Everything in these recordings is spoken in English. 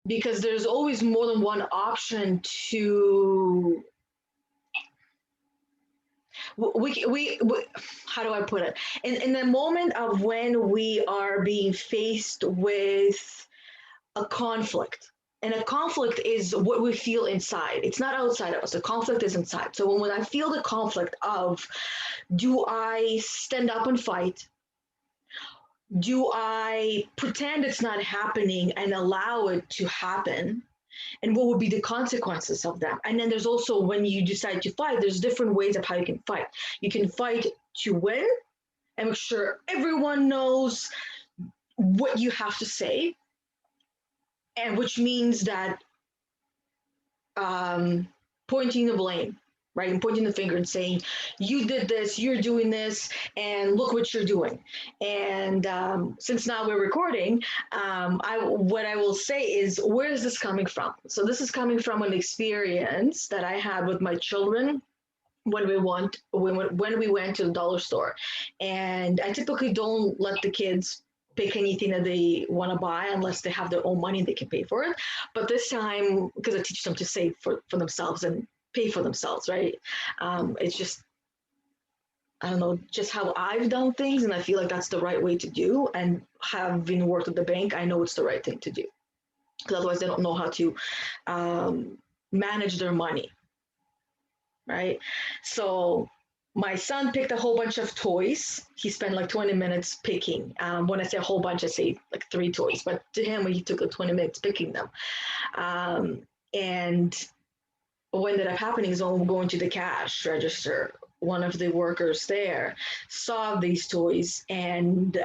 because there's always more than one option to we how do I put it? In the moment of when we are being faced with a conflict, and a conflict is what we feel inside. It's not outside of us. The conflict is inside. So when I feel the conflict of, do I stand up and fight? Do I pretend it's not happening and allow it to happen? And what would be the consequences of that? And then there's also, when you decide to fight, there's different ways of how you can fight. You can fight to win and make sure everyone knows what you have to say, and which means that pointing the blame, right? And pointing the finger and saying, you did this, you're doing this, and look what you're doing. And since now we're recording, what I will say is, where is this coming from? So this is coming from an experience that I had with my children when we went to the dollar store. And I typically don't let the kids pick anything that they want to buy unless they have their own money and they can pay for it. But this time, because I teach them to save for themselves and pay for themselves, right? It's just, I don't know, just how I've done things, and I feel like that's the right way to do. And having worked at the bank, I know it's the right thing to do, because otherwise they don't know how to manage their money, right? So my son picked a whole bunch of toys. He spent like 20 minutes picking. When I say a whole bunch, I say like 3 toys, but to him, he took like 20 minutes picking them. And what ended up happening is, when going to the cash register, one of the workers there saw these toys and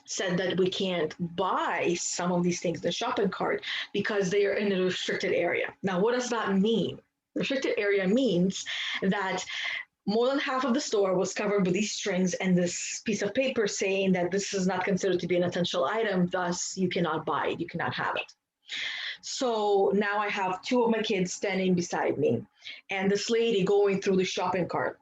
said that we can't buy some of these things in the shopping cart because they are in a restricted area. Now, what does that mean? Restricted area means that more than half of the store was covered with these strings and this piece of paper saying that this is not considered to be an essential item, thus you cannot buy it, you cannot have it. So now I have 2 of my kids standing beside me and this lady going through the shopping cart.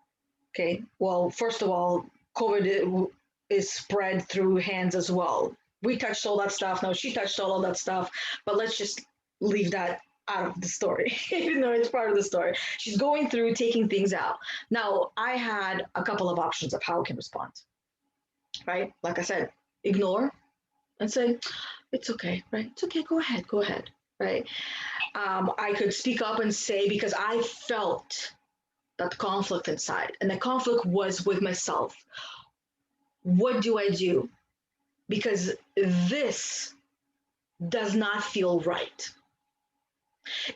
Okay, well, first of all, COVID is spread through hands as well. We touched all that stuff, now she touched all of that stuff, but let's just leave that out of the story, even though it's part of the story. She's going through, taking things out. Now, I had a couple of options of how I can respond, right? Like I said, ignore and say, it's okay, right? It's okay, go ahead, right? I could speak up and say, because I felt that conflict inside, and the conflict was with myself. What do I do? Because this does not feel right.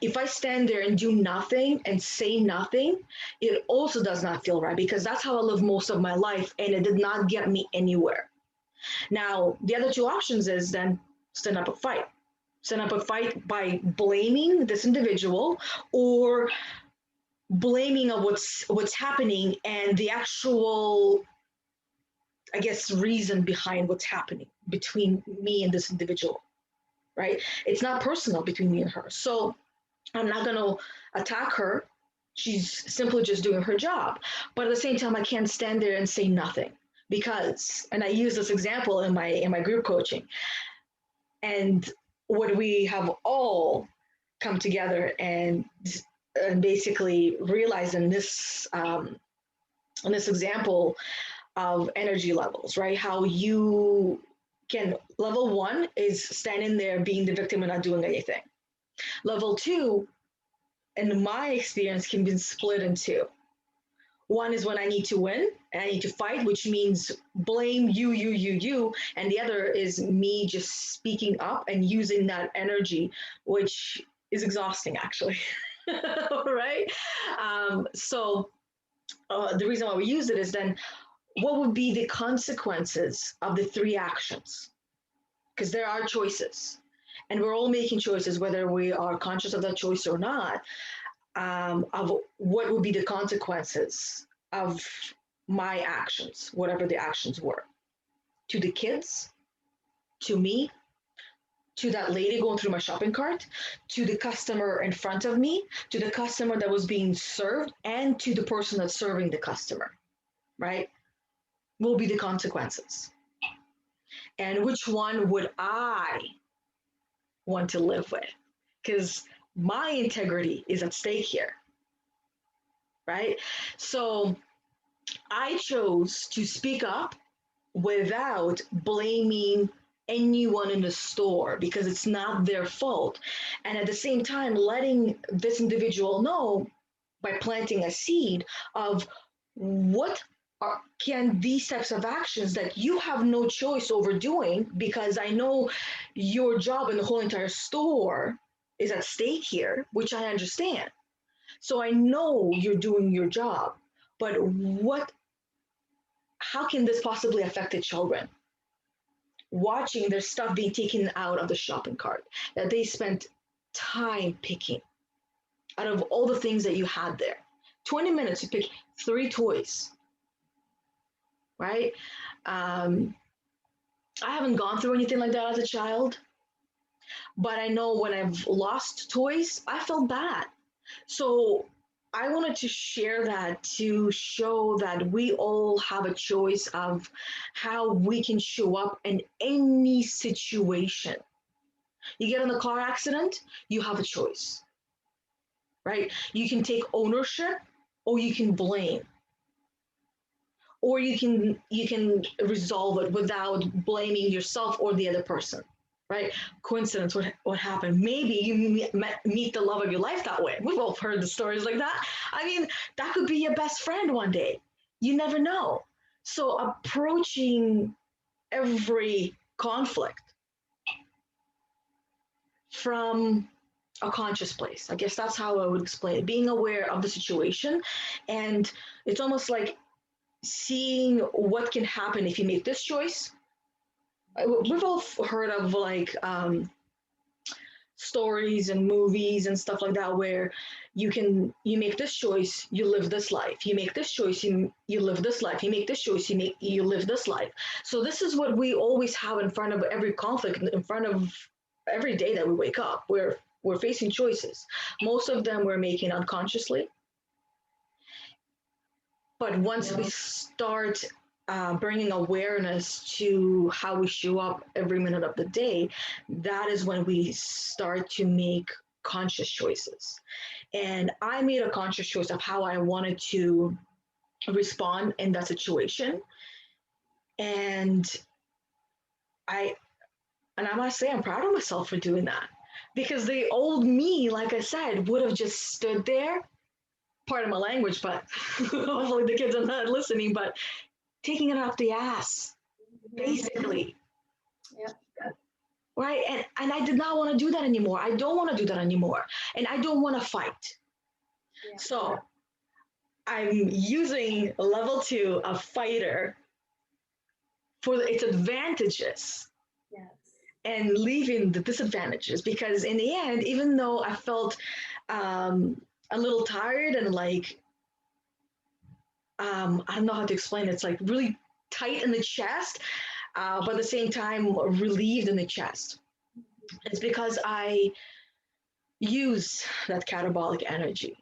If I stand there and do nothing and say nothing, it also does not feel right, because that's how I lived most of my life and it did not get me anywhere. Now, the other 2 options is then stand up and fight. Stand up and fight by blaming this individual, or blaming of what's happening and the actual, I guess, reason behind what's happening between me and this individual, right? It's not personal between me and her. So I'm not going to attack her. She's simply just doing her job. But at the same time, I can't stand there and say nothing, because, and I use this example in my group coaching, and what we have all come together and basically realize in this example of energy levels, right? How you can, level 1 is standing there being the victim and not doing anything. Level 2, in my experience, can be split in 2. One is when I need to win and I need to fight, which means blame you, and the other is me just speaking up and using that energy, which is exhausting, actually. Right? So the reason why we use it is then, what would be the consequences of the 3 actions? Because there are choices, and we're all making choices, whether we are conscious of that choice or not, of what would be the consequences of my actions, whatever the actions were, to the kids, to me, to that lady going through my shopping cart, to the customer in front of me, to the customer that was being served, and to the person that's serving the customer, right? Will be the consequences. And which one would I want to live with, because my integrity is at stake here, right? So I chose to speak up without blaming anyone in the store because it's not their fault. And at the same time, letting this individual know by planting a seed of what can these types of actions that you have no choice over doing, because I know your job in the whole entire store is at stake here, which I understand. So I know you're doing your job, but how can this possibly affect the children? Watching their stuff being taken out of the shopping cart that they spent time picking out of all the things that you had there. 20 minutes to pick 3 toys, right? Um, I haven't gone through anything like that as a child, but I know when I've lost toys, I felt bad. So I wanted to share that to show that we all have a choice of how we can show up in any situation. You get in a car accident, you have a choice, right? You can take ownership or you can blame, or you can resolve it without blaming yourself or the other person, right? Coincidence, what happened? Maybe you meet the love of your life that way. We've all heard the stories like that. I mean, that could be your best friend one day. You never know. So approaching every conflict from a conscious place. I guess that's how I would explain it. Being aware of the situation. And it's almost like seeing what can happen if you make this choice. We've all heard of like stories and movies and stuff like that where you make this choice, you live this life. You make this choice, you live this life. You make this choice, you live this life. So this is what we always have in front of every conflict, in front of every day that we wake up. We're facing choices. Most of them we're making unconsciously, but once we start bringing awareness to how we show up every minute of the day, that is when we start to make conscious choices. And I made a conscious choice of how I wanted to respond in that situation. And I I must say I'm proud of myself for doing that. Because the old me, like I said, would have just stood there, pardon my language, but hopefully the kids are not listening, but taking it off the ass, basically. Yeah. Right. And I did not want to do that anymore. I don't want to do that anymore. And I don't want to fight. Yeah. So I'm using level 2, a fighter, for its advantages Yes. and leaving the disadvantages. Because in the end, even though I felt a little tired and like, I don't know how to explain it, it's like really tight in the chest, but at the same time, relieved in the chest. It's because I use that catabolic energy.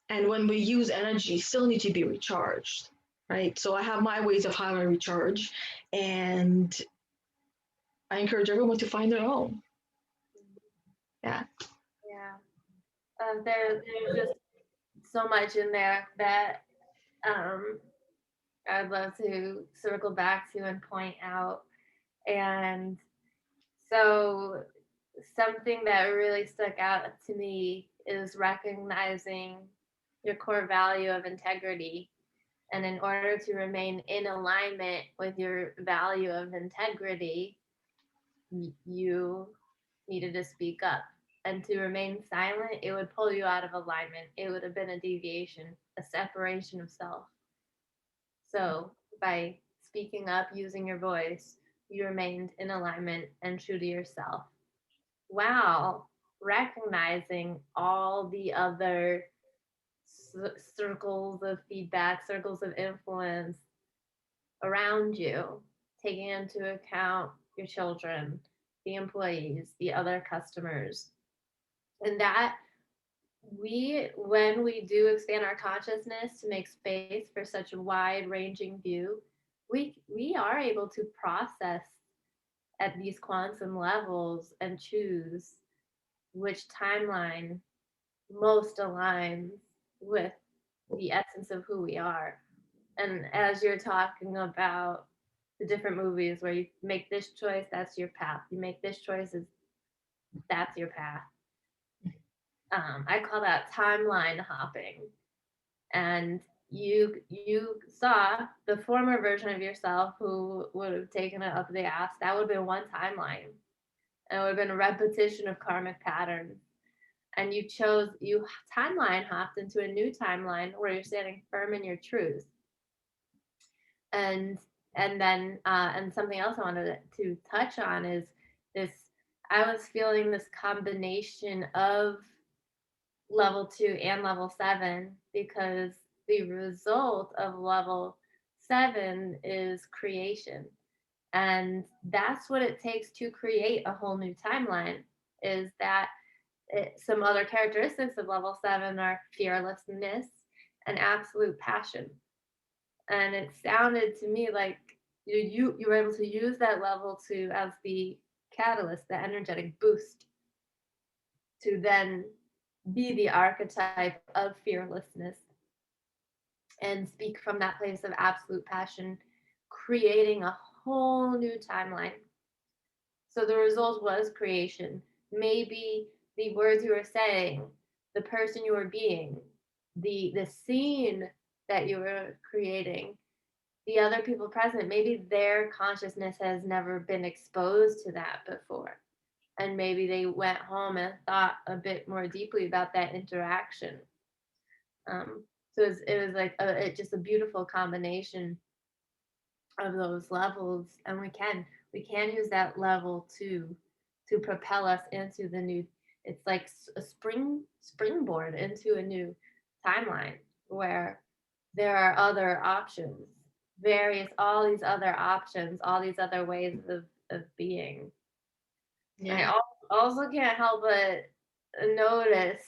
And when we use energy, still need to be recharged, right? So I have my ways of how I recharge, and I encourage everyone to find their own. Yeah. Yeah. There's just so much in there that um, I'd love to circle back to and point out. And so, something that really stuck out to me is recognizing your core value of integrity. And in order to remain in alignment with your value of integrity, you needed to speak up. And to remain silent, it would pull you out of alignment. It would have been a deviation, a separation of self. So, by speaking up, using your voice, you remained in alignment and true to yourself. Wow, recognizing all the other circles of feedback, circles of influence around you, taking into account your children, the employees, the other customers. And that when we do expand our consciousness to make space for such a wide ranging view, we are able to process at these quantum levels and choose which timeline most aligns with the essence of who we are. And as you're talking about the different movies where you make this choice, that's your path. You make this choice, that's your path. I call that timeline hopping. And you saw the former version of yourself who would have taken it up the ass. That would have been one timeline. And it would have been a repetition of karmic patterns. And you timeline hopped into a new timeline where you're standing firm in your truth. And and something else I wanted to touch on is this. I was feeling this combination of level 2 and level 7 because the result of level 7 is creation. And that's what it takes to create a whole new timeline, is that some other characteristics of level 7 are fearlessness and absolute passion. And it sounded to me like you were able to use that level to as the catalyst, the energetic boost to then be the archetype of fearlessness and speak from that place of absolute passion, creating a whole new timeline. So the result was creation. Maybe the words you were saying, the person you were being, the scene that you were creating, the other people present, maybe their consciousness has never been exposed to that before. And maybe they went home and thought a bit more deeply about that interaction. So it was like just a beautiful combination of those levels, and we can use that level to propel us into the new. It's like a springboard into a new timeline where there are other options, all these other options, all these other ways of being. Yeah. I also can't help but notice,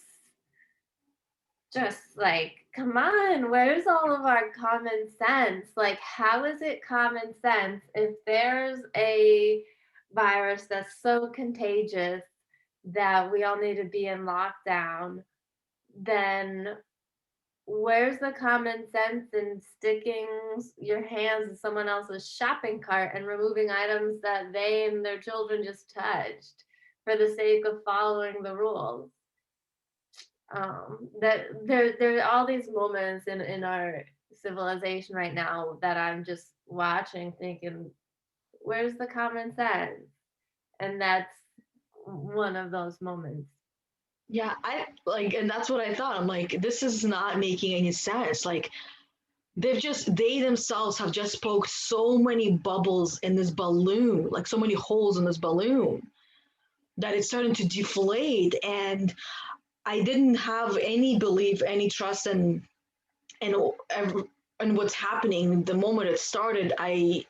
just like, come on, where's all of our common sense? Like, how is it common sense if there's a virus that's so contagious that we all need to be in lockdown? Then where's the common sense in sticking your hands in someone else's shopping cart and removing items that they and their children just touched for the sake of following the rules? That there are all these moments in our civilization right now that I'm just watching thinking, where's the common sense? And that's one of those moments. Yeah, I like, and that's what I thought. I'm like, this is not making any sense. Like, they themselves have just poked so many bubbles in this balloon, like so many holes in this balloon, that it's starting to deflate. And I didn't have any belief, any trust in in what's happening. The moment it started, I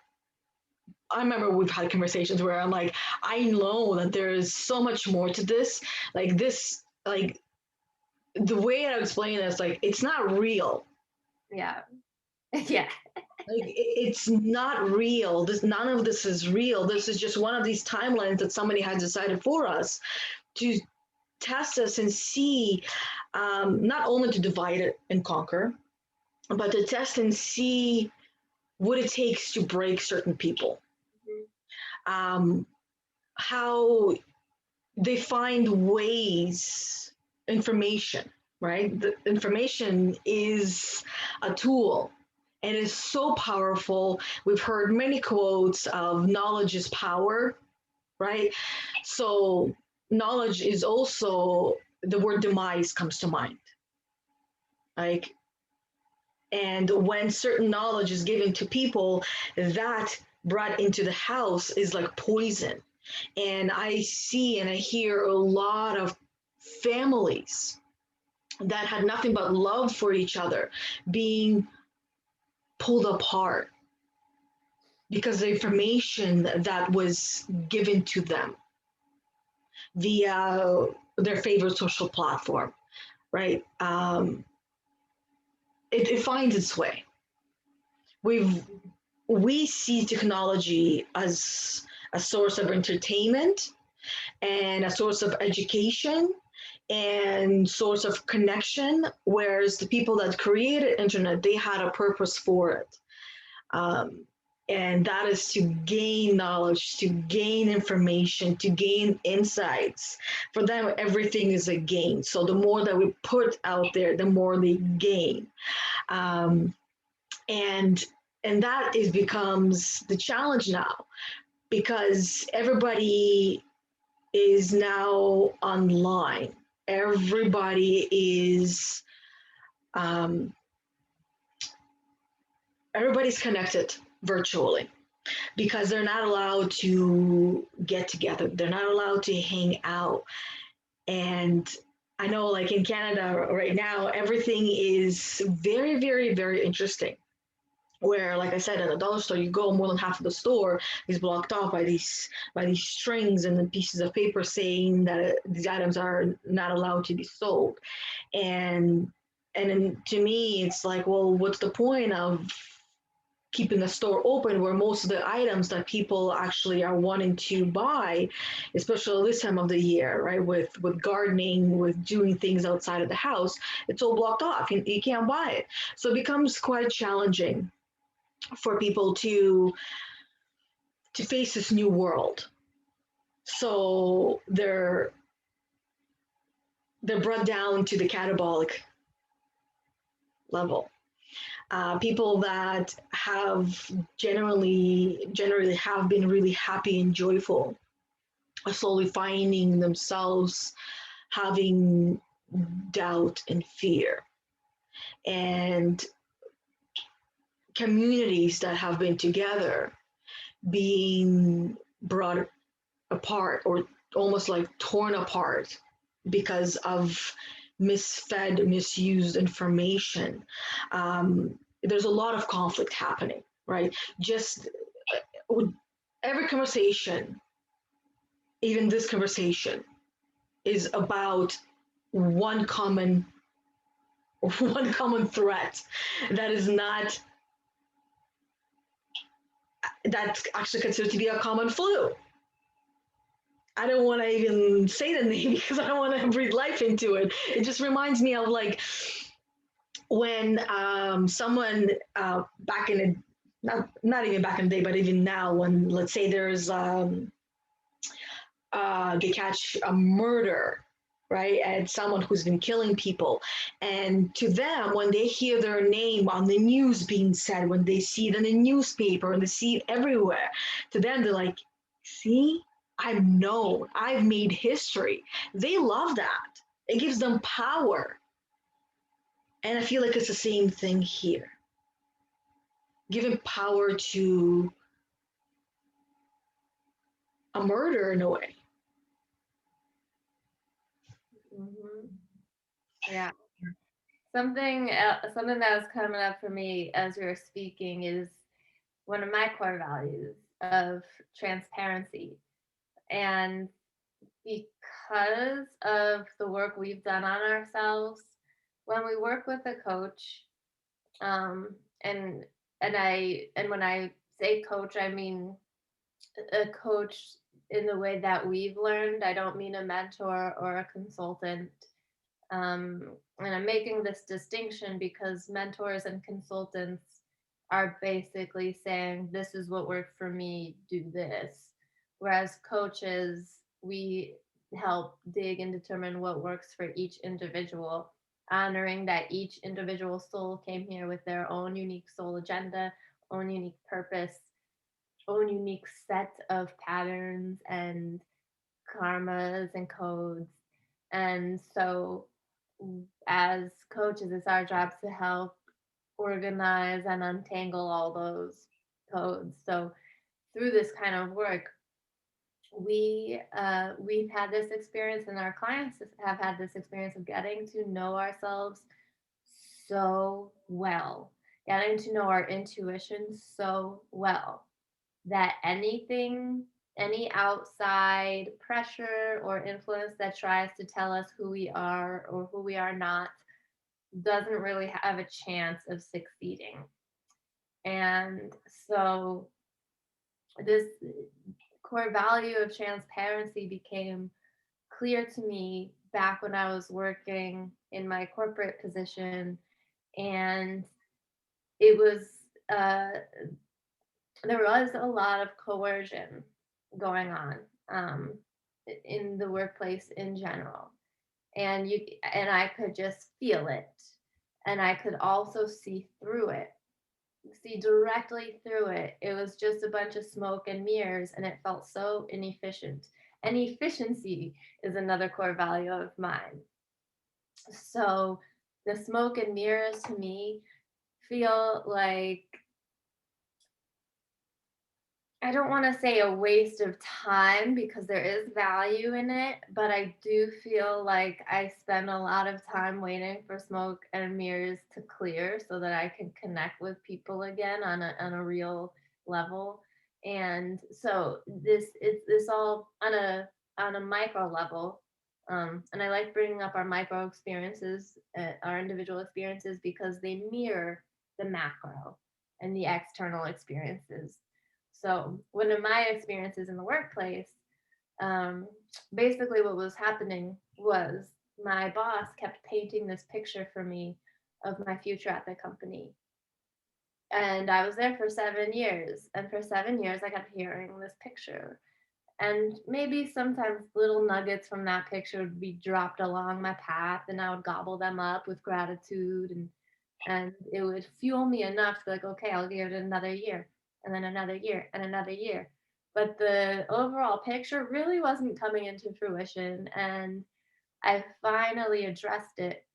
remember we've had conversations where I'm like, I know that there is so much more to this. Like this, like the way I explain it is like it's not real. Yeah. Yeah. Like it's not real. None of this is real. This is just one of these timelines that somebody has decided for us to test us and see, not only to divide it and conquer, but to test and see what it takes to break certain people. How they find ways, information, right? The information is a tool and is so powerful. We've heard many quotes of knowledge is power, right? So knowledge is also, the word demise comes to mind. Like, and when certain knowledge is given to people, that brought into the house is like poison. And I see and I hear a lot of families that had nothing but love for each other being pulled apart because the information that was given to them via their favorite social platform, right? It finds its way. We see technology as a source of entertainment and a source of education and source of connection, whereas the people that created internet, they had a purpose for it. um, and that is to gain knowledge, to gain information, to gain insights. For them, everything is a gain. So the more that we put out there, the more they gain. um, and and that is becomes the challenge now, because everybody is now online. Everybody is um, everybody's connected virtually, because they're not allowed to get together. They're not allowed to hang out. And I know, like in Canada right now, everything is very, very, very interesting. Where, like I said, at a dollar store, you go, more than half of the store is blocked off by these strings and the pieces of paper saying that these items are not allowed to be sold. And then to me, it's like, well, what's the point of keeping the store open where most of the items that people actually are wanting to buy, especially this time of the year, right? With gardening, with doing things outside of the house, it's all blocked off. You can't buy it. So it becomes quite challenging for people to face this new world. So they're brought down to the catabolic level. People that have generally have been really happy and joyful are slowly finding themselves having doubt and fear. And communities that have been together being brought apart, or almost like torn apart, because of misfed, misused information. There's a lot of conflict happening, right? Just with every conversation, even this conversation, is about one common one common threat that is not that's actually considered to be a common flu. I don't want to even say the name because I don't want to breathe life into it. It just reminds me of like when someone back in the not even back in the day, but even now, when let's say there's they catch a murder, right, and someone who's been killing people, and to them, when they hear their name on the news being said, when they see it in the newspaper and they see it everywhere, to them they're like, see, I'm known, I've made history. They love that. It gives them power. And I feel like it's the same thing here, giving power to a murder in a way. Mm-hmm. Yeah. Something something that was coming up for me as we were speaking is one of my core values of transparency. And because of the work we've done on ourselves, when we work with a coach, um, and and when I say coach, I mean a coach in the way that we've learned. I don't mean a mentor or a consultant. And I'm making this distinction because mentors and consultants are basically saying, this is what worked for me, do this. Whereas coaches, we help dig and determine what works for each individual, honoring that each individual soul came here with their own unique soul agenda, own unique purpose, own unique set of patterns and karmas and codes. And so, as coaches, it's our job to help organize and untangle all those codes. So, through this kind of work, we've had this experience, and our clients have had this experience of getting to know ourselves so well, getting to know our intuition so well that any outside pressure or influence that tries to tell us who we are or who we are not doesn't really have a chance of succeeding. And so this core value of transparency became clear to me back when I was working in my corporate position, and it was there was a lot of coercion going on um, in the workplace in general, and I could just feel it, and I could also see through it, see directly through it. It was just a bunch of smoke and mirrors, and it felt so inefficient. And efficiency is another core value of mine. So the smoke and mirrors to me feel like, I don't want to say a waste of time because there is value in it, but I do feel like I spend a lot of time waiting for smoke and mirrors to clear so that I can connect with people again on a real level. And so this all on a micro level. And I like bringing up our micro experiences, our individual experiences, because they mirror the macro and the external experiences. So one of my experiences in the workplace, um, basically what was happening was my boss kept painting this picture for me of my future at the company. And I was there for 7 years. And for 7 years, I kept hearing this picture. And maybe sometimes little nuggets from that picture would be dropped along my path, and I would gobble them up with gratitude, and it would fuel me enough to be like, okay, I'll give it another year, and then another year, and another year. But the overall picture really wasn't coming into fruition, and I finally addressed it.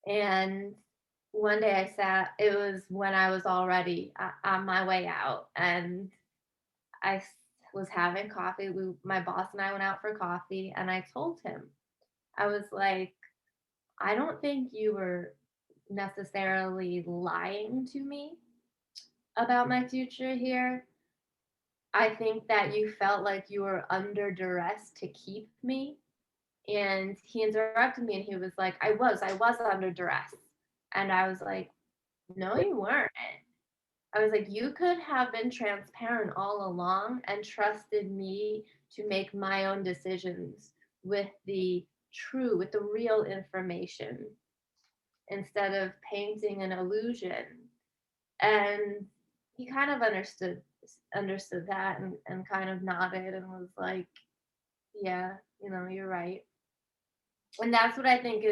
And one day it was when I was already on my way out, and I was having coffee. My boss and I went out for coffee, and I told him, I was like, I don't think you were necessarily lying to me about my future here. I think that you felt like you were under duress to keep me. And he interrupted me and he was like, I was under duress. And I was like, no, you weren't. I was like, you could have been transparent all along and trusted me to make my own decisions with with the real information instead of painting an illusion. And he kind of understood that, and kind of nodded and was like, yeah, you're right. And that's what I think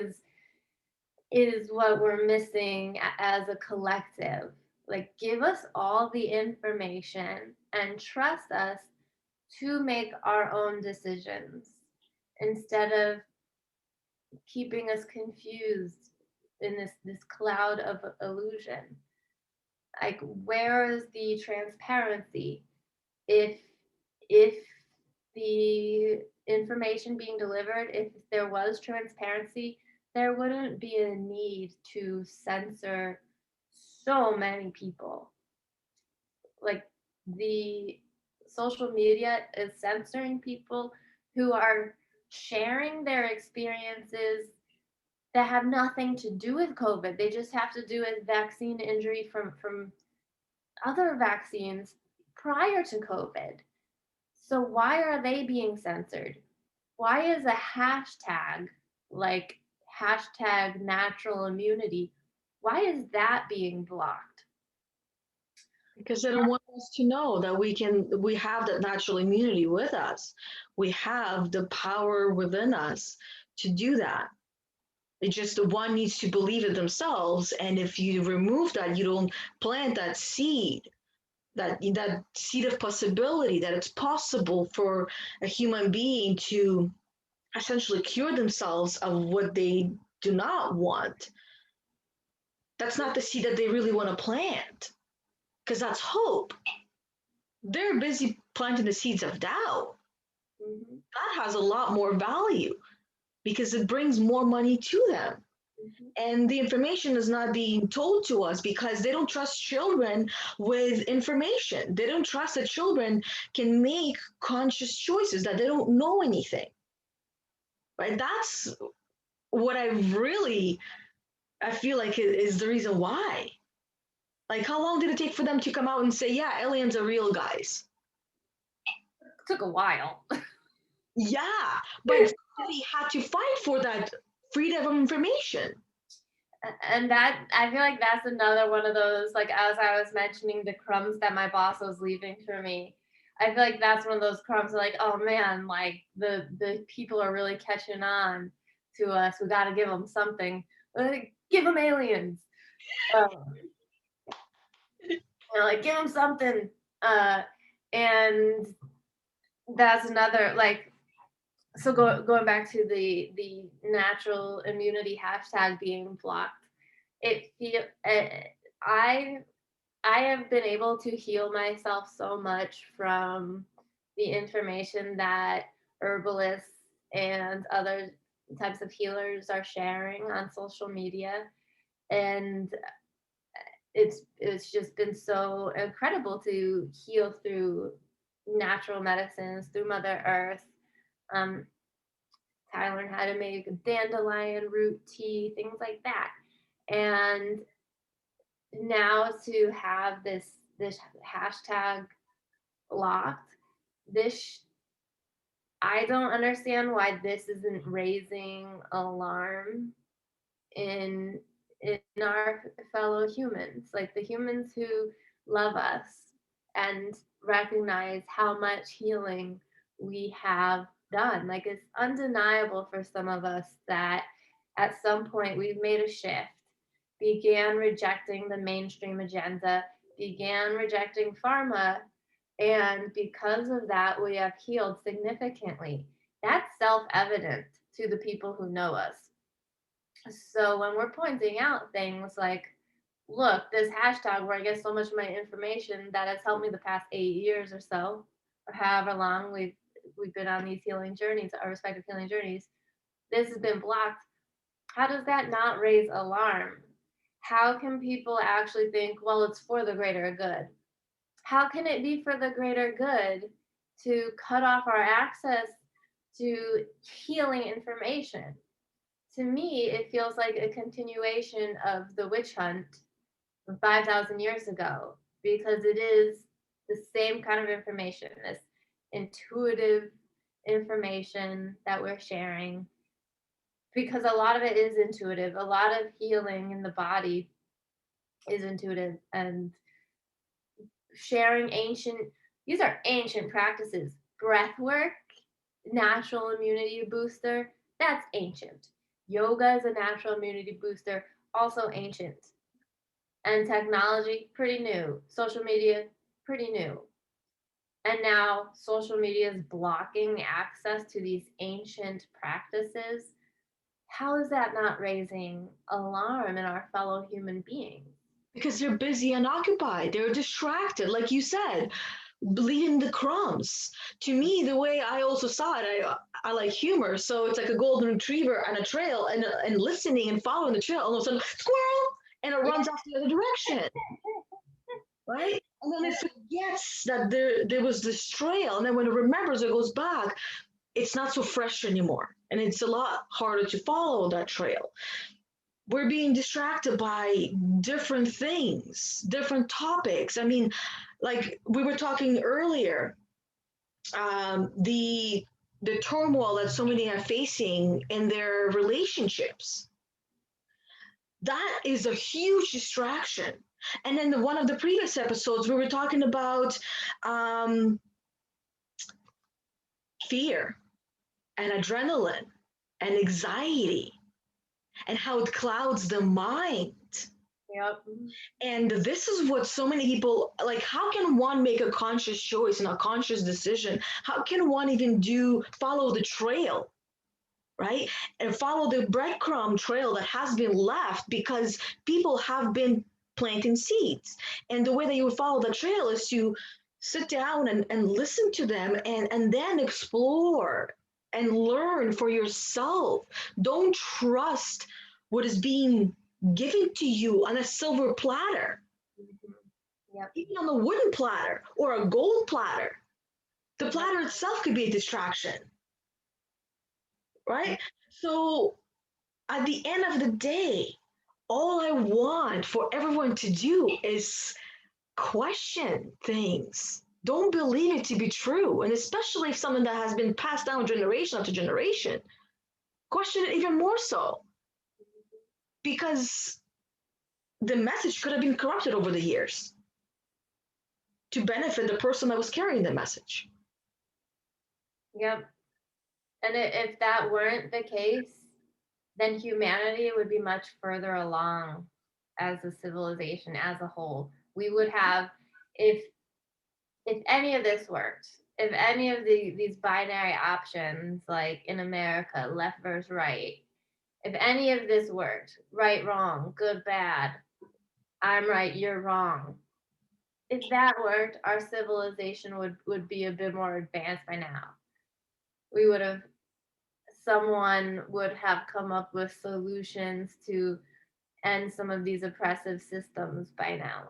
is what we're missing as a collective. Like, give us all the information and trust us to make our own decisions instead of keeping us confused in this cloud of illusion. Like, where is the transparency? If if the information being delivered, if there was transparency, there wouldn't be a need to censor so many people. Like, the social media is censoring people who are sharing their experiences that have nothing to do with COVID. They just have to do with vaccine injury from other vaccines prior to COVID. So why are they being censored? Why is a hashtag like hashtag natural immunity, why is that being blocked? Because they don't want us to know that we have that natural immunity with us. We have the power within us to do that. It just the one needs to believe it themselves. And if you remove that, you don't plant that seed of possibility that it's possible for a human being to essentially cure themselves of what they do not want. That's not the seed that they really want to plant, because that's hope. They're busy planting the seeds of doubt. Mm-hmm. That has a lot more value because it brings more money to them. Mm-hmm. And the information is not being told to us because they don't trust children with information. They don't trust that children can make conscious choices, that they don't know anything. Right? That's what I feel like is the reason why. Like, how long did it take for them to come out and say, yeah, aliens are real, guys? took a while. Yeah, but somebody had to fight for that freedom of information. And that, I feel like that's another one of those, like, as I was mentioning the crumbs that my boss was leaving for me, I feel like that's one of those crumbs like, oh man, like the people are really catching on to us. We got to give them something. Give them aliens. Um, like give them something. And that's another, like, so going back to the natural immunity hashtag being blocked, it feel I I have been able to heal myself so much from the information that herbalists and other types of healers are sharing on social media, and it's just been so incredible to heal through natural medicines, through Mother Earth. um, I learned how to make dandelion root tea, things like that. And now to have this hashtag blocked, this I don't understand why this isn't raising alarm in in our fellow humans, like the humans who love us and recognize how much healing we have done. Like it's undeniable for some of us that at some point we've made a shift, began rejecting the mainstream agenda, began rejecting pharma, and because of that we have healed significantly. That's self-evident to the people who know us. So when we're pointing out things like, look, this hashtag where I get so much of my information that has helped me the past 8 years or so, or however long we've been on these healing journeys, our respective healing journeys, this has been blocked. How does that not raise alarm? How can people actually think, well, it's for the greater good? How can it be for the greater good to cut off our access to healing information? To me, it feels like a continuation of the witch hunt from 5,000 years ago because it is the same kind of information, this intuitive information that we're sharing. Because a lot of it is intuitive, a lot of healing in the body is intuitive, and sharing these are ancient practices. Breath work, natural immunity booster, that's ancient. Yoga is a natural immunity booster, also ancient. And technology, pretty new. Social media, pretty new. And now social media is blocking access to these ancient practices. How is that not raising alarm in our fellow human beings? Because they're busy and occupied. They're distracted, like you said, bleeding the crumbs. To me, the way I also saw it, I like humor. So it's like a golden retriever on a trail and listening and following the trail. All of a sudden, squirrel! And it runs off the other direction, right? And then it forgets that there was this trail. And then when it remembers, it goes back. It's not so fresh anymore. And it's a lot harder to follow that trail. We're being distracted by different things, different topics. I mean, like we were talking earlier, the turmoil that so many are facing in their relationships. That is a huge distraction. And then one of the previous episodes, we were talking about um, fear and adrenaline and anxiety and how it clouds the mind. Yep. And this is what so many people like. How can one make a conscious choice and a conscious decision? How can one even follow the trail, right? And follow the breadcrumb trail that has been left because people have been planting seeds. And the way that you would follow the trail is to sit down and listen to them and then explore and learn for yourself. Don't trust what is being given to you on a silver platter, Mhm. Yep. even on a wooden platter or a gold platter. The platter itself could be a distraction, right? So at the end of the day, all I want for everyone to do is question things. Don't believe it to be true. And especially if something that has been passed down generation after generation, question it even more so, because the message could have been corrupted over the years to benefit the person that was carrying the message. Yep. And if that weren't the case, then humanity would be much further along as a civilization as a whole. We would have, if any of this worked, if any of these binary options, like in America, left versus right, if any of this worked, right, wrong, good, bad, I'm right, you're wrong. If that worked, our civilization would be a bit more advanced by now. We would have Someone would have come up with solutions to end some of these oppressive systems by now.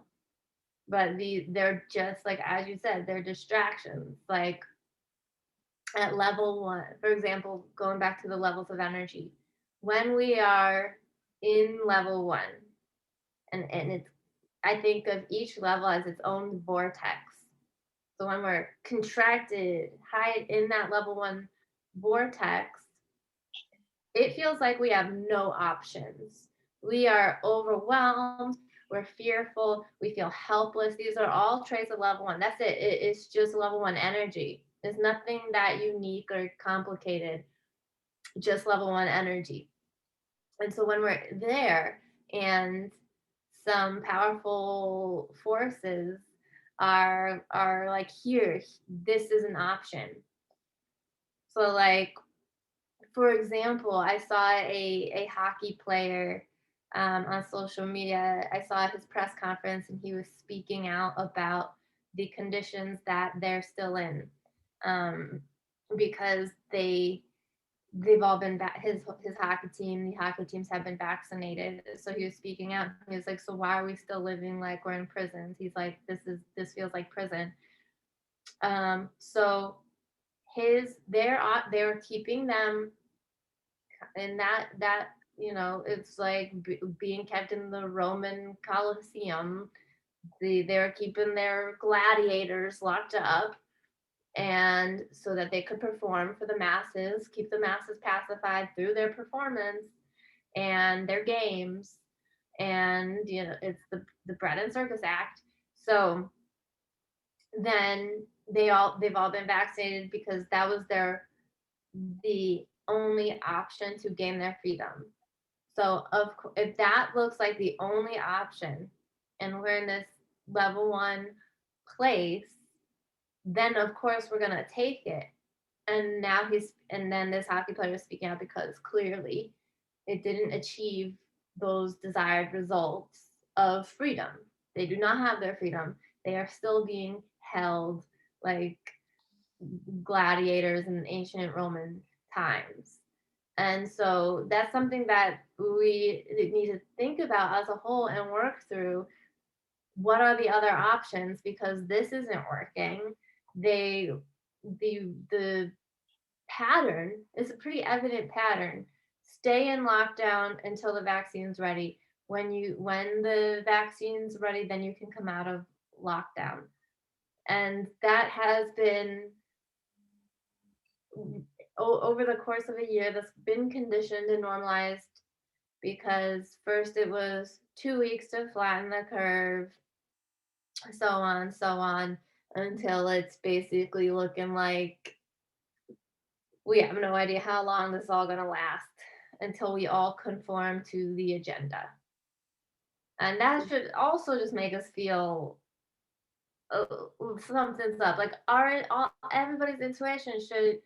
But they're just like, as you said, they're distractions. Like at level one, for example, going back to the levels of energy, when we are in level one, and it's, I think of each level as its own vortex. So when we're contracted high in that level one vortex, it feels like we have no options. We are overwhelmed, we're fearful, we feel helpless. These are all traits of level one. That's it. It's just level one energy. There's nothing that unique or complicated, just level one energy. And so when we're there and some powerful forces are like, here, this is an option. So like, for example, I saw a hockey player on social media. I saw his press conference, and he was speaking out about the conditions that they're still in, um, because they've all been his hockey team. The hockey teams have been vaccinated. So he was speaking out. He was like, "So why are we still living like we're in prisons?" He's like, "This feels like prison." So they're keeping them, and that it's like being kept in the Roman Colosseum. They're keeping their gladiators locked up, and so that they could perform for the masses, keep the masses pacified through their performance and their games. And it's the bread and circus act. So then they've all been vaccinated because that was the only option to gain their freedom. So if that looks like the only option, and we're in this level one place, then of course we're gonna take it. And then this hockey player is speaking out because clearly it didn't achieve those desired results of freedom. They do not have their freedom. They are still being held like gladiators in ancient Roman times. And so that's something that we need to think about as a whole and work through. What are the other options? Because this isn't working. They the pattern is a pretty evident pattern. Stay in lockdown until the vaccine's ready. When the vaccine's ready, then you can come out of lockdown. And that has been over the course of a year, that's been conditioned and normalized, because first it was 2 weeks to flatten the curve, so on, until it's basically looking like we have no idea how long this is all going to last until we all conform to the agenda. And that should also just make us feel something's up. Like everybody's intuition should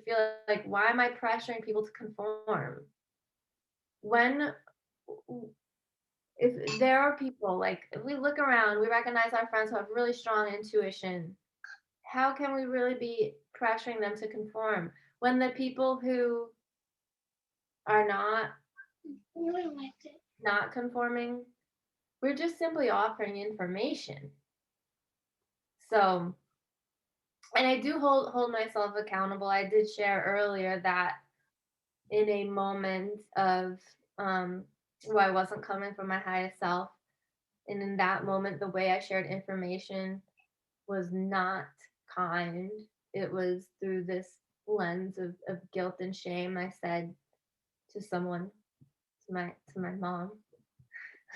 feel like, why am I pressuring people to conform? When If there are people, like, if we look around, we recognize our friends who have really strong intuition, how can we really be pressuring them to conform when the people who are not conforming, we're just simply offering information. So, and I do hold myself accountable. I did share earlier that in a moment of where I wasn't coming from my highest self, and in that moment, the way I shared information was not kind. It was through this lens of guilt and shame. I said to someone, to my mom,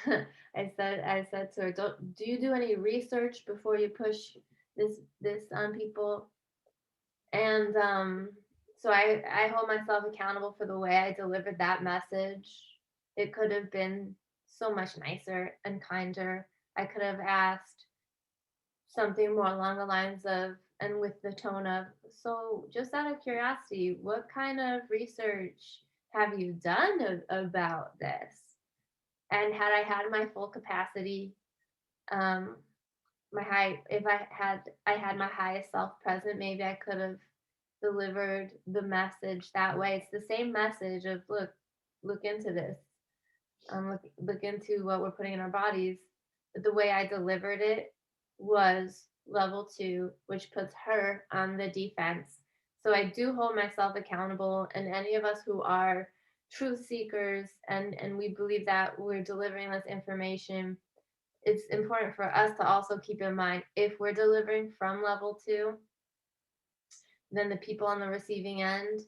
I said to her, do you do any research before you push this on people? And so I hold myself accountable for the way I delivered that message. It could have been so much nicer and kinder. I could have asked something more along the lines of, and with the tone of, so just out of curiosity, what kind of research have you done about this? And had I had my full capacity, um, my high, if I had my highest self present, maybe I could have delivered the message that way. It's the same message of, look into this, look into what we're putting in our bodies. But the way I delivered it was level 2, which puts her on the defense. So I do hold myself accountable, and any of us who are truth seekers, and we believe that we're delivering this information, it's important for us to also keep in mind, if we're delivering from level 2, then the people on the receiving end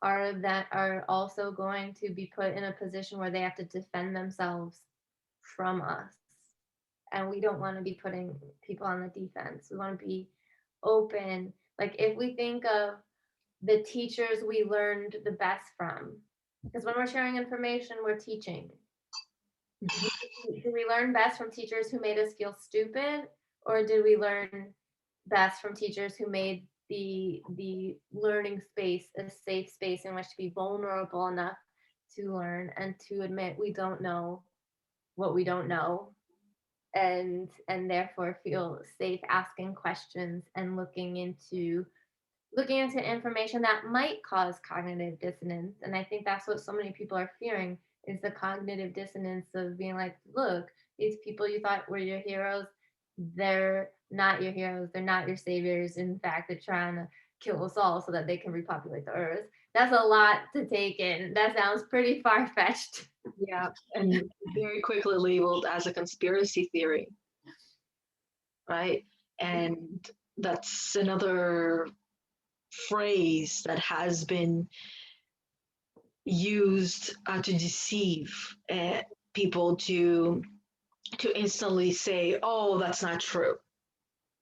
are also going to be put in a position where they have to defend themselves from us. And we don't want to be putting people on the defense. We want to be open. Like, if we think of the teachers we learned the best from, because when we're sharing information, we're teaching. Did we learn best from teachers who made us feel stupid, or did we learn best from teachers who made the learning space a safe space in which to be vulnerable enough to learn and to admit we don't know what we don't know, and therefore feel safe asking questions and looking into information that might cause cognitive dissonance. And I think that's what so many people are fearing, is the cognitive dissonance of being like, look, these people you thought were your heroes, they're not your heroes, they're not your saviors. In fact, they're trying to kill us all so that they can repopulate the earth. That's a lot to take in. That sounds pretty far-fetched. Yeah, and very quickly labeled as a conspiracy theory, right? And that's another phrase that has been used to deceive people to instantly say, "Oh, that's not true,"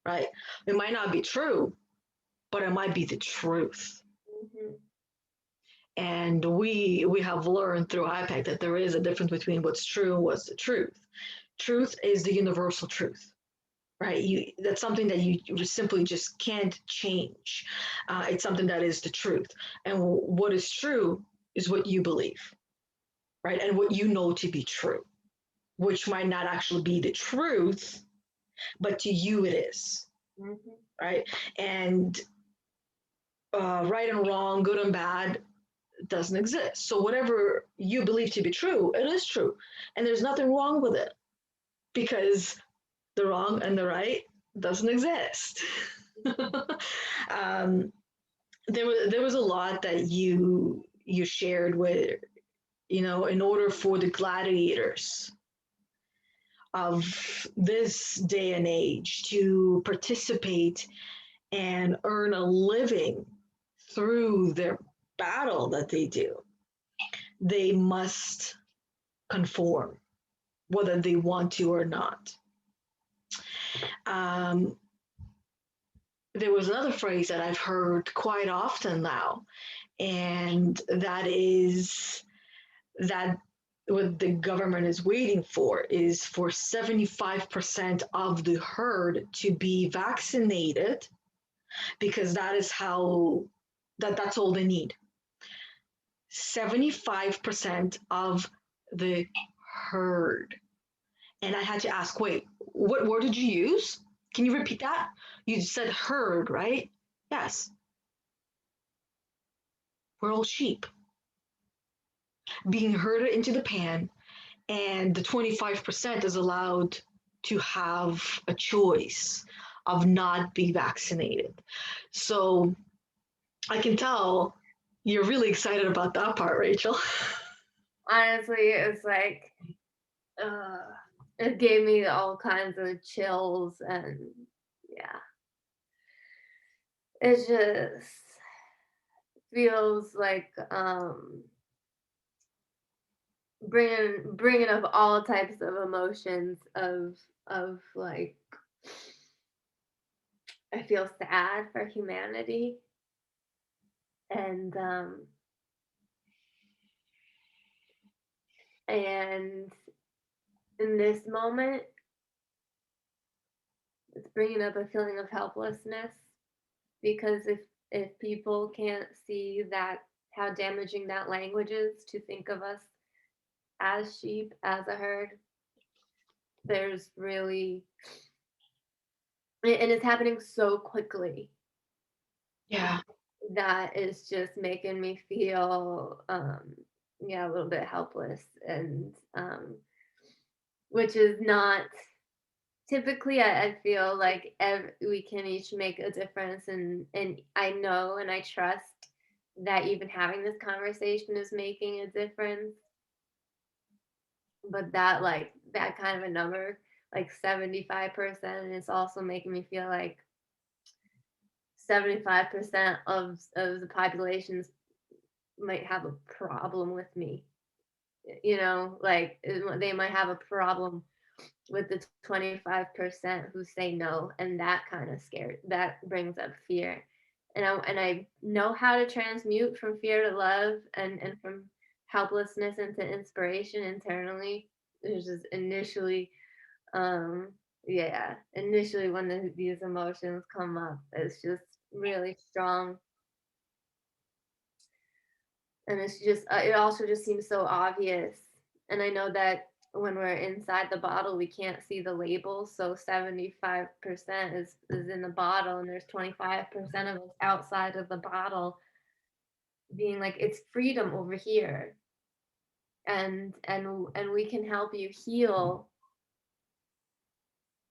right? It might not be true, but it might be the truth. Mhm. And we have learned through IPAC that there is a difference between what's true and what's the truth. Truth is the universal truth, right? That's something that you simply just can't change. It's something that is the truth, and what is true is what you believe, right? And what you know to be true, which might not actually be the truth, but to you it is, Mhm. right? And right and wrong, good and bad, doesn't exist. So whatever you believe to be true, it is true, and there's nothing wrong with it because the wrong and the right doesn't exist. um, there was a lot that you shared with, in order for the gladiators of this day and age to participate and earn a living through their battle that they do, they must conform, whether they want to or not. Um, there was another phrase that I've heard quite often now, and that is that what the government is waiting for is for 75% of the herd to be vaccinated, because that is how that's all they need. 75% of the herd. And I had to ask, wait, what word did you use? Can you repeat that? You said herd, right? Yes. We're all sheep being herded into the pan, and the 25% is allowed to have a choice of not be vaccinated. So I can tell you're really excited about that part, Rachel. Honestly, it's like, it gave me all kinds of chills, and yeah. it just feels like bringing up all types of emotions of like I feel sad for humanity and and in this moment it's bringing up a feeling of helplessness because if people can't see that how damaging that language is to think of us as sheep as a herd, there's really and it's happening so quickly Yeah. that is just making me feel yeah, a little bit helpless and which is not typically I feel like we can each make a difference and I know and I trust that even having this conversation is making a difference, but that like that kind of a number like 75% is also making me feel like 75% of the populations might have a problem with me. You know, like they might have a problem with the 25% who say no, and that kind of scared that brings up fear. And I know how to transmute from fear to love and from helplessness into inspiration internally. There's just initially yeah, initially when these emotions come up, it's just really strong. And it's just it also just seems so obvious. And I know that when we're inside the bottle, we can't see the label. So 75% is in the bottle, and there's 25% of us outside of the bottle, being like, it's freedom over here, and we can help you heal.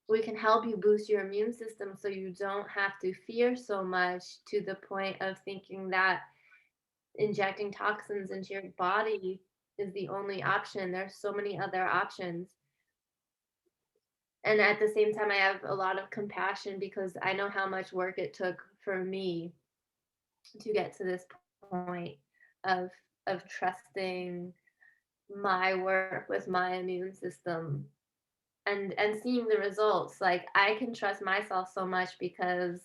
We can help you boost your immune system so you don't have to fear so much to the point of thinking that injecting toxins into your body is the only option. There's so many other options. And at the same time, I have a lot of compassion because I know how much work it took for me to get to this point of of trusting my work with my immune system and seeing the results. Like I can trust myself so much because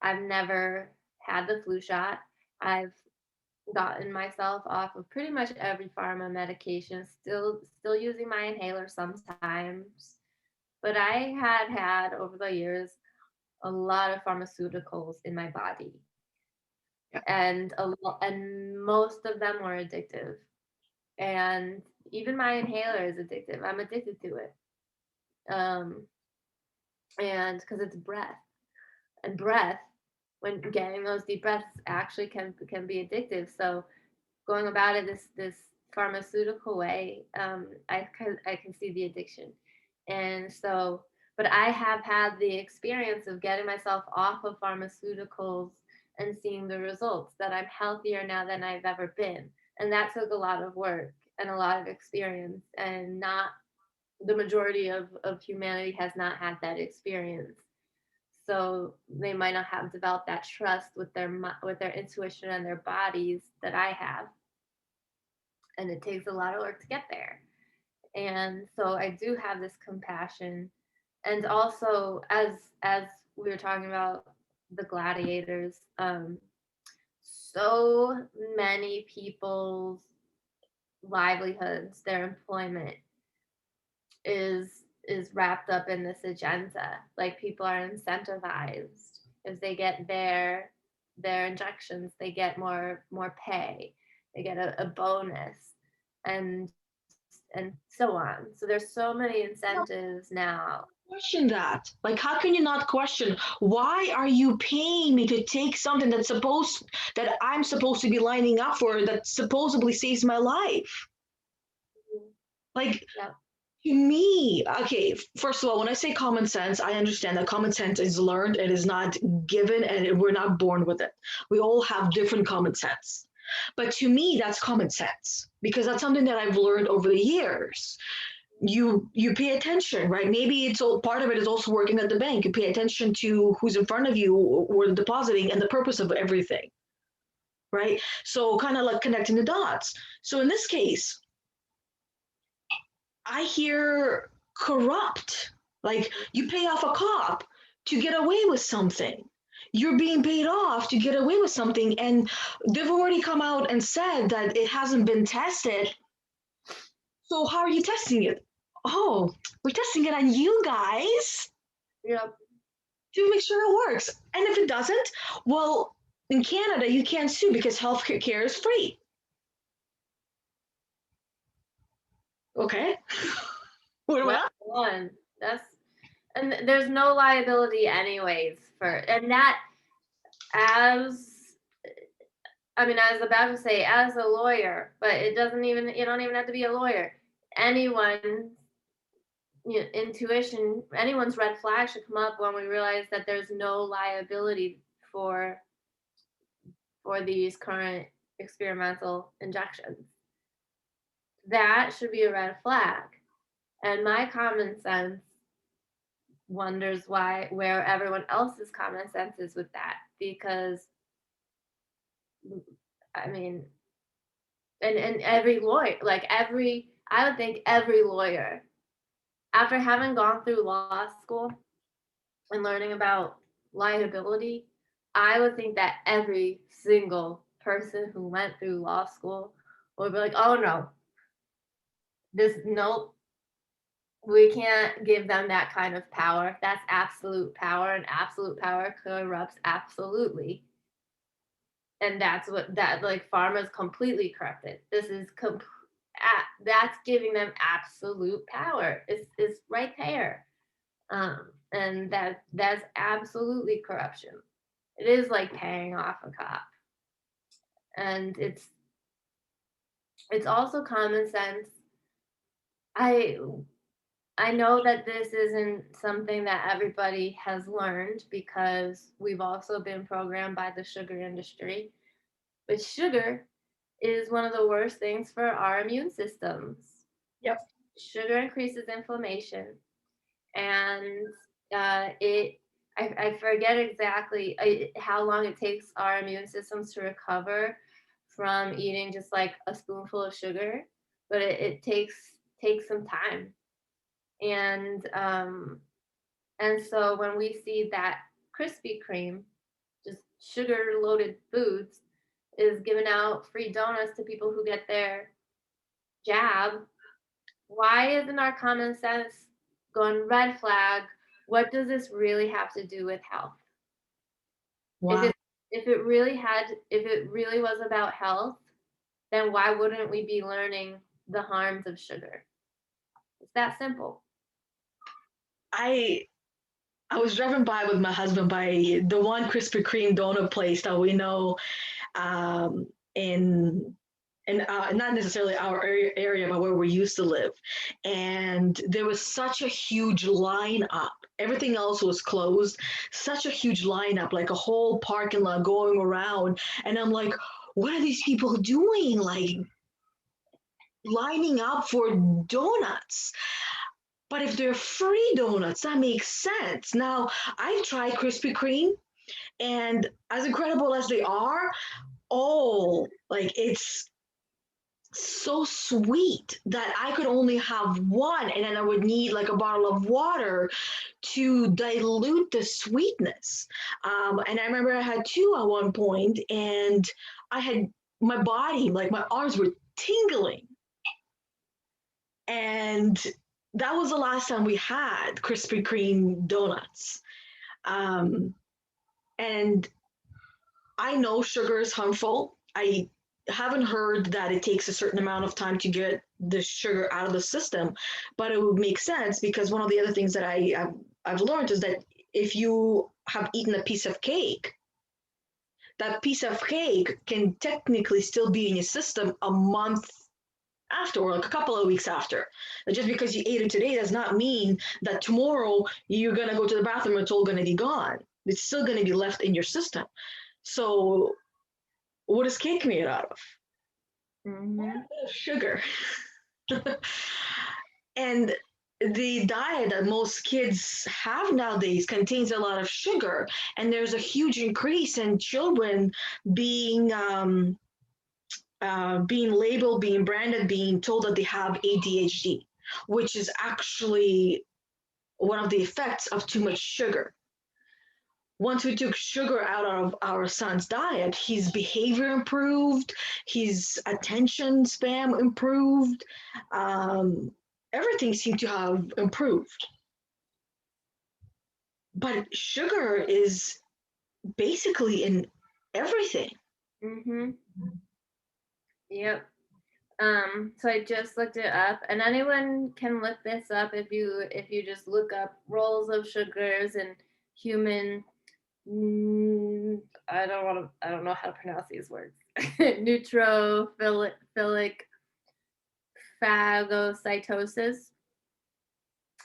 I've never had the flu shot. I've gotten myself off of pretty much every pharma medication, still using my inhaler sometimes. But I had over the years a lot of pharmaceuticals in my body, Yeah. and most of them were addictive. And even my inhaler is addictive. I'm addicted to it. Um, and because it's breath, and breath, when getting those deep breaths actually can be addictive. So going about it this pharmaceutical way, I can see the addiction, and so. But I have had the experience of getting myself off of pharmaceuticals and seeing the results that I'm healthier now than I've ever been, and that took a lot of work and a lot of experience, and not the majority of humanity has not had that experience, so they might not have developed that trust with their intuition and their bodies that I have, and it takes a lot of work to get there. And so I do have this compassion, and also as we were talking about the gladiators, so many people's livelihoods, their employment is wrapped up in this agenda. Like people are incentivized if they get their injections, they get more pay, they get a bonus, and and so on. So there's so many incentives now. Question that. Like, how can you not question why are you paying me to take something that I'm supposed to be lining up for that supposedly saves my life? Like, Yeah. to me, okay, first of all, when I say common sense, I understand that common sense is learned, it is not given, and we're not born with it. We all have different common sense. But to me, that's common sense because that's something that I've learned over the years. you pay attention, right? Maybe it's all part of it is also working at the bank. You pay attention to who's in front of you or depositing and the purpose of everything, right? So kind of like connecting the dots. So in this case, I hear corrupt. Like you pay off a cop to get away with something. You're being paid off to get away with something. And they've already come out and said that it hasn't been tested. So how are you testing it? Oh, we're testing it on you guys Yep. to make sure it works. And if it doesn't, well, in Canada, you can't sue because health care is free. Okay. What do That's one. That's and there's no liability anyways for and that as I mean, I was about to say as a lawyer, but it doesn't even you don't even have to be a lawyer. Anyone intuition, anyone's red flag should come up when we realize that there's no liability for for these current experimental injections. That should be a red flag. And my common sense wonders why where everyone else's common sense is with that because I mean and every lawyer like every I would think every lawyer after having gone through law school and learning about liability, I would think that every single person who went through law school would be like, oh no, this nope, we can't give them that kind of power. That's absolute power, and absolute power corrupts absolutely. And that's what that like pharma's completely corrupted. This is that's giving them absolute power. It's right there. And that's absolutely corruption. It is like paying off a cop. And it's also common sense. I I know that this isn't something that everybody has learned because we've also been programmed by the sugar industry. But sugar is one of the worst things for our immune systems. Yep. Sugar increases inflammation, and it I forget exactly how long it takes our immune systems to recover from eating just like a spoonful of sugar, but it takes some time. And so when we see that Krispy Kreme, just sugar loaded foods, is giving out free donuts to people who get their jab, why isn't our common sense going red flag? What does this really have to do with health? If Wow. it if it really was about health, then why wouldn't we be learning the harms of sugar? It's that simple. I I was driving by with my husband by the one Krispy Kreme donut place that we know um, in not necessarily our area, but where we used to live. And there was such a huge lineup. Everything else was closed. Such a huge lineup, like a whole parking lot going around. And I'm like, what are these people doing? Like lining up for donuts. But if they're free donuts, that makes sense. Now, I've tried Krispy Kreme, and as incredible as they are, oh, like it's so sweet that I could only have one, and then I would need like a bottle of water to dilute the sweetness. And I remember I had two at one point, and I had my body, like my arms were tingling. And that was the last time we had Krispy Kreme donuts. Um, and I know sugar is harmful. I haven't heard that it takes a certain amount of time to get the sugar out of the system, but it would make sense because one of the other things that I've learned is that if you have eaten a piece of cake, that piece of cake can technically still be in your system a month after or like a couple of weeks after. And just because you ate it today does not mean that tomorrow you're going to go to the bathroom and it's all going to be gone. It's still going to be left in your system. So what is cake made out of? Mm-hmm. Sugar. And the diet that most kids have nowadays contains a lot of sugar, and there's a huge increase in children being being labeled, being branded, being told that they have ADHD, which is actually one of the effects of too much sugar. Once we took sugar out of our son's diet, his behavior improved, his attention span improved, um, everything seemed to have improved. But sugar is basically in everything. Mm-hmm. Yep. So I just looked it up, and anyone can look this up if you just look up roles of sugars and human. I don't know how to pronounce these words. Neutrophilic phagocytosis.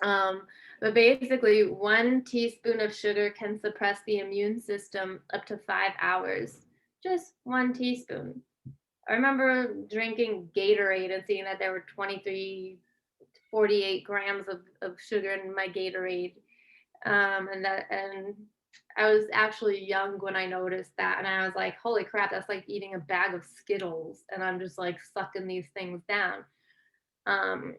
Um, but basically, 1 teaspoon of sugar can suppress the immune system up to 5 hours. Just 1 teaspoon. I remember drinking Gatorade and seeing that there were 23, 48 grams of sugar in my Gatorade. And I was actually young when I noticed that. And I was like, holy crap, that's like eating a bag of Skittles. And I'm just like sucking these things down. Um,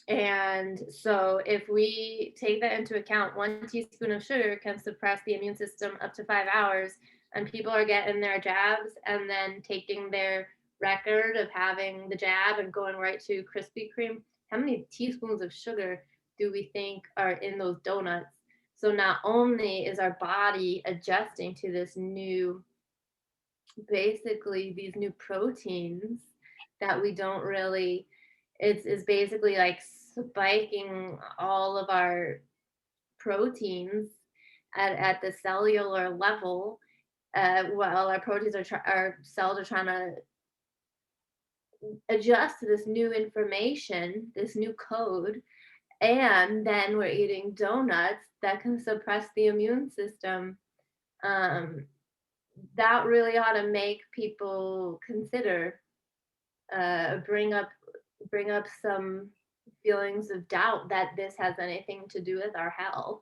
and so if we take that into account, 1 teaspoon of sugar can suppress the immune system up to 5 hours. And people are getting their jabs and then taking their record of having the jab and going right to Krispy Kreme. How many teaspoons of sugar do we think are in those donuts? So not only is our body adjusting to this new, basically these new proteins that we don't really, it's basically like spiking all of our proteins at the cellular level, while our proteins our cells are trying to adjust to this new information, this new code. And then we're eating donuts that can suppress the immune system. um, that really ought to make people consider, bring up some feelings of doubt that this has anything to do with our health.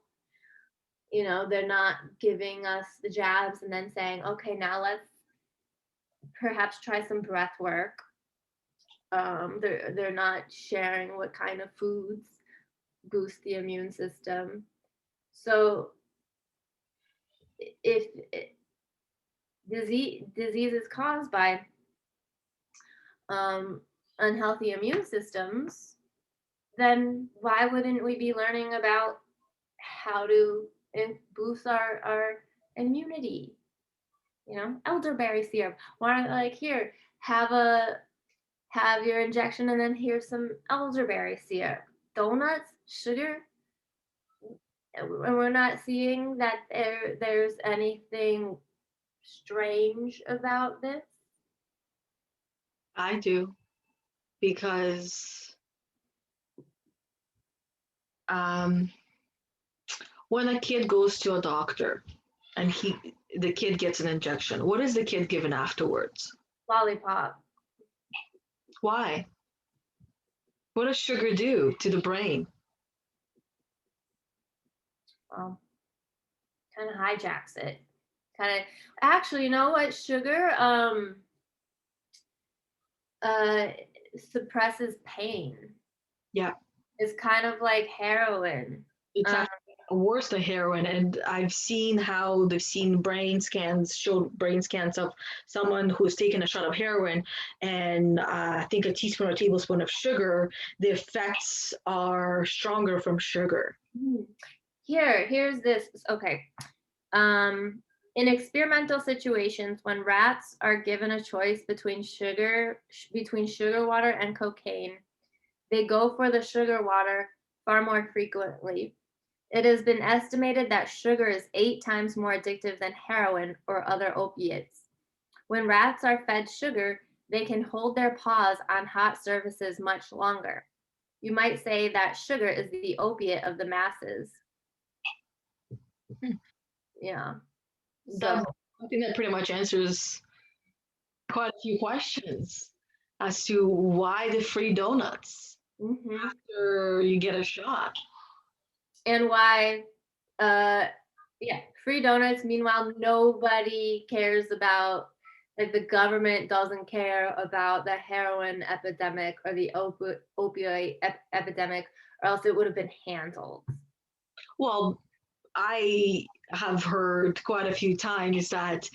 You know, they're not giving us the jabs and then saying, okay, now let's perhaps try some breath work. They're not sharing what kind of foods boost the immune system. So if disease is caused by um, unhealthy immune systems, then why wouldn't we be learning about how to boost our immunity? You know, elderberry syrup. Why not, like, here, have your injection and then here's some elderberry syrup. Donuts, sugar, and we're not seeing that there's anything strange about this. I do, because um, when a kid goes to a doctor and the kid gets an injection, what is the kid given afterwards? Lollipop. Why? What does sugar do to the brain? Well, kind of hijacks it. Kind of, actually, you know what? Sugar uh suppresses pain. Yeah, It's kind of like heroin. it's Um, actually worse than heroin. And I've seen how they've seen brain scans, showed brain scans of someone who's taken a shot of heroin and I think a teaspoon or tablespoon of sugar, the effects are stronger from sugar. here's this. Okay. In experimental situations, when rats are given a choice between sugar water and cocaine, they go for the sugar water far more frequently. It has been estimated that sugar is 8 times more addictive than heroin or other opiates. When rats are fed sugar, they can hold their paws on hot surfaces much longer. You might say that sugar is the opiate of the masses. Yeah. So, That, I think that pretty much answers quite a few questions as to why the free donuts. Hmm. after you get a shot. And why, uh, yeah, free donuts. Meanwhile, nobody cares about, like, the government doesn't care about the heroin epidemic or the opioid epidemic, or else it would have been handled. Well, I have heard quite a few times that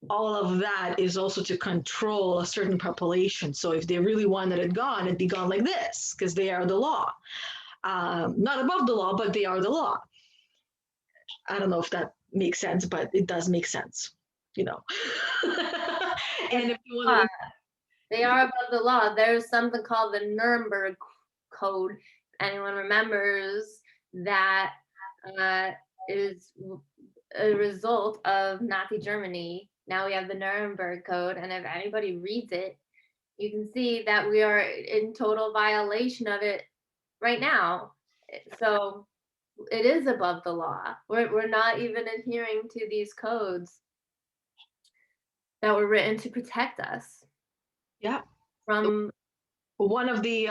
all of that is also to control a certain population. So if they really wanted it gone, it'd be gone like this because they are the law. Not above the law, but they are the law. I don't know if that makes sense, but it does make sense, you know. It's And if you want law. to, They are above the law. There's something called the Nuremberg Code. Anyone remembers that, uh, is a result of Nazi Germany. Now we have the Nuremberg Code, and if anybody reads it, you can see that we are in total violation of it right now. So it is above the law. We're not even adhering to these codes that were written to protect us yeah, from. one of the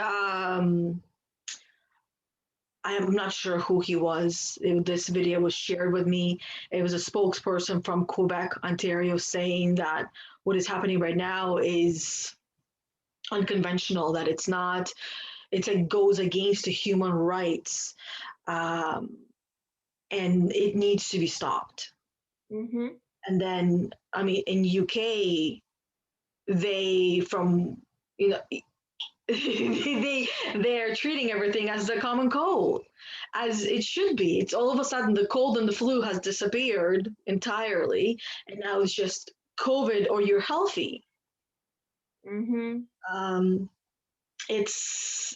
I'm not sure who he was. This video was shared with me. It was a spokesperson from Quebec, Ontario, saying that what is happening right now is unconventional, that it's not, it's like goes against the human rights, um, and it needs to be stopped. Mhm. And then, I mean, in UK, they from you know they're treating everything as the common cold, as it should be. It's all of a sudden the cold and the flu has disappeared entirely, and now it's just COVID or you're healthy. Mhm. Um, it's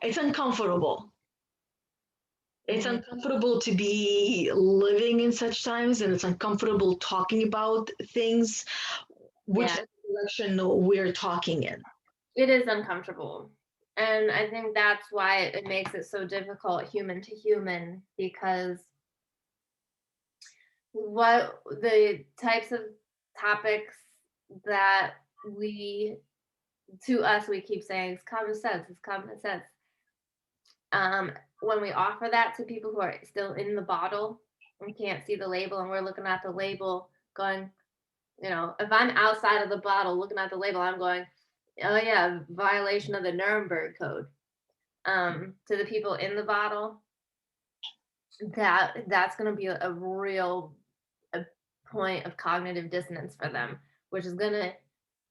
it's uncomfortable. It's Mhm. uncomfortable to be living in such times, and it's uncomfortable talking about things, which Yeah, direction we're talking in. it is uncomfortable. And I think that's why it makes it so difficult human to human, because what the types of topics that we to us we keep saying it's common sense, it's common sense. When we offer that to people who are still in the bottle and can't see the label, and we're looking at the label going, if I'm outside of the bottle looking at the label, I'm going, oh yeah, violation of the Nuremberg Code. To the people in the bottle, that's going to be a real a point of cognitive dissonance for them, which is going to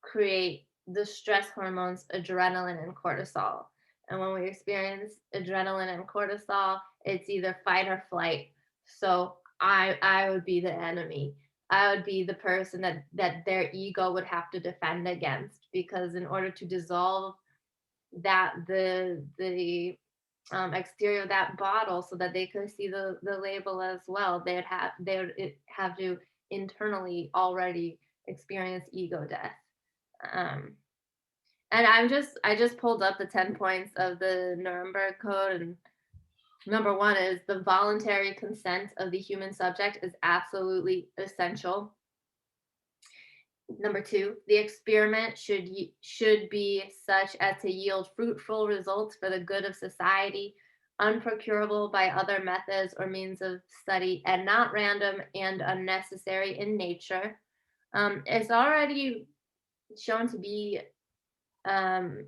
create the stress hormones adrenaline and cortisol. And when we experience adrenaline and cortisol, it's either fight or flight. So I would be the enemy. I would be the person that their ego would have to defend against, because in order to dissolve that the exterior of that bottle so that they could see the label as well, they would have to internally already experience ego death. um, and I just pulled up the 10 points of the Nuremberg Code, and number one is the voluntary consent of the human subject is absolutely essential. Number two, the experiment should be such as to yield fruitful results for the good of society, unprocurable by other methods or means of study, and not random and unnecessary in nature. It's already shown to be, um,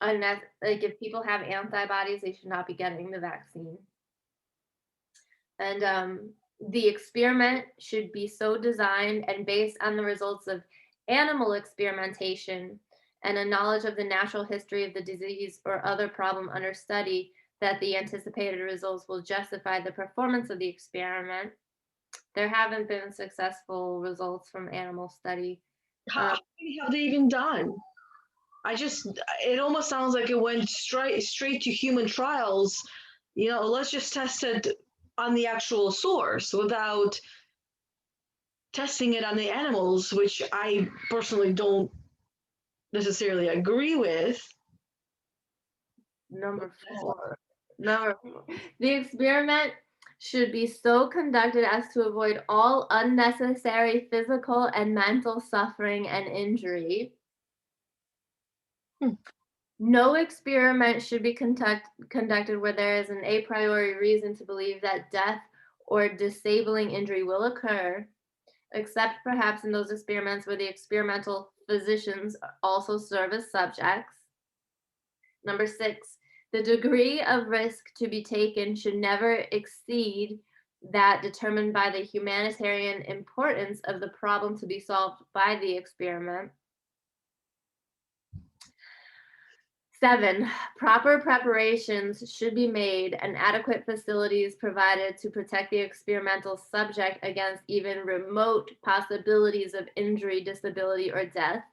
like, if people have antibodies, they should not be getting the vaccine. And the experiment should be so designed and based on the results of animal experimentation and a knowledge of the natural history of the disease or other problem under study that the anticipated results will justify the performance of the experiment. There haven't been successful results from animal study. How many have they even done? I just, it almost sounds like it went straight to human trials. Let's just test it on the actual source without testing it on the animals, which I personally don't necessarily agree with. Number four. Number four. The experiment should be so conducted as to avoid all unnecessary physical and mental suffering and injury. No experiment should be conducted where there is an a priori reason to believe that death or disabling injury will occur, except perhaps in those experiments where the experimental physicians also serve as subjects. Number 6, the degree of risk to be taken should never exceed that determined by the humanitarian importance of the problem to be solved by the experiment. 7, proper preparations should be made and adequate facilities provided to protect the experimental subject against even remote possibilities of injury, disability, or death.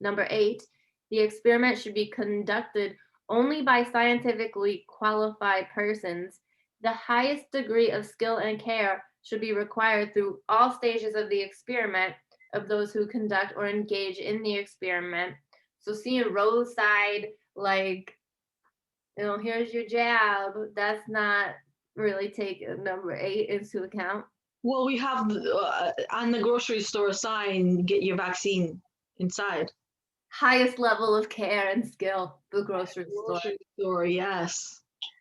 Number 8, the experiment should be conducted only by scientifically qualified persons. The highest degree of skill and care should be required through all stages of the experiment of those who conduct or engage in the experiment. So seeing roadside, like, here's your jab, that's not really taking number 8 into account. Well, we have on the grocery store sign, get your vaccine inside. Highest level of care and skill, the grocery store. Grocery store, yes.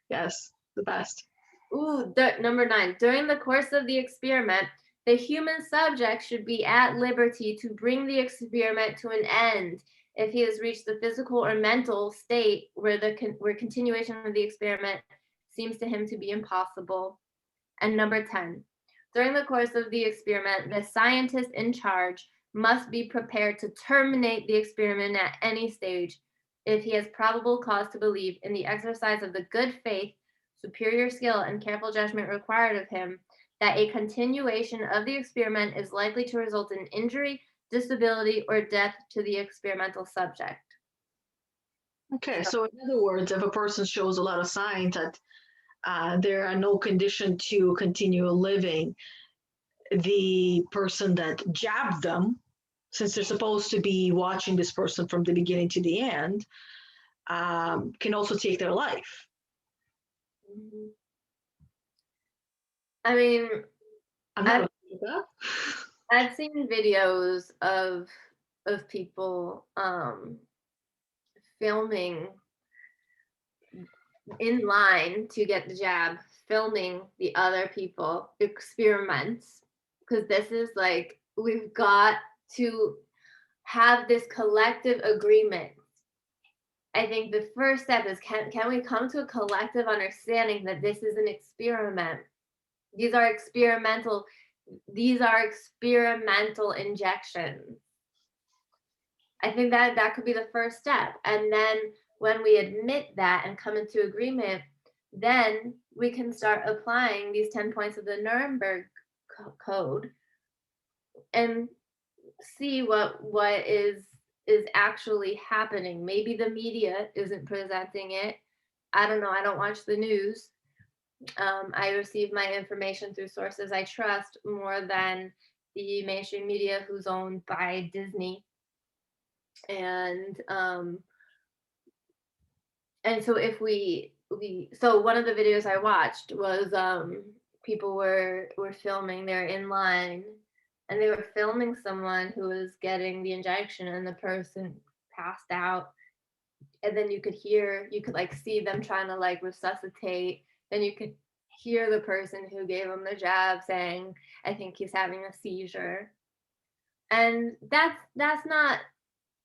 Yes, the best. Ooh, number 9. During the course of the experiment, the human subject should be at liberty to bring the experiment to an end if he has reached the physical or mental state where where continuation of the experiment seems to him to be impossible. And number 10. During the course of the experiment, the scientist in charge must be prepared to terminate the experiment at any stage if he has probable cause to believe in the exercise of the good faith, superior skill, and careful judgment required of him that a continuation of the experiment is likely to result in injury, disability, or death to the experimental subject. Okay, so in other words, if a person shows a lot of signs that there are no condition to continue living, the person that jabbed them, since they're supposed to be watching this person from the beginning to the end, can also take their life. Mm-hmm. I mean, I've seen videos of people filming in line to get the jab, filming the other people experiments, because this is like, we've got to have this collective agreement. I think the first step is, can we come to a collective understanding that this is an experiment? These are experimental injections. I think that could be the first step. And then when we admit that and come into agreement, then we can start applying these 10 points of the Nuremberg Code and see what is actually happening. Maybe the media isn't presenting it. I don't know. I don't watch the news. I receive my information through sources I trust more than the mainstream media, who's owned by Disney. And so if so one of the videos I watched was people were filming, they're in line, and they were filming someone who was getting the injection, and the person passed out. And then you could like see them trying to like resuscitate. Then you could hear the person who gave him the jab saying, I think he's having a seizure. And that's not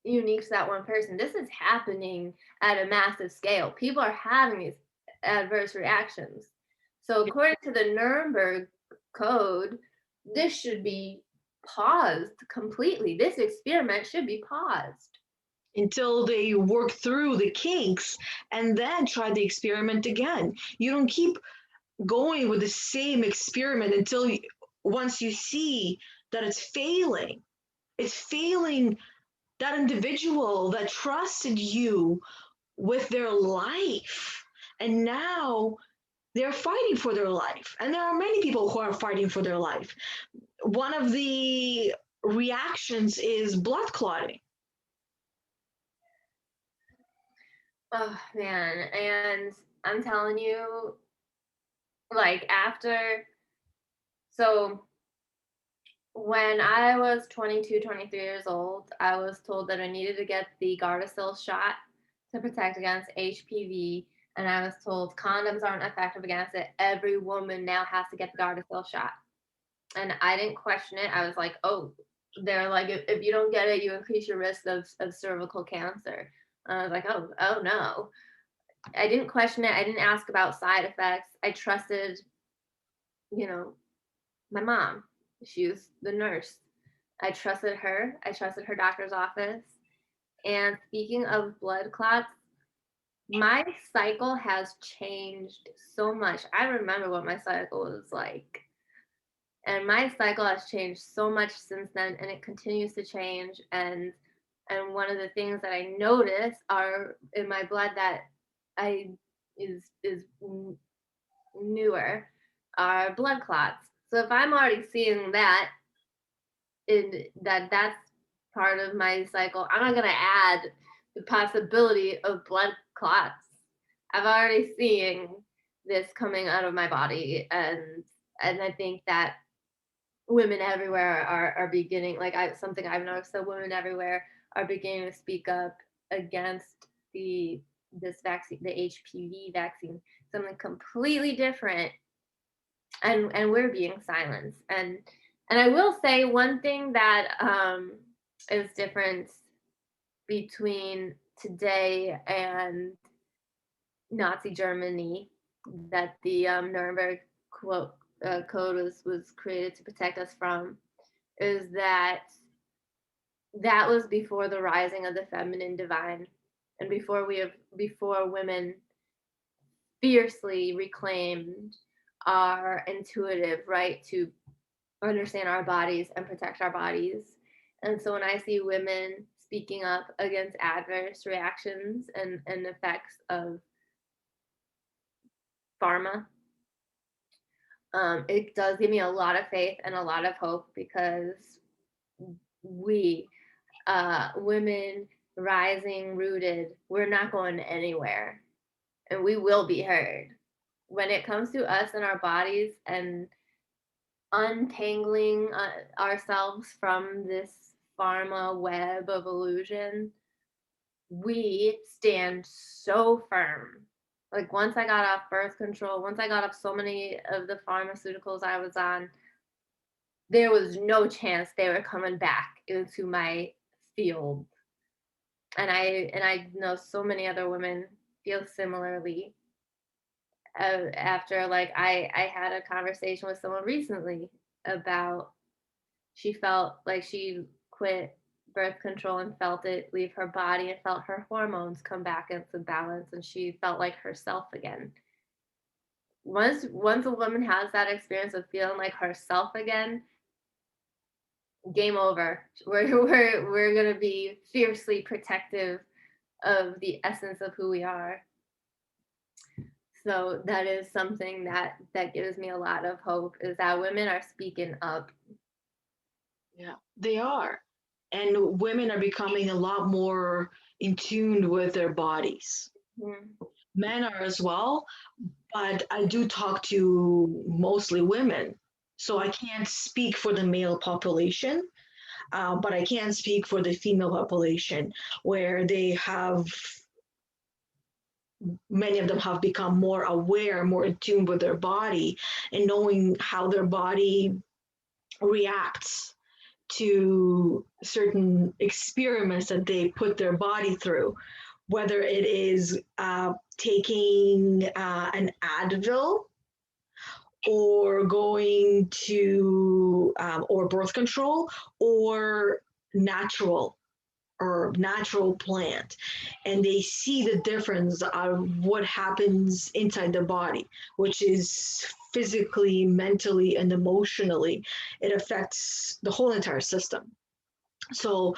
unique to that one person. This is happening at a massive scale. People are having these adverse reactions. So according to the Nuremberg Code, this should be paused completely. This experiment should be paused until they work through the kinks and then try the experiment again. You don't keep going with the same experiment until once you see that it's failing that individual that trusted you with their life, and now they're fighting for their life. And there are many people who are fighting for their life. One of the reactions is blood clotting. Oh man, and I'm telling you, like so when I was 22, 23 years old, I was told that I needed to get the Gardasil shot to protect against HPV. And I was told condoms aren't effective against it. Every woman now has to get the Gardasil shot. And I didn't question it. I was like, oh, they're like, if you don't get it, you increase your risk of cervical cancer. I was like, oh no. I didn't question it. I didn't ask about side effects. I trusted, you know, my mom. She was the nurse. I trusted her. I trusted her doctor's office. And speaking of blood clots, my cycle has changed so much. I remember what my cycle was like. And my cycle has changed so much since then, and it continues to change. And one of the things that I notice are in my blood that I is newer are blood clots. So if I'm already seeing that in that's part of my cycle, I'm not gonna add the possibility of blood clots. I've already seen this coming out of my body, and I think that women everywhere are beginning, like something I've noticed that women everywhere are beginning to speak up against this vaccine, the HPV vaccine, something completely different, and we're being silenced. And I will say one thing that is different between today and Nazi Germany, that the Nuremberg code was created to protect us from, is that that was before the rising of the feminine divine, and before women fiercely reclaimed our intuitive right to understand our bodies and protect our bodies. And so when I see women speaking up against adverse reactions and effects of pharma, it does give me a lot of faith and a lot of hope, because we, women rising, rooted, we're not going anywhere, and we will be heard. When it comes to us and our bodies and untangling ourselves from this pharma web of illusion, we stand so firm. Like once I got off birth control, once I got off so many of the pharmaceuticals I was on, there was no chance they were coming back into my field. And I know so many other women feel similarly. After, like, I had a conversation with someone recently about, she felt like she quit birth control and felt it leave her body and felt her hormones come back into balance, and she felt like herself again. Once a woman has that experience of feeling like herself again, game over. We're gonna be fiercely protective of the essence of who we are. So that is something that gives me a lot of hope, is that women are speaking up. Yeah, they are. And women are becoming a lot more in tune with their bodies. Mm. Men are as well, but I do talk to mostly women. So I can't speak for the male population, but I can speak for the female population, where they have, many of them have become more aware, more in tune with their body, and knowing how their body reacts to certain experiments that they put their body through, whether it is taking an Advil, or going to or birth control, or natural natural plant, and they see the difference of what happens inside the body, which is physically, mentally, and emotionally. It affects the whole entire system. So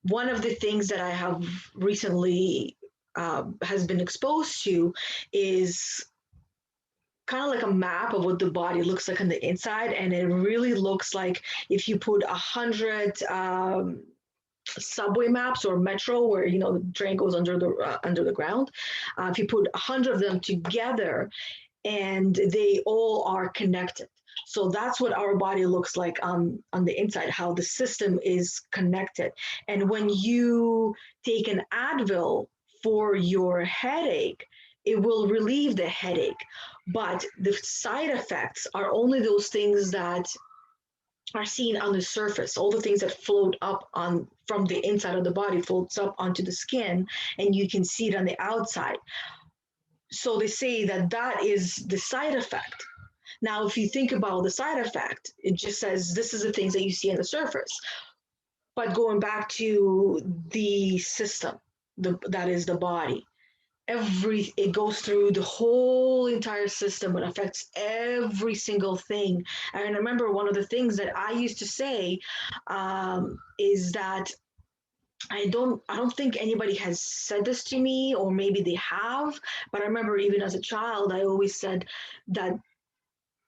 one of the things that I have recently has been exposed to is kind of like a map of what the body looks like on the inside, and it really looks like if you put 100 subway maps or metro, where the train goes under the ground. If you put 100 of them together, and they all are connected. So that's what our body looks like on the inside, how the system is connected. And when you take an Advil for your headache, it will relieve the headache. But the side effects are only those things that are seen on the surface. All the things that float up on from the inside of the body floats up onto the skin, and you can see it on the outside. So they say that that is the side effect. Now, if you think about the side effect, it just says this is the things that you see on the surface. But going back to the system, that is the body, it goes through the whole entire system and affects every single thing. And I remember one of the things that I used to say is that I don't think anybody has said this to me, or maybe they have, but I remember even as a child I always said that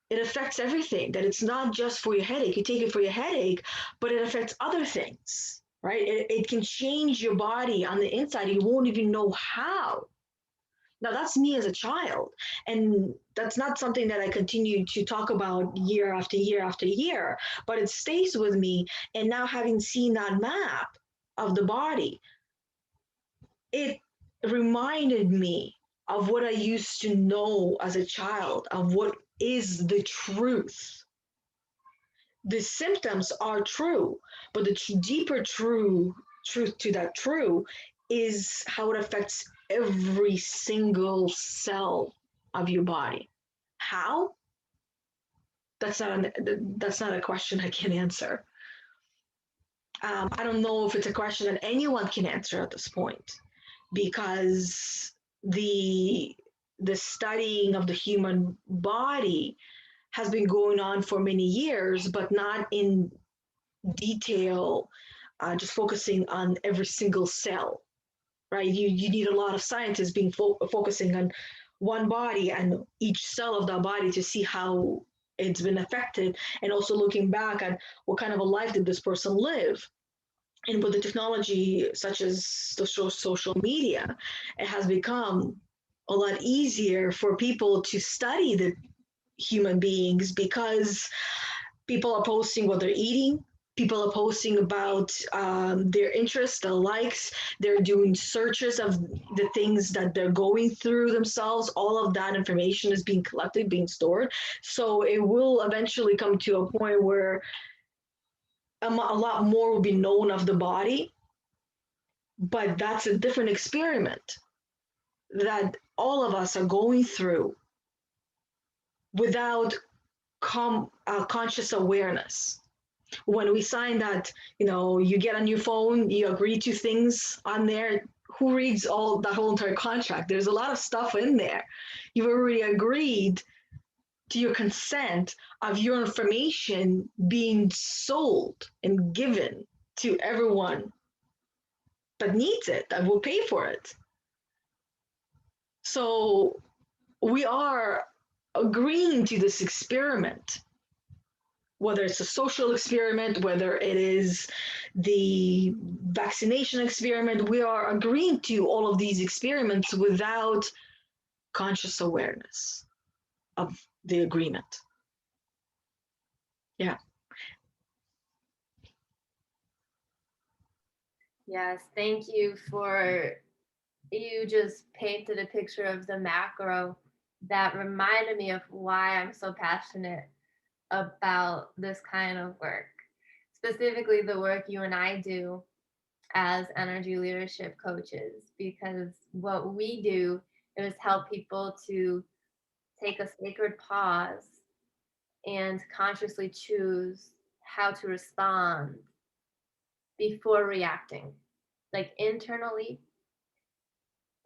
it affects everything, that it's not just for your headache. You take it for your headache, but it affects other things, right? It can change your body on the inside. You won't even know how. Now, that's me as a child. And that's not something that I continue to talk about year after year after year, but it stays with me. And now, having seen that map of the body, it reminded me of what I used to know as a child, of what is the truth. The symptoms are true, but the deeper truth to that true is how it affects every single cell of your body. How? That's not a question I can answer. I don't know if it's a question that anyone can answer at this point, because the the studying of the human body has been going on for many years, but not in detail, just focusing on every single cell, right? You need a lot of scientists being focusing on one body and each cell of that body to see how it's been affected, and also looking back at what kind of a life did this person live. And with the technology such as the social media, it has become a lot easier for people to study the human beings, because people are posting what they're eating. People are posting about their interests, their likes. They're doing searches of the things that they're going through themselves. All of that information is being collected, being stored. So it will eventually come to a point where a lot more will be known of the body, but that's a different experiment that all of us are going through without conscious awareness. When we sign that, you get on your phone, you agree to things on there. Who reads all that whole entire contract? There's a lot of stuff in there. You've already agreed to your consent of your information being sold and given to everyone that needs it, that will pay for it. So we are agreeing to this experiment, whether it's a social experiment, whether it is the vaccination experiment. We are agreeing to all of these experiments without conscious awareness of the agreement. Yeah. Yes, thank you for you just painted a picture of the macro that reminded me of why I'm so passionate about this kind of work, specifically the work you and I do as energy leadership coaches, because what we do is help people to take a sacred pause and consciously choose how to respond before reacting, like internally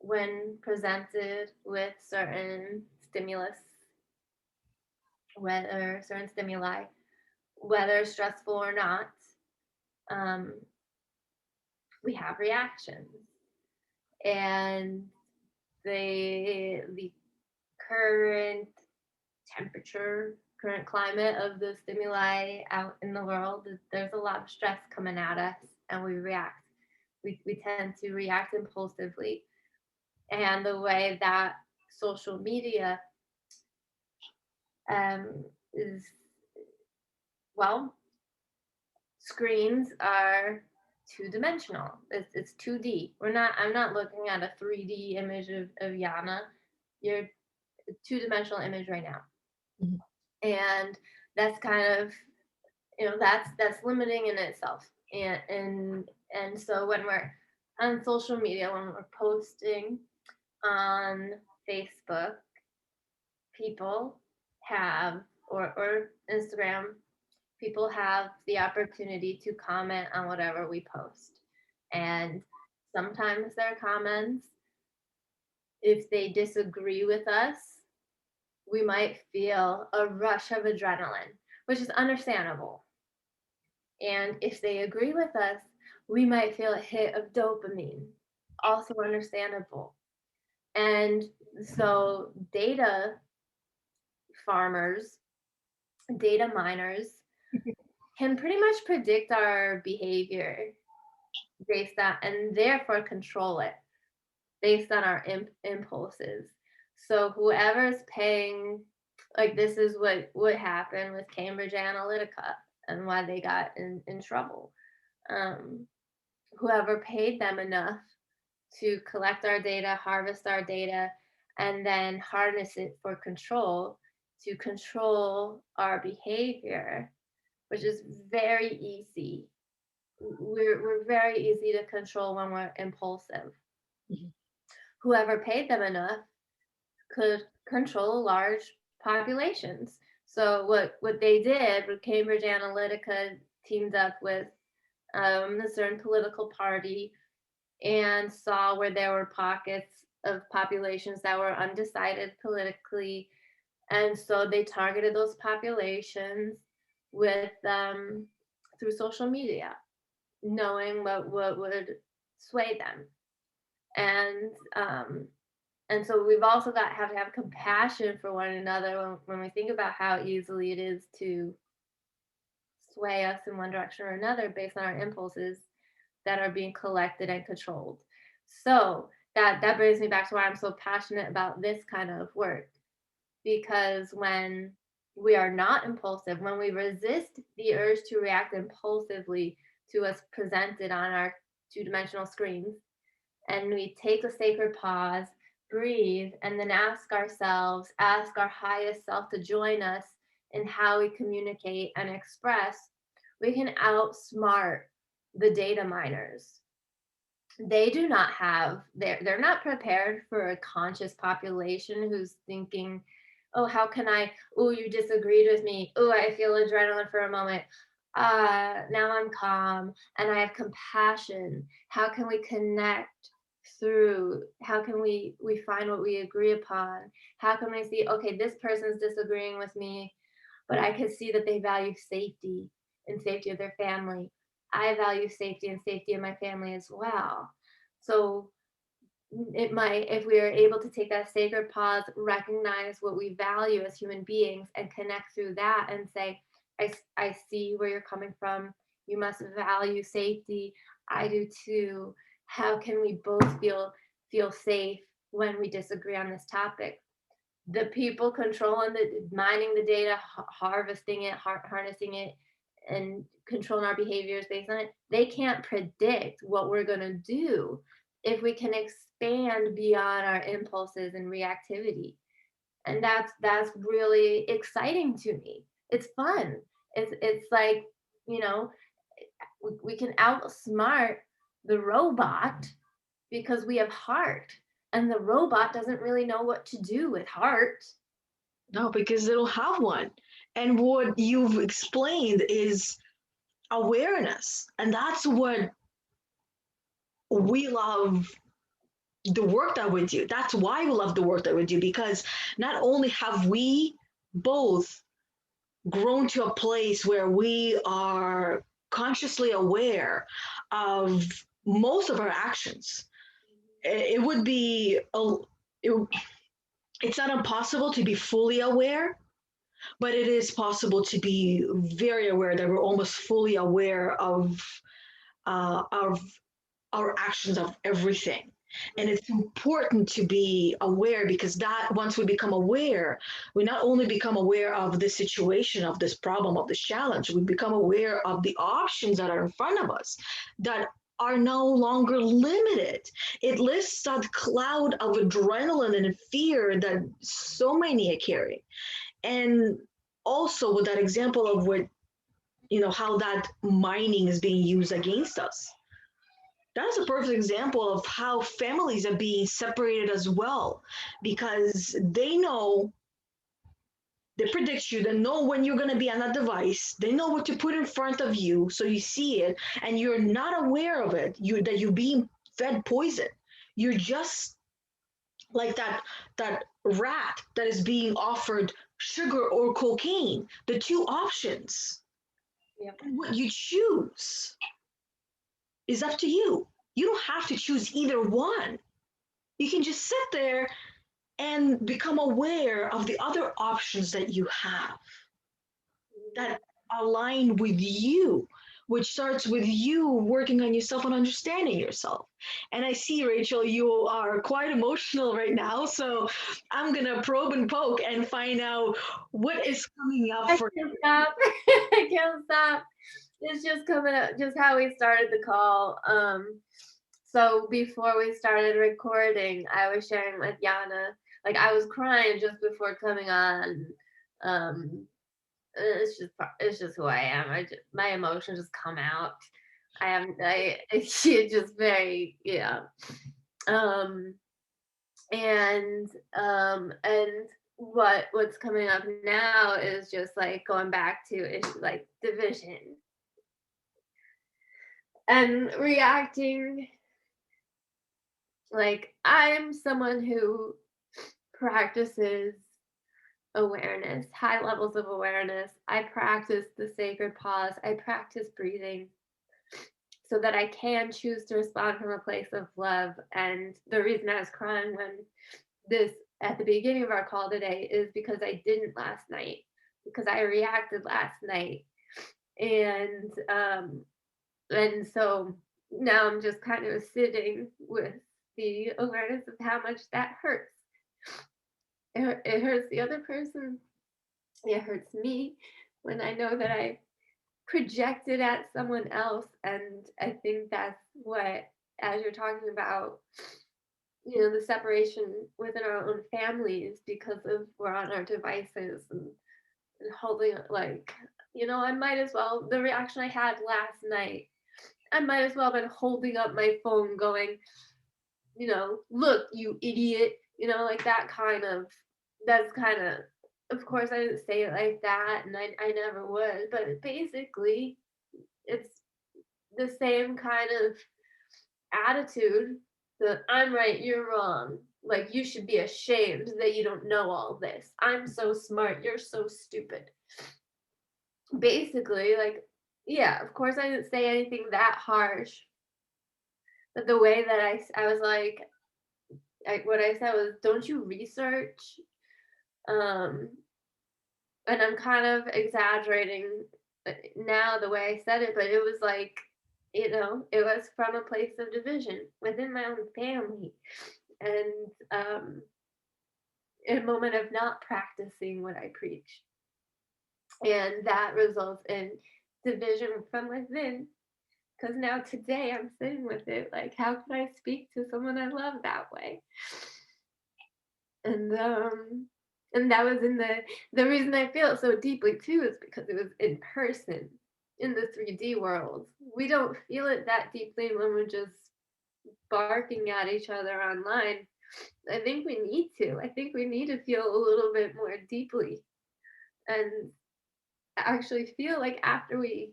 when presented with certain stimulus, whether certain stimuli, whether stressful or not, um, we have reactions. And the current temperature, current climate of the stimuli out in the world, there's a lot of stress coming at us, and we react. We tend to react impulsively. And the way that social media is Well, screens are two-dimensional. It's 2D. I'm not looking at a 3D image of Yana. You're a two-dimensional image right now. Mhm. And that's kind of, that's limiting in itself. And so when we're on social media, when we're posting on Facebook, people have, or Instagram, people have the opportunity to comment on whatever we post. And sometimes their comments, if they disagree with us, we might feel a rush of adrenaline, which is understandable. And if they agree with us, we might feel a hit of dopamine, also understandable. And so, data farmers, data miners can pretty much predict our behavior based on, and therefore control it based on our impulses. So whoever's paying, like, this is what happened with Cambridge Analytica and why they got in trouble. Um, Whoever paid them enough to collect our data, harvest our data, and then harness it for control, to control our behavior, which is very easy. We're very easy to control when we're impulsive. Mhm. Whoever paid them enough could control large populations. So what they did, with Cambridge Analytica teamed up with a certain political party and saw where there were pockets of populations that were undecided politically, and so they targeted those populations with through social media, knowing what would sway them. And and so we've also have to have compassion for one another when we think about how easily it is to sway us in one direction or another based on our impulses that are being collected and controlled. So that brings me back to why I'm so passionate about this kind of work, because when we are not impulsive, when we resist the urge to react impulsively to what's presented on our two-dimensional screens, and we take a sacred pause, breathe, and then ask our highest self to join us in how we communicate and express, we can outsmart the data miners. They do not have, they're not prepared for a conscious population who's thinking, oh, how can I, oh, you disagreed with me, oh, I feel adrenaline for a moment, now I'm calm and I have compassion. How can we connect through, how can we find what we agree upon? How can we see, okay, this person's disagreeing with me, but I can see that they value safety and safety of their family. I value safety and safety of my family as well. So it might, if we are able to take that sacred pause, recognize what we value as human beings and connect through that and say, I see where you're coming from. You must value safety. I do too. How can we both feel safe when we disagree on this topic? The people controlling the mining the data, harvesting it, harnessing it, and controlling our behaviors based on it, they can't predict what we're going to do if we can expand beyond our impulses and reactivity. And that's really exciting to me. It's fun. It's like, you know, we can outsmart the robot because we have heart, and the robot doesn't really know what to do with heart. No, because they don't have one. And what you've explained is awareness. And that's what we love the work that we do. That's why we love the work that we do, because not only have we both grown to a place where we are consciously aware of most of our actions. It would be it, it's not impossible to be fully aware, but it is possible to be very aware that we're almost fully aware of our actions, of everything. And it's important to be aware, because that once we become aware, we not only become aware of this situation, of this problem, of this challenge, we become aware of the options that are in front of us that are no longer limited. It lifts that cloud of adrenaline and fear that so many are carrying. And also with that example of what, how that mining is being used against us, that's a perfect example of how families are being separated as well, because they predict you, they know when you're going to be on that device, they know what to put in front of you so you see it, and you're not aware of it, that you're being fed poison. You're just like that rat that is being offered sugar or cocaine, the two options. Yep. What you choose is up to you. You don't have to choose either one. You can just sit there and become aware of the other options that you have that align with you, which starts with you working on yourself and understanding yourself. And I see, Rachel, you are quite emotional right now. So I'm going to probe and poke and find out what is coming up I for can't stop. I can't stop. It's just coming up, just how we started the call. So before we started recording, I was sharing with Yana, like I was crying just before coming on. Um, it's just who I am. My emotions just come out. It's just very, yeah. Um, and what's coming up now is just like going back to issues like division and reacting. Like I'm someone who practices awareness, high levels of awareness. I practice the sacred pause. I practice breathing so that I can choose to respond from a place of love. And the reason I was crying when this at the beginning of our call today is because I didn't last night, because I reacted last night. And so now I'm just kind of sitting with the awareness of how much that hurts. It hurts the other person. It hurts me when I know that I projected at someone else. And I think that's what, as you're talking about, the separation within our own families because of we're on our devices and holding like, I might as well, the reaction I had last night, I might as well have been holding up my phone going, look, you idiot, like that's kind of course I didn't say it like that and I never would, but basically it's the same kind of attitude, the I'm right, you're wrong. Like you should be ashamed that you don't know all this. I'm so smart, you're so stupid. Basically, like, yeah, of course I didn't say anything that harsh, but the way that I was like, what I said was, don't you research? Um, and I'm kind of exaggerating now the way I said it, but it was like, it was from a place of division within my own family. And in a moment of not practicing what I preach. And that results in division from within. Because now today I'm sitting with it, like, how can I speak to someone I love that way? And that was in the reason I feel it so deeply too is because it was in person in the 3D world. We don't feel it that deeply when we're just barking at each other online. I think we need to. I think we need to feel a little bit more deeply and actually feel like after we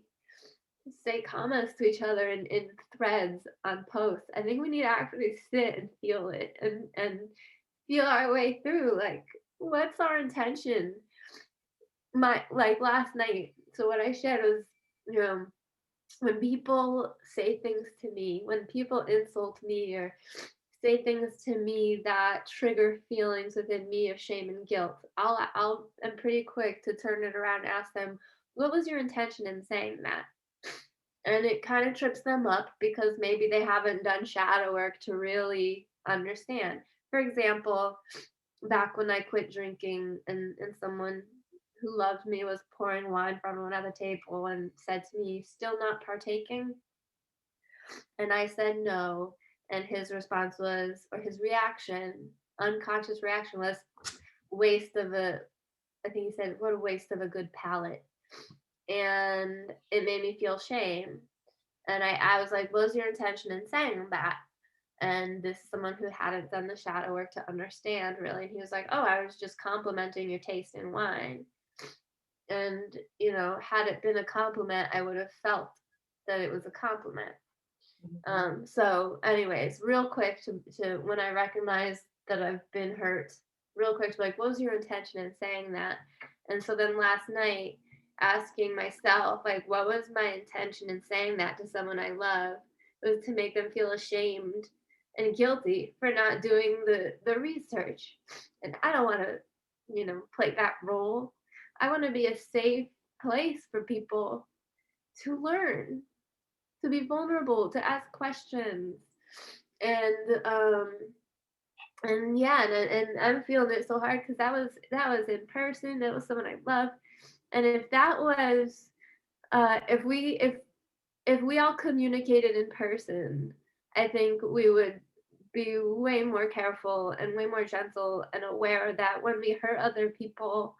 say comments to each other in threads on posts, I think we need to actually sit and feel it and feel our way through like what's our intention. My like last night, so what I shared was, you know, when people say things to me, when people insult me or say things to me that trigger feelings within me of shame and guilt, I'm pretty quick to turn it around and ask them, what was your intention in saying that? And it kind of trips them up because maybe they haven't done shadow work to really understand. For example, back when I quit drinking and someone who loved me was pouring wine for everyone at the table and said to me, "Still not partaking?" And I said no. And his response was, or his reaction, unconscious reaction was, waste of a, I think he said, what a waste of a good palate. And it made me feel shame. And I was like, what was your intention in saying that? And this is someone who hadn't done the shadow work to understand really. And he was like, oh, I was just complimenting your taste in wine. And, had it been a compliment, I would have felt that it was a compliment. So anyways, real quick to when I recognize that I've been hurt, real quick to be like, what was your intention in saying that? And so then last night, asking myself, like, what was my intention in saying that to someone I love? It was to make them feel ashamed and guilty for not doing the research. And I don't want to, play that role. I want to be a safe place for people to learn, to be vulnerable, to ask questions. And and yeah, and I'm feeling it so hard because that was in person. That was someone I loved. And if that was if we all communicated in person, I think we would be way more careful and way more gentle and aware that when we hurt other people,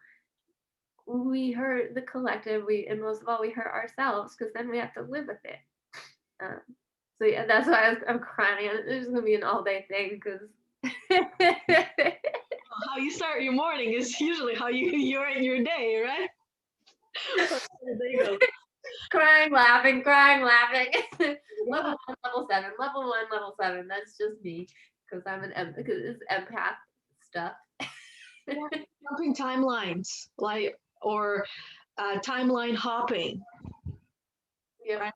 we hurt the collective, and most of all we hurt ourselves because then we have to live with it. um, so yeah, that's why I'm crying. It's gonna be an all day thing because How you start your morning is usually how you end your day, right? There you go. crying, laughing, crying, laughing. Level 1, level 7, level 1, level 7. That's just me because because it's empath stuff. Jumping timelines, like, or timeline hopping. Yeah. Right?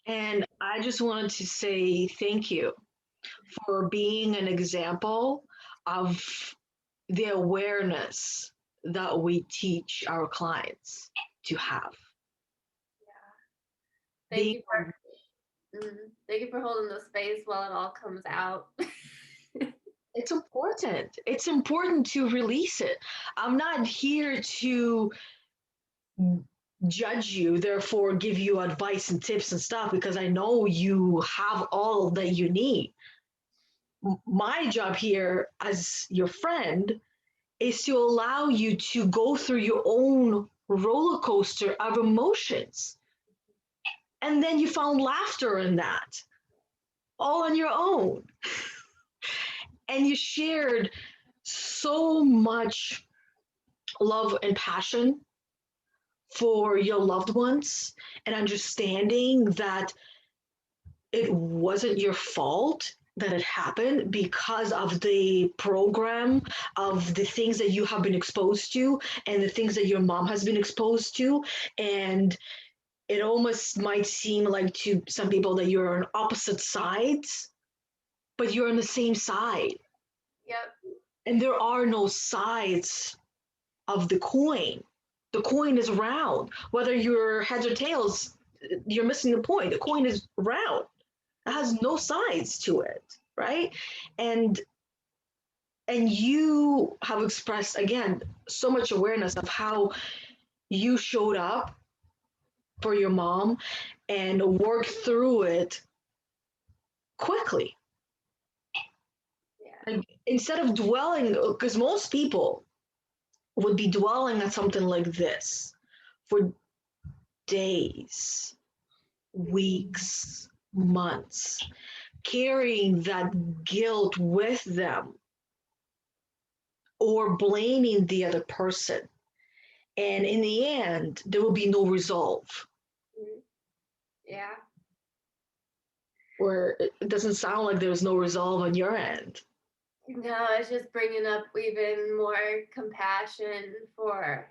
And I just wanted to say thank you for being an example of the awareness that we teach our clients to have. Thank Being, you for thank you for holding the space while it all comes out. it's important. It's important to release it. I'm not here to judge you, therefore give you advice and tips and stuff because I know you have all that you need. My job here as your friend is to allow you to go through your own roller coaster of emotions. And then you found laughter in that, all on your own. And you shared so much love and passion for your loved ones and understanding that it wasn't your fault that it happened because of the program, of the things that you have been exposed to and the things that your mom has been exposed to. And it almost might seem like to some people that you're on opposite sides, but you're on the same side. Yep. And there are no sides of the coin. The coin is round. Whether you're heads or tails, you're missing the point. The coin is round. It has no sides to it, right? And you have expressed again so much awareness of how you showed up for your mom and worked through it quickly. Yeah. Like, instead of dwelling, because most people would be dwelling on something like this for days, weeks, months, carrying that guilt with them or blaming the other person. And in the end, there will be no resolve. Yeah. Or it doesn't sound like there's no resolve on your end. No, it's just bringing up even more compassion for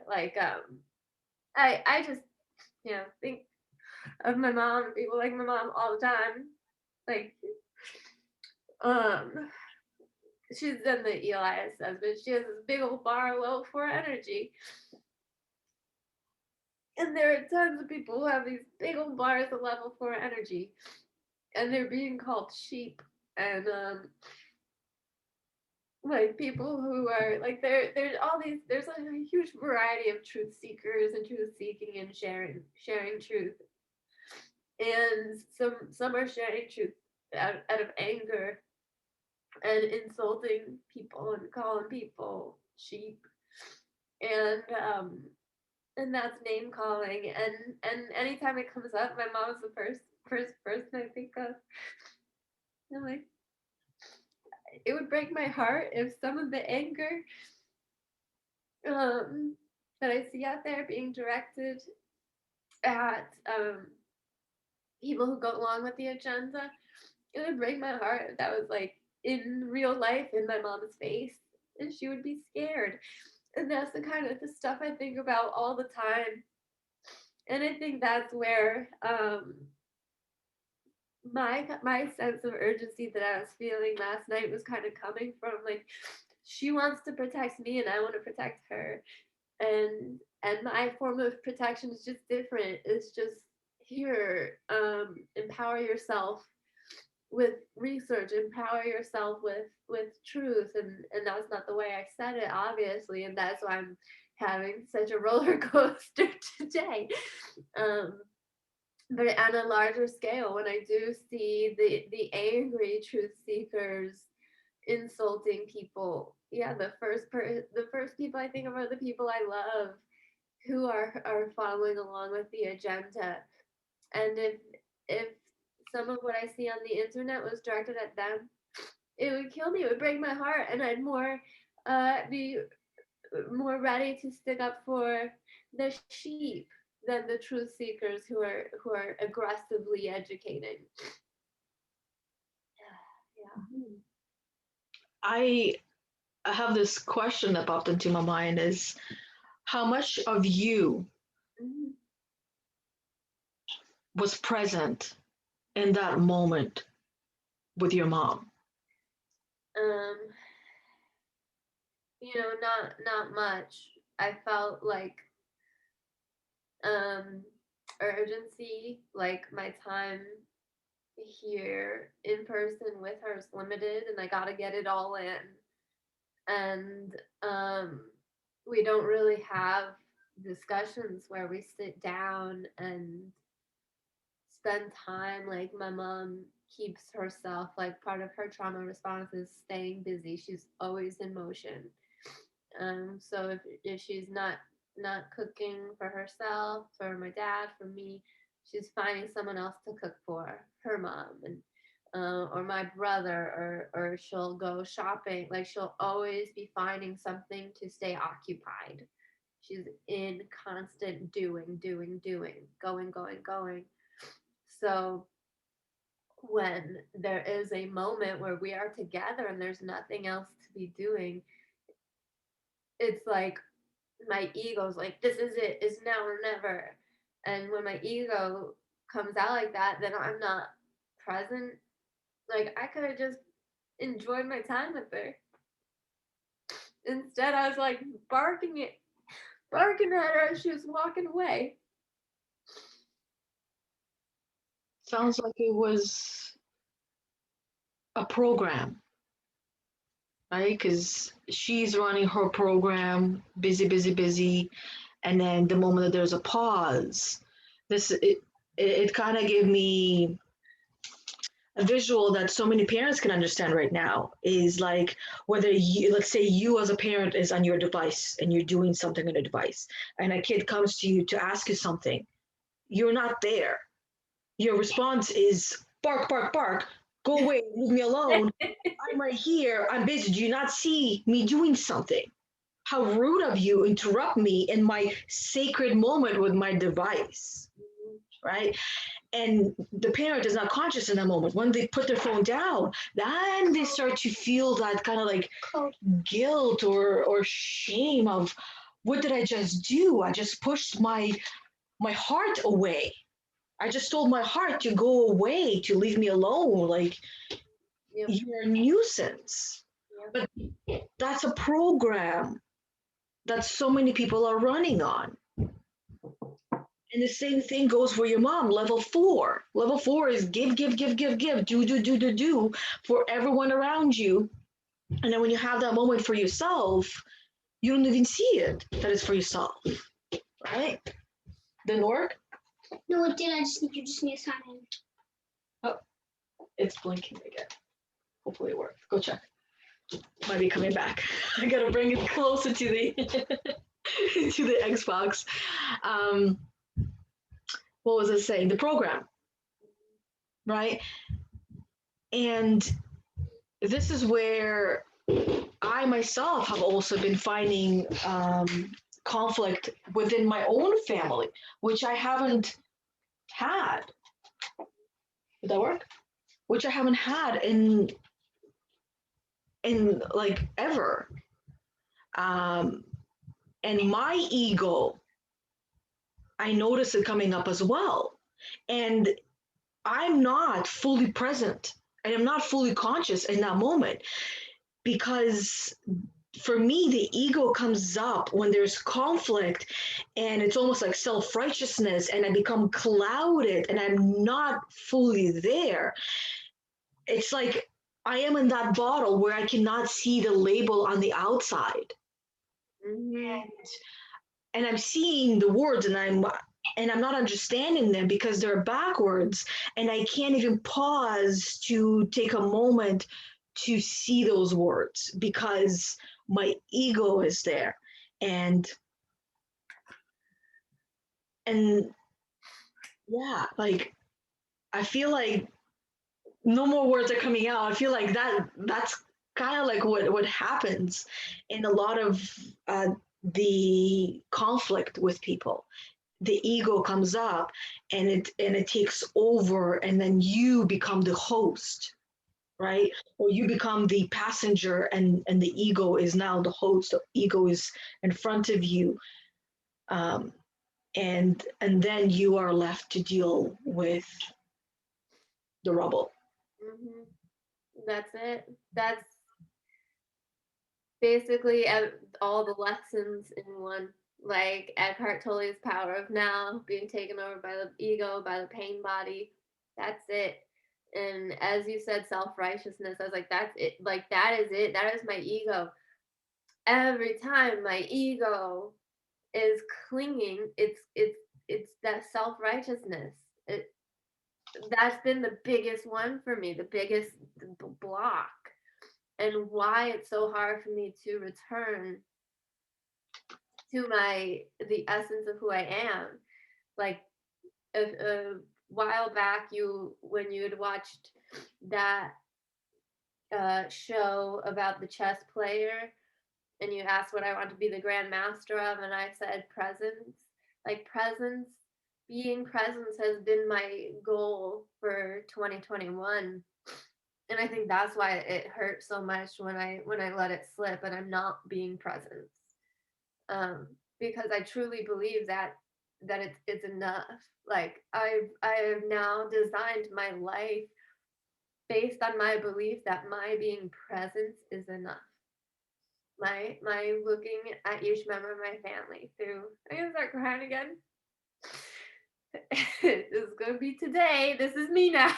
I just think of my mom, people like my mom all the time. Like um she's done the Eli assessment. She has this big old bar low for energy. And there are tons of people who have these big old bars of level 4 energy, and they're being called sheep. And like people who are like there's all these there's a huge variety of truth seekers and truth seeking and sharing truth, and some are sharing truth out of anger and insulting people and calling people sheep, and and that's name calling, and anytime it comes up, my mom's the first person I think of. I'm like, it would break my heart if some of the anger that I see out there being directed at people who go along with the agenda, it would break my heart if that was like in real life in my mom's face, and she would be scared. And that's the kind of the stuff I think about all the time. And I think that's where my sense of urgency that I was feeling last night was kind of coming from. Like, she wants to protect me and I want to protect her, and my form of protection is just different. It's just, here, empower yourself with research, empower yourself with truth, and that's not the way I said it, obviously, and that's why I'm having such a roller coaster today. um but on a larger scale, when I do see the angry truth seekers insulting people, yeah, the first people I think of are the people I love, who are following along with the agenda. And if some of what I see on the internet was directed at them, it would kill me. It would break my heart, and I'd more be more ready to stick up for the sheep than the truth seekers who are aggressively educating. Yeah. I have this question that popped into my mind is how much of you Mhm. was present in that moment with your mom? Um, not much. I felt like um urgency, like my time here in person with her is limited, and I gotta get it all in. And um we don't really have discussions where we sit down and spend time. Like, my mom keeps herself, like, part of her trauma response is staying busy. She's always in motion. So if she's not cooking for herself, for my dad, for me, she's finding someone else to cook for her mom, and or my brother, or she'll go shopping. Like, she'll always be finding something to stay occupied. She's in constant doing, going. So when there is a moment where we are together and there's nothing else to be doing, it's like my ego's like, this is it, it's now or never. And when my ego comes out like that, then I'm not present. Like, I could have just enjoyed my time with her. Instead, I was like barking at her as she was walking away. Sounds like it was a program, right? Because she's running her program, busy, busy, busy, and then the moment that there's a pause, this it kind of gave me a visual that so many parents can understand right now is like whether you, let's say you as a parent is on your device and you're doing something on a device and a kid comes to you to ask you something, you're not there. Your response is bark, bark, bark, go away, leave me alone. I'm right here, I'm busy. Do you not see me doing something? How rude of you interrupt me in my sacred moment with my device, right? And the parent is not conscious in that moment. When they put their phone down, then they start to feel that kind of like guilt or shame of what did I just do? I just pushed my heart away. I just told my heart to go away, to leave me alone. Like, Yep. you're a nuisance. Yep. But that's a program that so many people are running on. And the same thing goes for your mom. Level four. Level four is give, give, give, give, give, do for everyone around you. And then when you have that moment for yourself, you don't even see it that it's for yourself, right? Didn't work? No, it did. You just need to sign in. Oh, it's blinking again. Hopefully it worked. Go check. Might be coming back. I gotta bring it closer to the to the Xbox. Um, what was I saying? The program, right? And this is where I myself have also been finding conflict within my own family, which I haven't had. Did that work? Which I haven't had in like ever. Um, and my ego, I notice it coming up as well. And I'm not fully present and I'm not fully conscious in that moment because for me, the ego comes up when there's conflict and it's almost like self righteousness, and I become clouded and I'm not fully there. It's like I am in that bottle where I cannot see the label on the outside. Mm-hmm. And I'm seeing the words and I'm not understanding them because they're backwards, and I can't even pause to take a moment to see those words because my ego is there. And and yeah, like I feel like no more words are coming out. I feel like that's kind of like what happens in a lot of the conflict with people. The ego comes up and it takes over, and then you become the host, right? Or you become the passenger, and the ego is now the host. The ego is in front of you, um, and then you are left to deal with the rubble. Mm-hmm. That's it. That's basically all the lessons in one. Like Eckhart Tolle's power of now, being taken over by the ego, by the pain body. That's it. And as you said, self righteousness, I was like, that's it. Like, that is it. That is my ego. Every time my ego is clinging, it's that self righteousness. It, that's been the biggest one for me, the biggest block, and why it's so hard for me to return to the essence of who I am. Like a while back, when you had watched that show about the chess player, and you asked what I want to be the grand master of, and I said presence. Like presence, being presence has been my goal for 2021. And I think that's why it hurt so much when I let it slip and I'm not being present. Because I truly believe that it's enough. Like I have now designed my life based on my belief that my being present is enough. My looking at each member of my family through, I'm gonna start crying again. This is gonna be today. This is me now.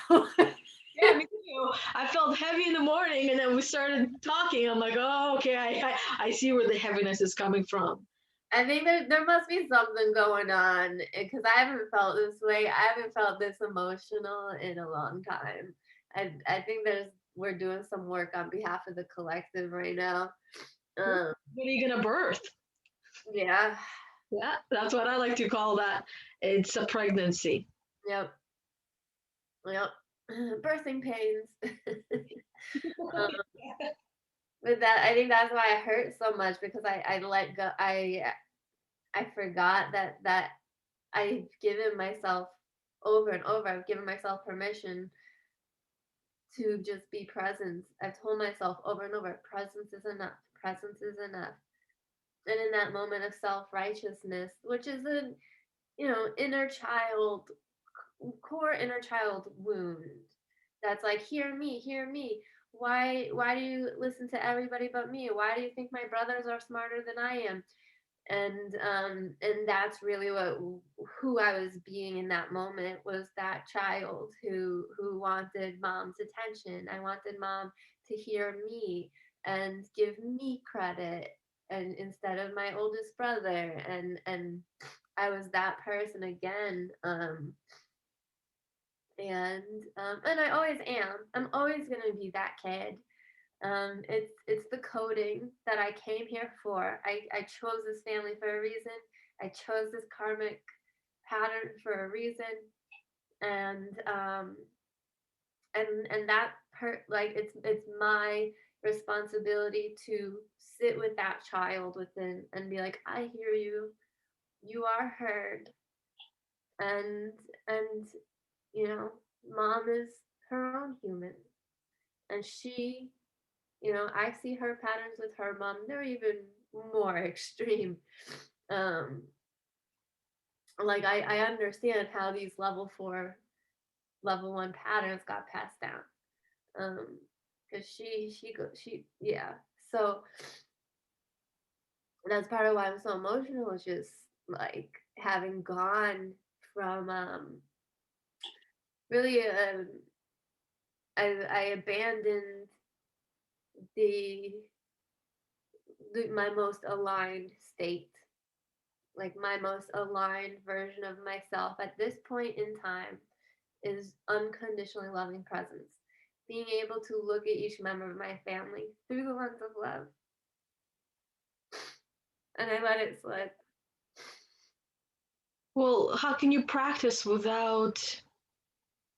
Yeah, me too. I felt heavy in the morning, and then we started talking. I'm like, oh, okay, I see where the heaviness is coming from. I think there must be something going on because I haven't felt this way. I haven't felt this emotional in a long time. I think we're doing some work on behalf of the collective right now. What are you gonna birth? Yeah. Yeah, that's what I like to call that. It's a pregnancy. Yep. Yep. Birthing pains. But that, I think that's why it hurts so much, because I let go. I forgot that I've given myself over and over. I've given myself permission to just be present. I've told myself over and over, presence is enough. Presence is enough. And in that moment of self-righteousness, which is a, inner child, core inner child wound, that's like, hear me, hear me. Why do you listen to everybody but me? Why do you think my brothers are smarter than I am? And that's really who I was being in that moment, was that child who wanted mom's attention. I wanted mom to hear me and give me credit, and instead of my oldest brother, and I was that person again. And I always am. I'm always gonna be that kid. It's the coding that I came here for. I chose this family for a reason. I chose this karmic pattern for a reason, and that like it's my responsibility to sit with that child within and be like, I hear you. You are heard, and and you know, mom is her own human, and she, I see her patterns with her mom. They're even more extreme. Um, like I understand how these level 4, level 1 patterns got passed down. Because yeah. So that's part of why I'm so emotional. Is just like having gone from really I abandoned the, my most aligned state, like my most aligned version of myself at this point in time is unconditionally loving presence. Being able to look at each member of my family through the lens of love. And I let it slip. Well, how can you practice without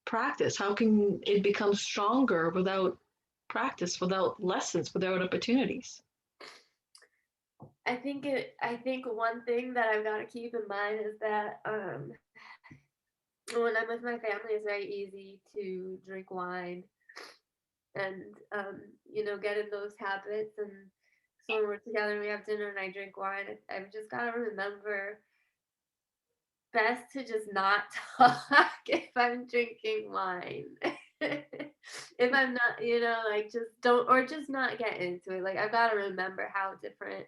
practice? How can it become stronger without practice, without lessons, without opportunities? I think one thing that I've got to keep in mind is that when I'm with my family, it's very easy to drink wine and get in those habits. And so when we're together and we have dinner and I drink wine, I've just got to remember, best to just not talk if I'm drinking wine. If I'm not, like, just don't, or just not get into it. Like, I've got to remember how different,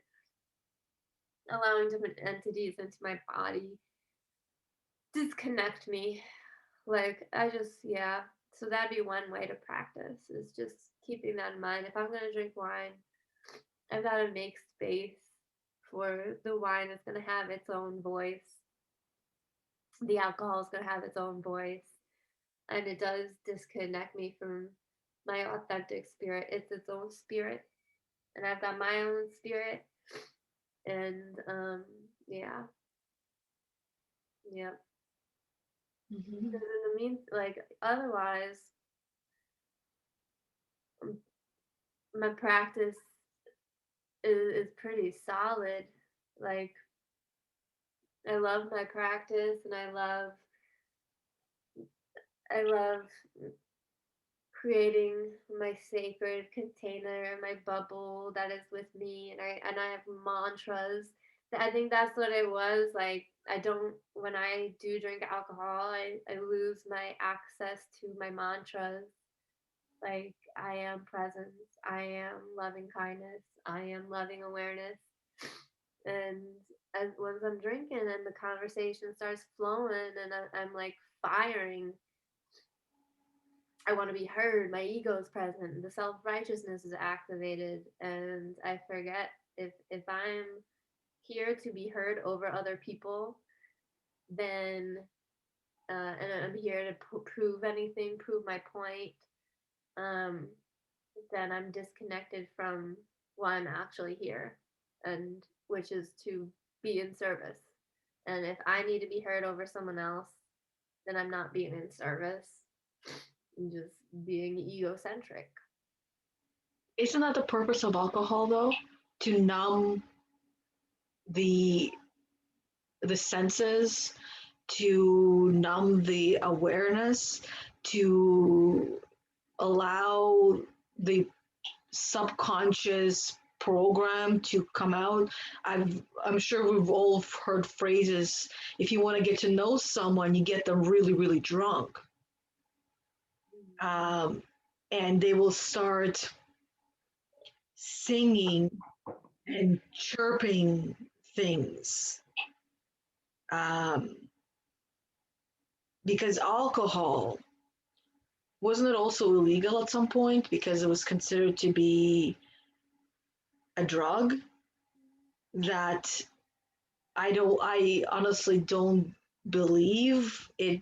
allowing different entities into my body disconnect me. Like, yeah. So that'd be one way to practice, is just keeping that in mind. If I'm going to drink wine, I've got to make space for the wine. It's going to have its own voice. The alcohol is going to have its own voice. And it does disconnect me from my authentic spirit. It's its own spirit. And I've got my own spirit. And yeah. Yeah. Mm-hmm. Because in the like, otherwise, my practice is pretty solid. Like, I love my practice, and I love creating my sacred container, my bubble that is with me, and I have mantras. I think that's what it was. Like, I don't, when I do drink alcohol, I lose my access to my mantras. Like, I am presence, I am loving kindness, I am loving awareness. And once I'm drinking and the conversation starts flowing and I'm like firing, I want to be heard, my ego is present, the self-righteousness is activated, and I forget, if I'm here to be heard over other people, then and I'm here to prove anything, prove my point, um, then I'm disconnected from why I'm actually here, and which is to be in service. And if I need to be heard over someone else, then I'm not being in service. I'm just being egocentric. Isn't that the purpose of alcohol, though? To numb the senses, to numb the awareness, to allow the subconscious program to come out. I'm sure we've all heard phrases, if you want to get to know someone, you get them really, really drunk. And they will start singing and chirping things. Um, because alcohol, wasn't it also illegal at some point because it was considered to be a drug that I honestly don't believe it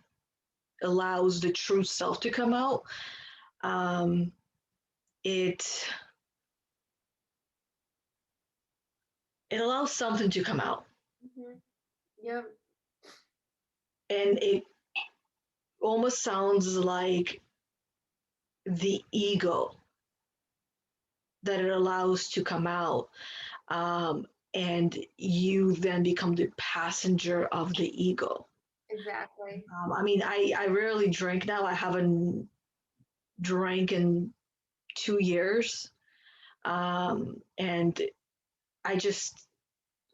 allows the true self to come out. Um, it it allows something to come out, Mm-hmm. Yep. and it almost sounds like the ego that it allows to come out, um, and you then become the passenger of the ego. Exactly. I mean, I rarely drink now. I haven't drank in 2 years, and I just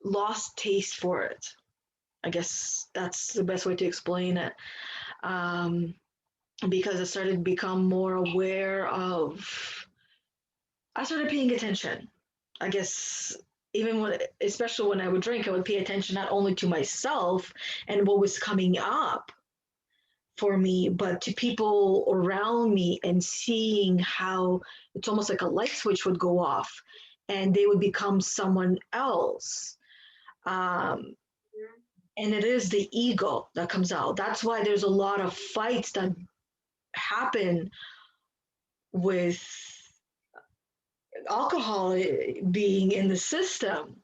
lost taste for it. I guess that's the best way to explain it. Um, because I started to become more aware of, I started paying attention. I guess even when, especially when I would drink, I would pay attention not only to myself and what was coming up for me, but to people around me and seeing how it's almost like a light switch would go off and they would become someone else. Um, Mhm. and it is the ego that comes out. That's why there's a lot of fights that happen with alcohol being in the system.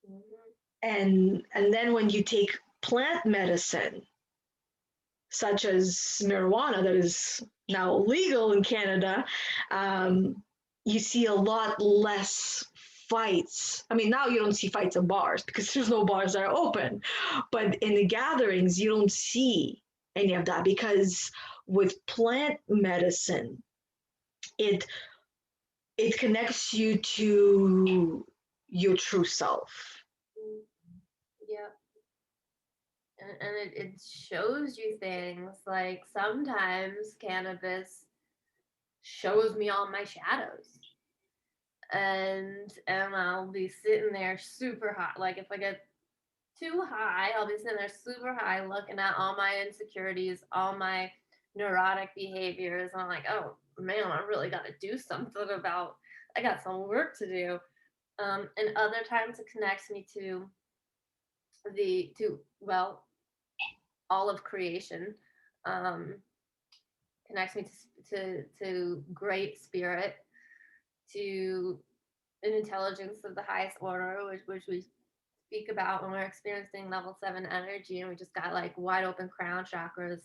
Mhm. And then when you take plant medicine such as marijuana that is now legal in Canada, you see a lot less fights. I mean, now you don't see fights in bars because there's no bars that are open, but in the gatherings you don't see any of that because with plant medicine, it it connects you to your true self. Mm. Yep. And it shows you things like sometimes cannabis shows me all my shadows. And I'll be sitting there super hot. Like if I get too high, I'll be sitting there super high looking at all my insecurities, all my neurotic behaviors. And I'm like, oh man, I really got to do something about, I got some work to do. And other times it connects me to well, all of creation. Um, connects me to great spirit, to an intelligence of the highest order, which we speak about when we're experiencing level 7 energy, and we just got like wide open crown chakras,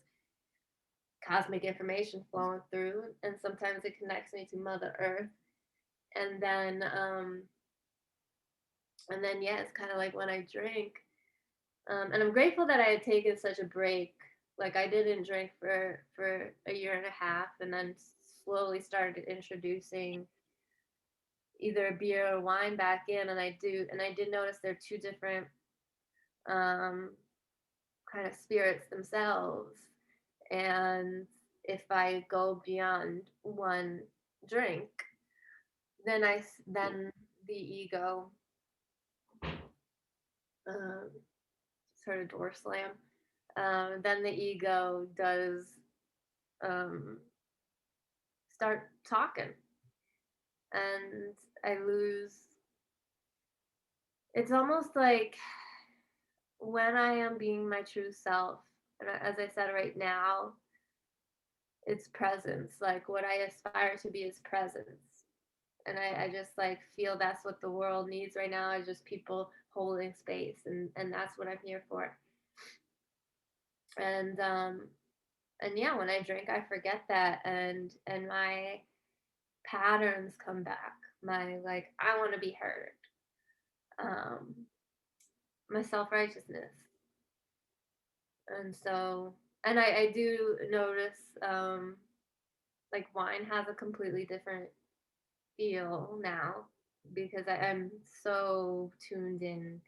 cosmic information flowing through. And sometimes it connects me to Mother Earth. And then yeah, it's kind of like when I drink. And I'm grateful that I had taken such a break. Like I didn't drink for a year and a half, and then slowly started introducing either beer or wine back in. And I did notice they're two different um, kind of spirits themselves. And if I go beyond one drink, then the ego um, sort of door slam. Then the ego does um, start talking, and I lose. It's almost like when I am being my true self, and as I said right now, it's presence. Like what I aspire to be is presence. And I just like feel that's what the world needs right now is just people holding space, and that's what I'm here for. And and yeah, when I drink I forget that, and my patterns come back. My like I want to be heard. Um my self-righteousness. And so and I do notice like wine has a completely different feel now because I'm so tuned in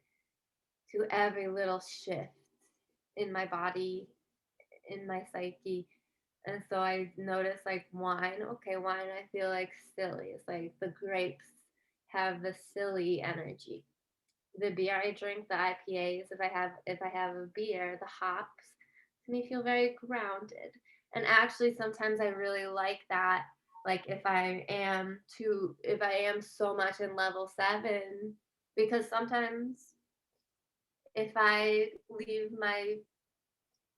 to every little shift in my body, in my psyche. And so I notice like wine, okay, wine I feel like silly. It's like the grapes have the silly energy. The beer I drink, the IPAs, if I have a beer, the hops make me feel very grounded. And actually sometimes I really like that. Like if I am so much in level 7, because sometimes if I leave my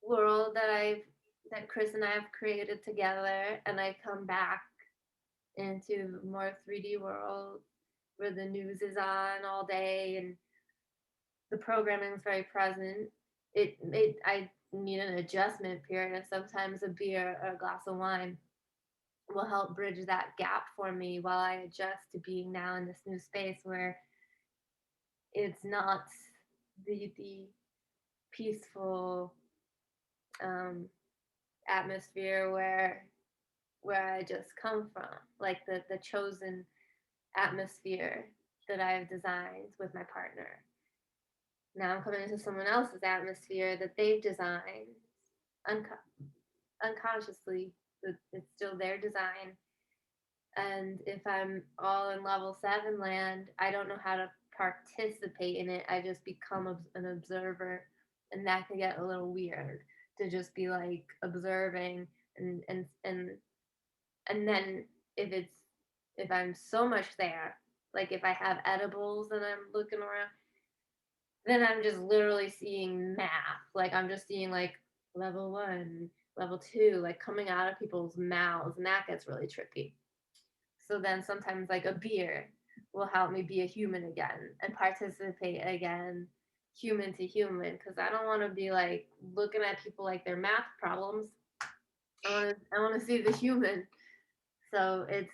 world that Chris and I have created together and I come back into more 3D world where the news is on all day and the programming is very present. I need an adjustment period, and sometimes a beer or a glass of wine will help bridge that gap for me while I adjust to being now in this new space where it's not the peaceful atmosphere where I just come from, like the chosen atmosphere that I've designed with my partner. Now I'm coming into someone else's atmosphere that they've designed unconsciously. It's still their design. And if I'm all in level 7 land, I don't know how to participate in it. I just become an observer. And that can get a little weird to just be like observing and then if I'm so much there, like if I have edibles and I'm looking around, then I'm just literally seeing math. Like I'm just seeing like level 1, level 2, like coming out of people's mouths, and that gets really trippy. So then sometimes like a beer will help me be a human again and participate again, human to human, because I don't want to be like looking at people like their math problems. I want to see the human. So it's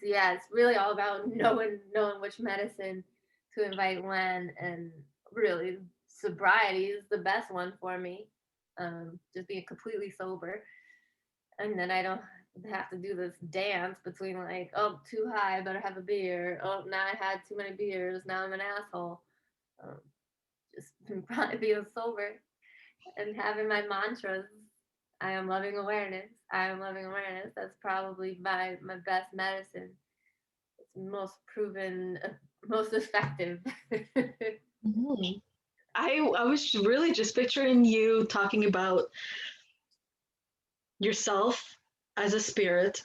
really all about knowing which medicine to invite when, and really sobriety is the best one for me. Just being completely sober, and then I don't have to do this dance between like, oh, too high, I better have a beer. Oh, now I had too many beers, now I'm an asshole. Um, just probably being sober and having my mantras. I am loving awareness. I am loving awareness. That's probably my best medicine. It's most proven, most effective. Mhm. I was really just picturing you talking about yourself as a spirit,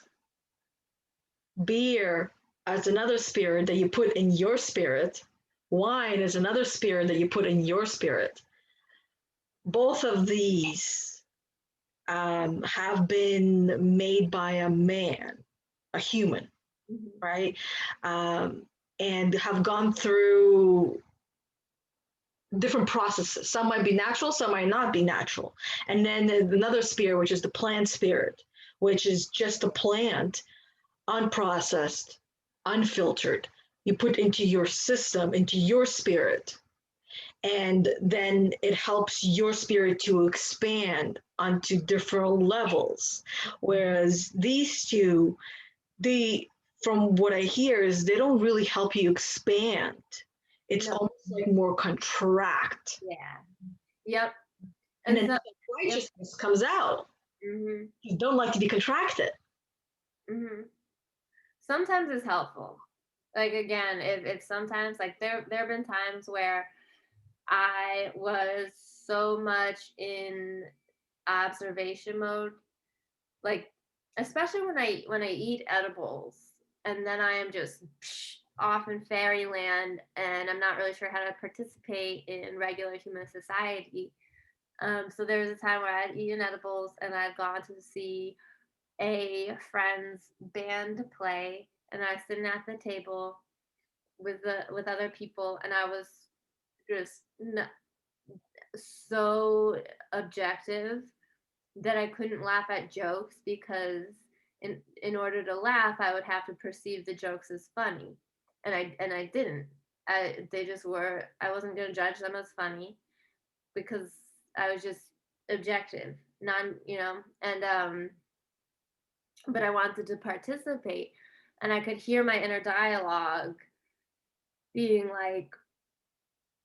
beer as another spirit that you put in your spirit, wine as another spirit that you put in your spirit. Both of these have been made by a man, a human, right? Um, and have gone through different processes. Some might be natural, some might not be natural. And then there's another spirit, which is the plant spirit, which is just a plant, unprocessed, unfiltered. You put into your system, into your spirit. And then it helps your spirit to expand onto different levels. Whereas these two, they, from what I hear, is they don't really help you expand. It's No. almost like more contract. Yeah. Yep. And then so, righteousness comes out. mm-hmm. You don't like to be contracted. Mm-hmm. Sometimes it's helpful. Like again, if sometimes like there have been times where I was so much in observation mode, like especially when I eat edibles and then I am just off in fairyland and I'm not really sure how to participate in regular human society. So there was a time where I'd eaten edibles and I'd gone to see a friend's band play, and I was sitting at the table with other people, and I was just so objective that I couldn't laugh at jokes because in order to laugh, I would have to perceive the jokes as funny, and I didn't. They just were. I wasn't going to judge them as funny because I was just objective, and but I wanted to participate, and I could hear my inner dialogue being like,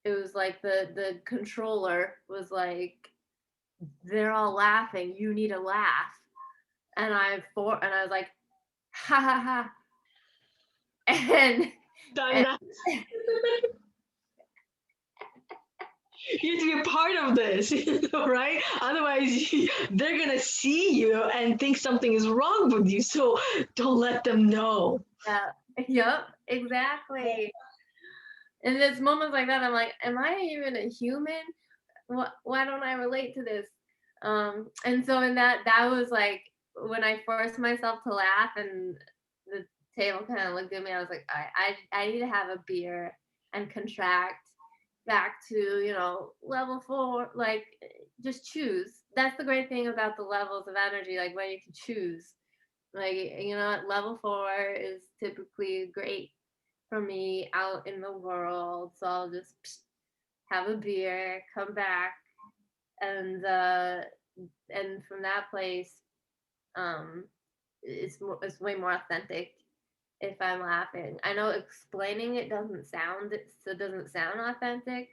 it was like the controller was like, they're all laughing, you need a laugh, and I was like, ha ha ha, and done that. You have to be a part of this, right? Otherwise, they're gonna see you and think something is wrong with you. So don't let them know. Yeah. Yep. Exactly. And there's moments like that. I'm like, am I even a human? Why don't I relate to this? And so in that was like when I forced myself to laugh, and the table kind of looked at me. I was like, I need to have a beer and contract back to level 4. Like, just choose. That's the great thing about the levels of energy, like when you can choose. Like, level 4 is typically great for me out in the world. So I'll just have a beer, come back, and from that place, it's way more authentic if I'm laughing. I know explaining it doesn't sound authentic,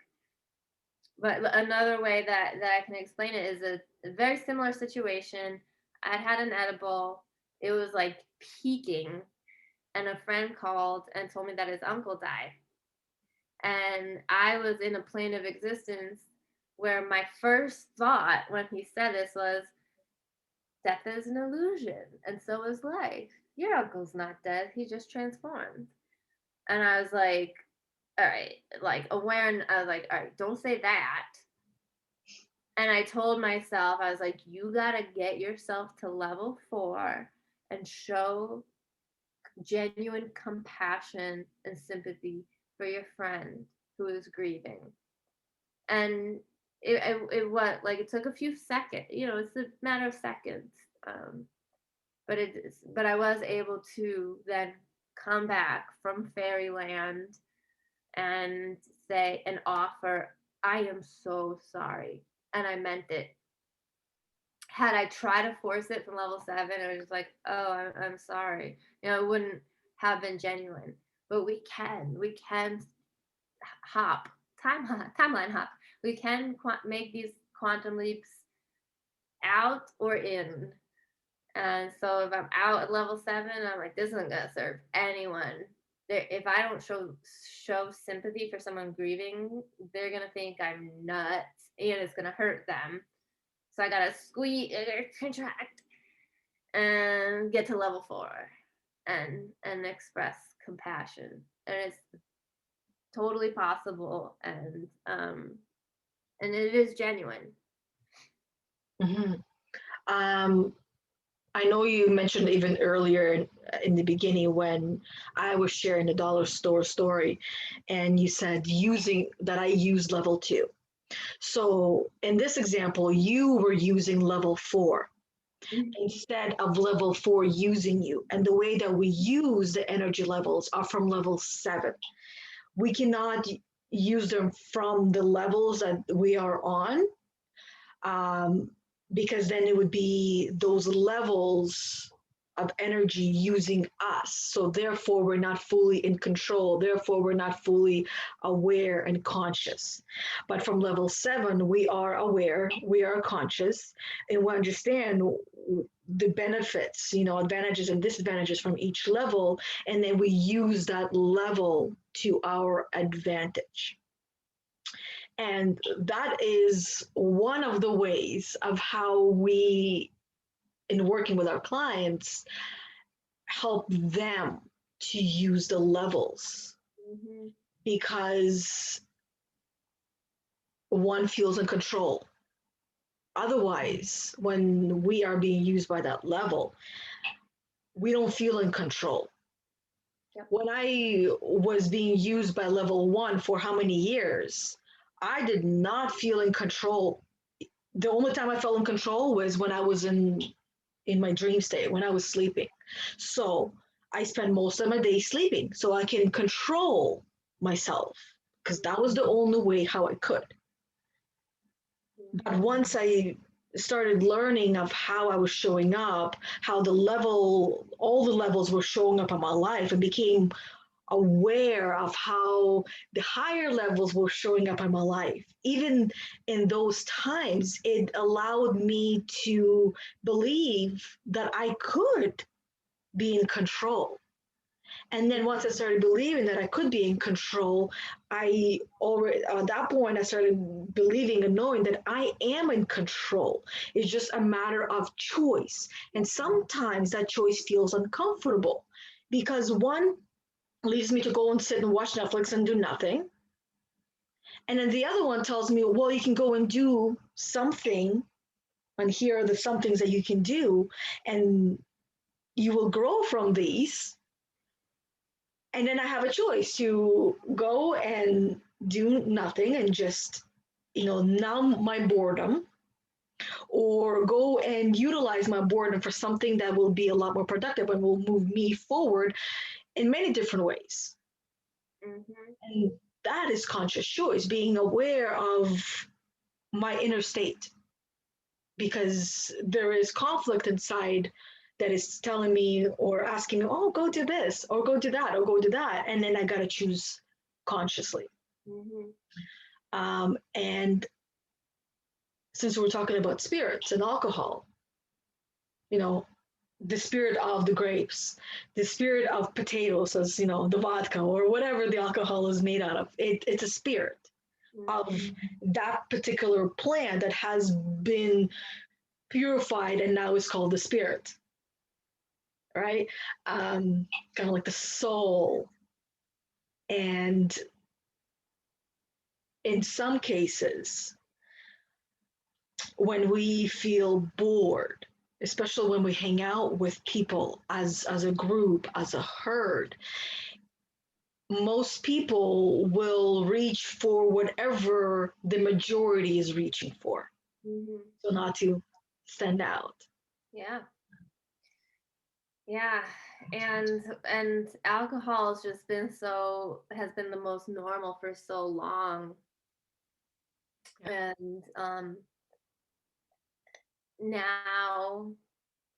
but another way that I can explain it is a very similar situation. I'd had an edible. It was like peaking, and a friend called and told me that his uncle died. And I was in a plane of existence where my first thought when he said this was, death is an illusion, and so is life. Your uncle's not dead, he just transformed. And I was like, all right, like aware, I was like, all right, don't say that. And I told myself, I was like, you gotta get yourself to level 4 and show genuine compassion and sympathy for your friend who is grieving. And it took a few seconds, it's a matter of seconds. But I was able to then come back from fairyland and say and offer, I am so sorry, and I meant it. Had I tried to force it from level 7, it was just like, oh, I'm sorry, it wouldn't have been genuine. But we can timeline hop. We can make these quantum leaps out or in. And so if I'm out at level 7, I'm like, this isn't gonna serve anyone. If I don't show sympathy for someone grieving, they're gonna think I'm nuts, and it's gonna hurt them. So I gotta contract, and get to level 4, and express compassion. And it's totally possible, and it is genuine. Mm-hmm. I know you mentioned even earlier in the beginning when I was sharing the dollar store story, and you said using that I used level 2. So in this example, you were using level 4 instead of level 4 using you. And the way that we use the energy levels are from level 7. We cannot use them from the levels that we are on, because then it would be those levels of energy using us. So therefore, we're not fully in control. Therefore, we're not fully aware and conscious. But from level 7, we are aware, we are conscious, and we understand the benefits, advantages and disadvantages from each level, and then we use that level to our advantage. And that is one of the ways of how we, in working with our clients, help them to use the levels, because one feels in control. Otherwise, when we are being used by that level, we don't feel in control. Yep. When I was being used by level 1 for how many years, I did not feel in control. The only time I felt in control was when I was in my dream state, when I was sleeping. So I spend most of my day sleeping so I can control myself, because that was the only way how I could. But once I started learning of how I was showing up, how all the levels were showing up in my life, and became aware of how the higher levels were showing up in my life, even in those times, it allowed me to believe that I could be in control. And then once I started believing that I could be in control, I already, at that point, I started believing and knowing that I am in control. It's just a matter of choice. And sometimes that choice feels uncomfortable because one leaves me to go and sit and watch Netflix and do nothing. And then the other one tells me, well, you can go and do something, and here are the some things that you can do, and you will grow from these. And then I have a choice to go and do nothing and just, numb my boredom, or go and utilize my boredom for something that will be a lot more productive and will move me forward in many different ways. Mm-hmm. And that is conscious choice, being aware of my inner state, because there is conflict inside that is telling me or asking me, oh, go do this or go do that or go do that. And then I got to choose consciously. Mm-hmm. And since we're talking about spirits and alcohol, you know, the spirit of the grapes, the spirit of potatoes, as the vodka or whatever the alcohol is made out of, it's a spirit of that particular plant that has been purified and now is called the spirit, right? Kind of like the soul. And in some cases, when we feel bored, especially when we hang out with people as a group, as a herd, most people will reach for whatever the majority is reaching for. Mm-hmm. So not to stand out. Yeah. Yeah. And alcohol has been the most normal for so long. And now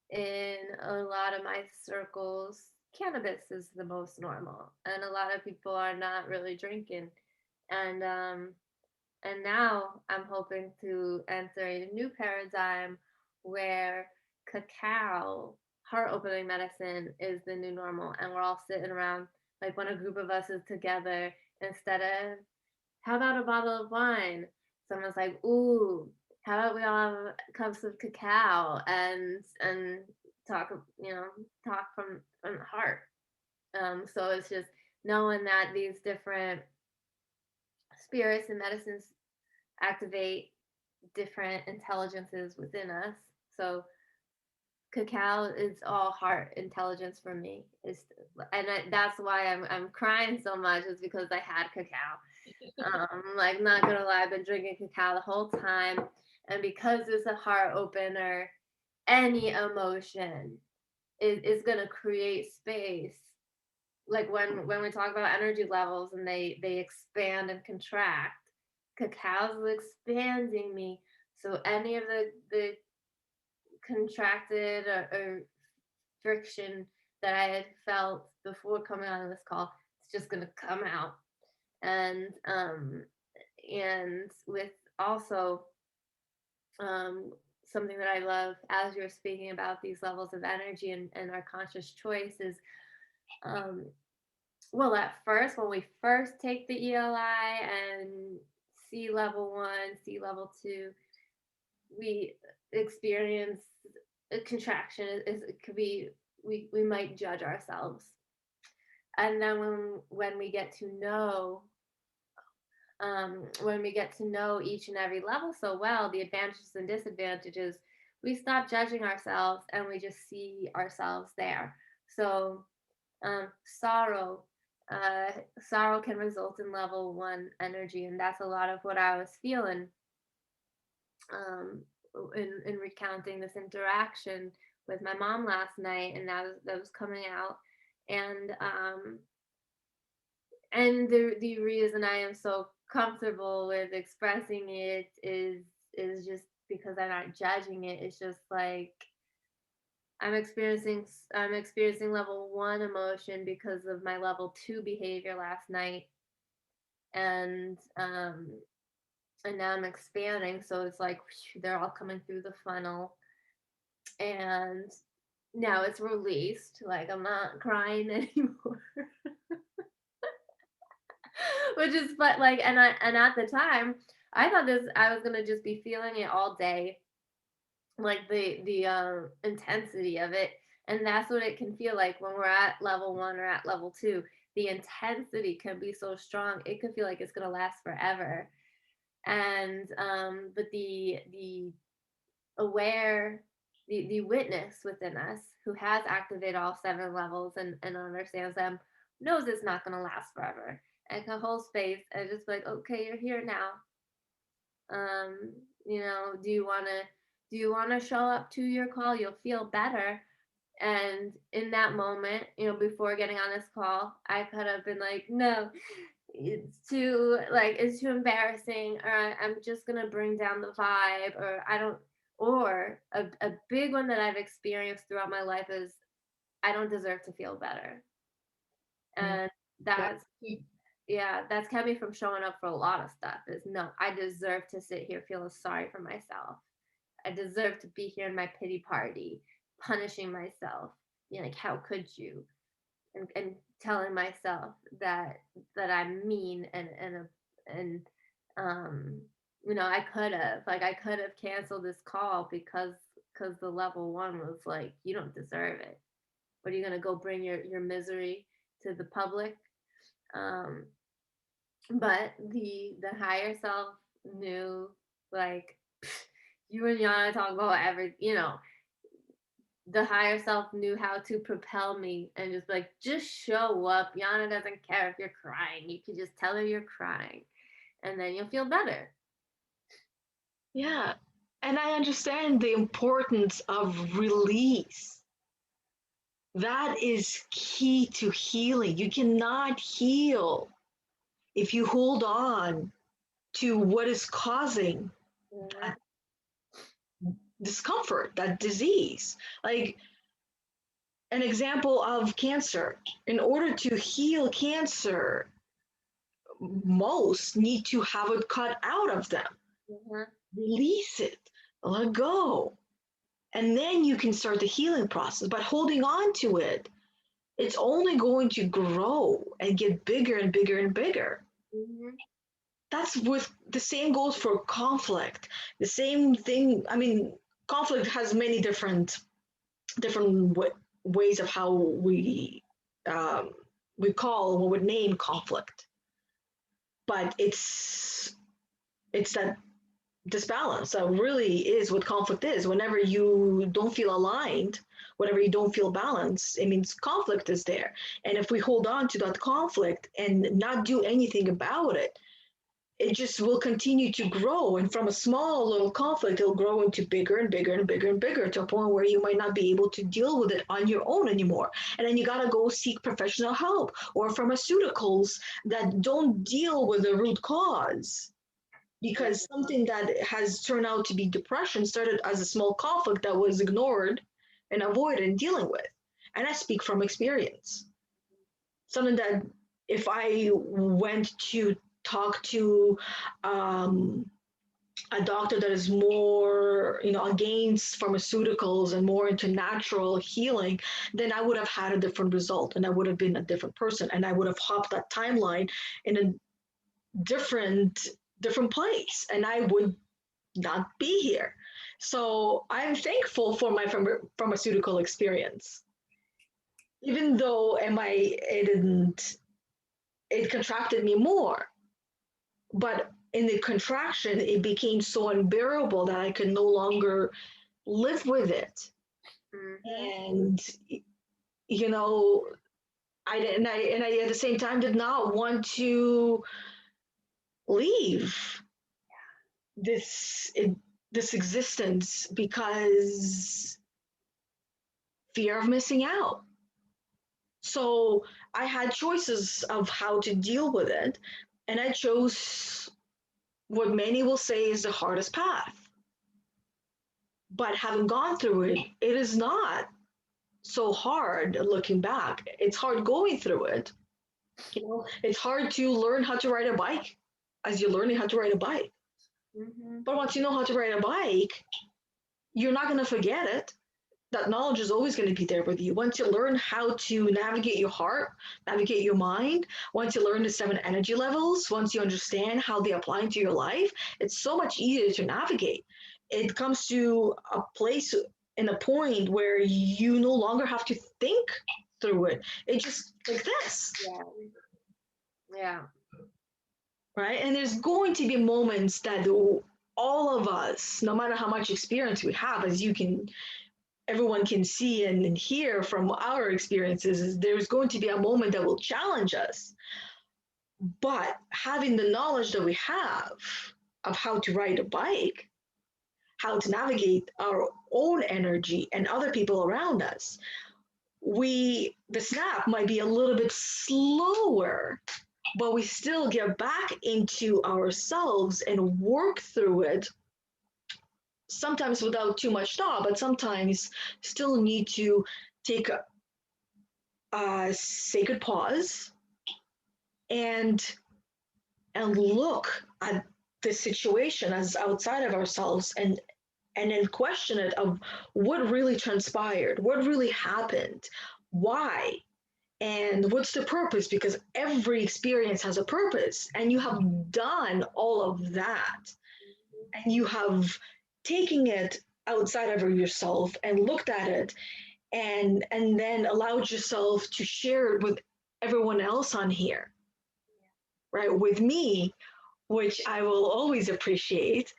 in a lot of my circles, cannabis is the most normal, and a lot of people are not really drinking. And now I'm hoping to enter a new paradigm where cacao, heart opening medicine, is the new normal, and we're all sitting around like when a group of us is together, instead of how about a bottle of wine? Someone's like, ooh, how about we all have cups of cacao and talk, talk from the heart. So it's just knowing that these different spirits and medicines activate different intelligences within us. So cacao is all heart intelligence for me. That's why I'm crying so much, is because I had cacao. Like, not gonna lie, I've been drinking cacao the whole time, and because it's a heart opener, any emotion is gonna create space. Like when we talk about energy levels and they expand and contract, cacao's expanding me. So any of the contracted or friction that I had felt before coming on this call, it's just gonna come out. And with also something that I love, as you're speaking about these levels of energy and our conscious choices. Well, at first, when we first take the ELI and see level 1, see level 2, we experience a contraction. It could be, we might judge ourselves. And then when we get to know each and every level so well, the advantages and disadvantages, we stop judging ourselves and we just see ourselves there. So sorrow can result in level 1 energy, and that's a lot of what I was feeling in recounting this interaction with my mom last night, and that was coming out. And the reason I am so comfortable with expressing it is just because I'm not judging it. It's just like I'm experiencing level 1 emotion because of my level 2 behavior last night, and now I'm expanding, so it's like they're all coming through the funnel. And now it's released. Like I'm not crying anymore. Which is but like and at the time I thought I was gonna just be feeling it all day, like the intensity of it. And that's what it can feel like when we're at level 1 or at level 2. The intensity can be so strong, it could feel like it's gonna last forever. And but the aware the witness within us who has activated all 7 levels and understands them knows it's not going to last forever and can hold space and just be like, okay, you're here now. You know, do you want to show up to your call? You'll feel better. And in that moment, you know, before getting on this call, I could have been like, no, it's too embarrassing, or I'm just gonna bring down the vibe, or I don't, or a big one that I've experienced throughout my life is I don't deserve to feel better. And that's yeah, that's kept me from showing up for a lot of stuff. Is no, I deserve to sit here feeling sorry for myself. I deserve to be here in my pity party, punishing myself. You know, like how could you? And telling myself that I'm mean and um you know, I could have canceled this call because the level 1 was like, you don't deserve it. What are you gonna go bring your misery to the public? Um, but the higher self knew, like, you and Yana talk about every, you know, the higher self knew how to propel me and just be like, just show up. Yana doesn't care if you're crying. You can just tell her you're crying and then you'll feel better. Yeah. And I understand the importance of release. That is key to healing. You cannot heal if you hold on to what is causing that discomfort, that disease. Like an example of cancer. In order to heal cancer, most need to have it cut out of them. Mhm. Release it, let go. And then you can start the healing process. But holding on to it, it's only going to grow and get bigger and bigger and bigger. Mhm. That's with the same goes for conflict. The same thing. I mean, conflict has many different ways of how um, we call what would name conflict. But it's that disbalance that really is what conflict is. Whenever you don't feel aligned, whenever you don't feel balanced, it means conflict is there. And if we hold on to that conflict and not do anything about it, it just will continue to grow. And from a small little conflict, it'll grow into bigger and bigger and bigger and bigger to a point where you might not be able to deal with it on your own anymore. And then you got to go seek professional help or pharmaceuticals that don't deal with the root cause. Because something that has turned out to be depression started as a small conflict that was ignored and avoided and dealing with. And I speak from experience. Something that if I went to talk to a doctor that is more, against pharmaceuticals and more into natural healing, then I would have had a different result and I would have been a different person and I would have hopped that timeline in a different place and I would not be here. So I'm thankful for my pharmaceutical experience. Even though it contracted me more, but in the contraction, it became so unbearable that I could no longer live with it. Mhm. And you know, I at the same time did not want to leave this this existence because fear of missing out. So I had choices of how to deal with it, and I chose what many will say is the hardest path. But having gone through it, it is not so hard looking back. It's hard going through it. It's hard to learn how to ride a bike as you're learning how to ride a bike. Mhm. But once you know how to ride a bike, you're not going to forget it. that knowledge is always going to be there with you. Once you learn how to navigate your heart, navigate your mind, once you learn the 7 energy levels, once you understand how they apply into your life, it's so much easier to navigate. It comes to a place and a point where you no longer have to think through it. It's just like this. Yeah. Yeah. Right? And there's going to be moments that all of us, no matter how much experience we have, as you can everyone can see and hear from our experiences, is there's going to be a moment that will challenge us. But having the knowledge that we have of how to ride a bike, how to navigate our own energy and other people around us, the snap might be a little bit slower, but we still get back into ourselves and work through it, sometimes without too much thought, but sometimes still need to take a sacred pause and look at the situation as outside of ourselves, and then question it of what really transpired, what really happened, why, and what's the purpose, because every experience has a purpose, and you have done all of that, and you have taken it outside of yourself and looked at it, and then allowed yourself to share it with everyone else on here, right, with me, which I will always appreciate,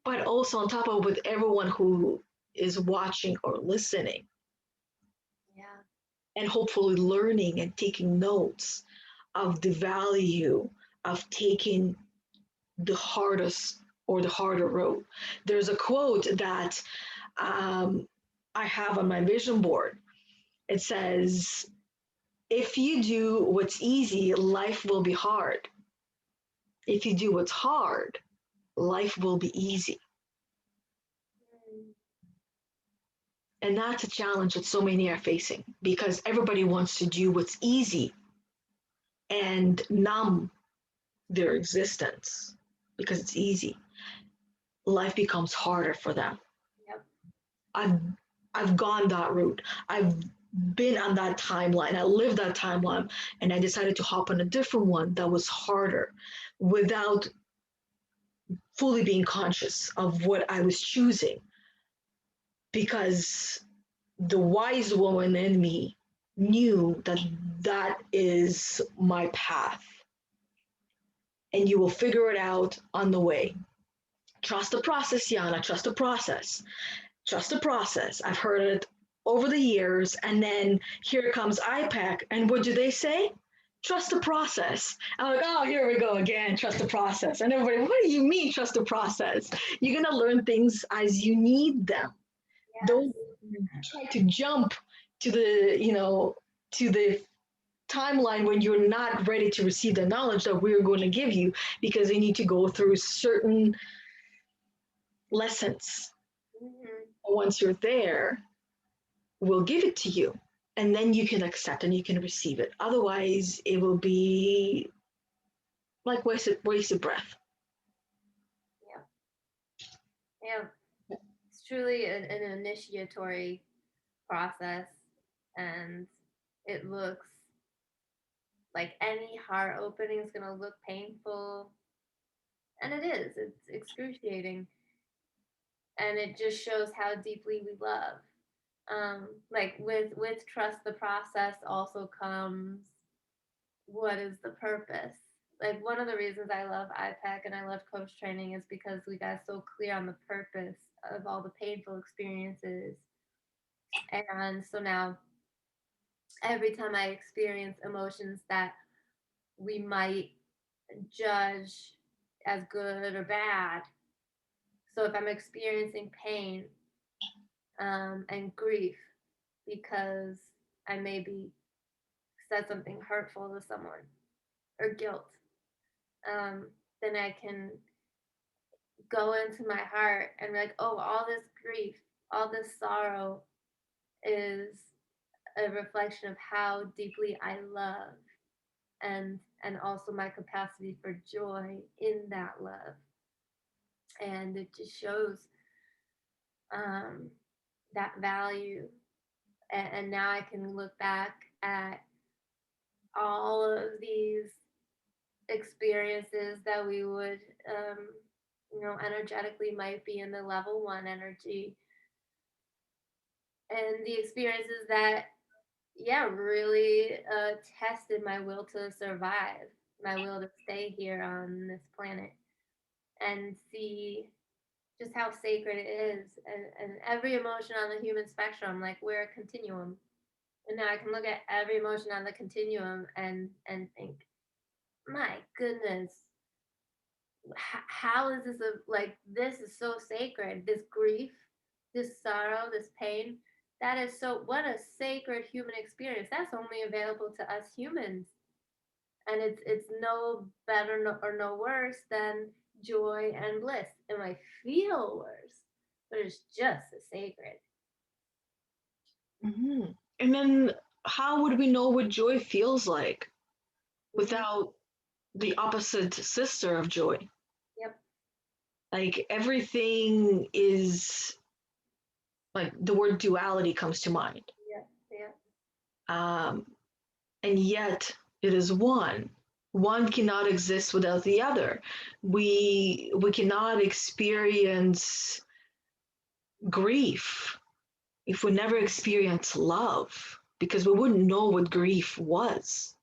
but also on top of with everyone who is watching or listening, Yeah. and hopefully learning and taking notes of the value of taking the hardest or the harder road. There's a quote that I have on my vision board. It says, if you do what's easy, life will be hard. If you do what's hard, life will be easy. Mm. And that's a challenge that so many are facing, because everybody wants to do what's easy and numb their existence because it's easy. Life becomes harder for them. Yep. I've I've gone that route. I've been on that timeline. I lived that timeline, and I decided to hop on a different one that was harder without fully being conscious of what I was choosing, because the wise woman in me knew that that is my path, and you will figure it out on the way. Trust the process, Yana. Trust the process. Trust the process. I've heard it over the years, and then here comes IPAC, and what do they say? Trust the process. I'm like, oh, here we go again. Trust the process. And everybody, what do you mean, trust the process? You're gonna learn things as you need them. Yes. Don't try to jump to the timeline when you're not ready to receive the knowledge that we're going to give you, because you need to go through certain lessons. Mm-hmm. Once you're there, we'll give it to you, and then you can accept and you can receive it. Otherwise, it will be like wasted breath. Yeah. Yeah. It's truly an initiatory process, and it looks like any heart opening is going to look painful, and it is. It's excruciating, and it just shows how deeply we love. Like with trust the process also comes, what is the purpose? Like one of the reasons I love IPAC and I love coach training is because we got so clear on the purpose of all the painful experiences. And so now every time I experience emotions that we might judge as good or bad, so if I'm experiencing pain and grief because I maybe said something hurtful to someone, or guilt, um, then I can go into my heart and be like, oh, all this grief, all this sorrow is a reflection of how deeply I love, and also my capacity for joy in that love. And it just shows um, that value. And now I can look back at all of these experiences that we would, energetically might be in the level 1 energy, and the experiences that, yeah, really tested my will to survive, my will to stay here on this planet, and see just how sacred it is. And every emotion on the human spectrum, like we're a continuum. And now I can look at every emotion on the continuum and think, my goodness, how is this like, this is so sacred, this grief, this sorrow, this pain. That is so, what a sacred human experience. That's only available to us humans. And it's no better or no worse than joy and bliss. It might feel worse, but it's just as sacred. Mm-hmm. And then how would we know what joy feels like without the opposite sister of joy? Yep. Like everything is like the word duality comes to mind. Yeah. Yeah. And yet it is one. One cannot exist without the other. We cannot experience grief if we never experience love, because we wouldn't know what grief was.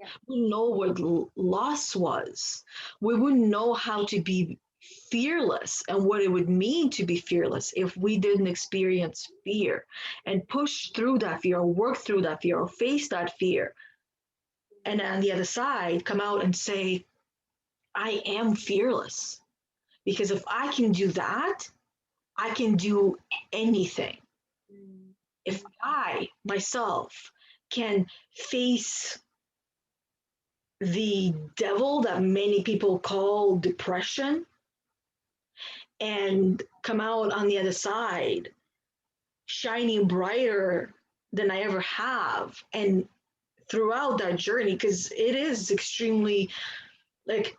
Yeah. We wouldn't know what loss was. We wouldn't know how to be fearless and what it would mean to be fearless if we didn't experience fear and push through that fear or work through that fear or face that fear. And on the other side, come out and say, I am fearless. Because if I can do that, I can do anything. Mm. If I myself can face the devil that many people call depression and come out on the other side shining brighter than I ever have, and throughout that journey, because it is extremely, like,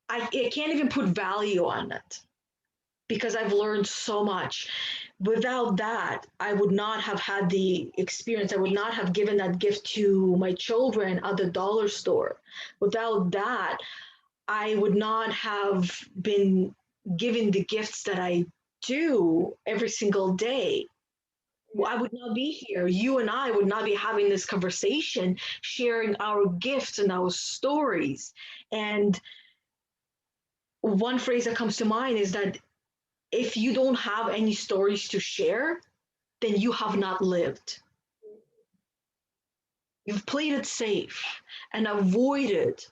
I can't even put value on it because I've learned so much. Without that, I would not have had the experience. I would not have given that gift to my children at the dollar store. Without that, I would not have been given the gifts that I do every single day. I would not be here. You and I would not be having this conversation, sharing our gifts and our stories. And one phrase that comes to mind is that if you don't have any stories to share, then you have not lived. You've played it safe and avoided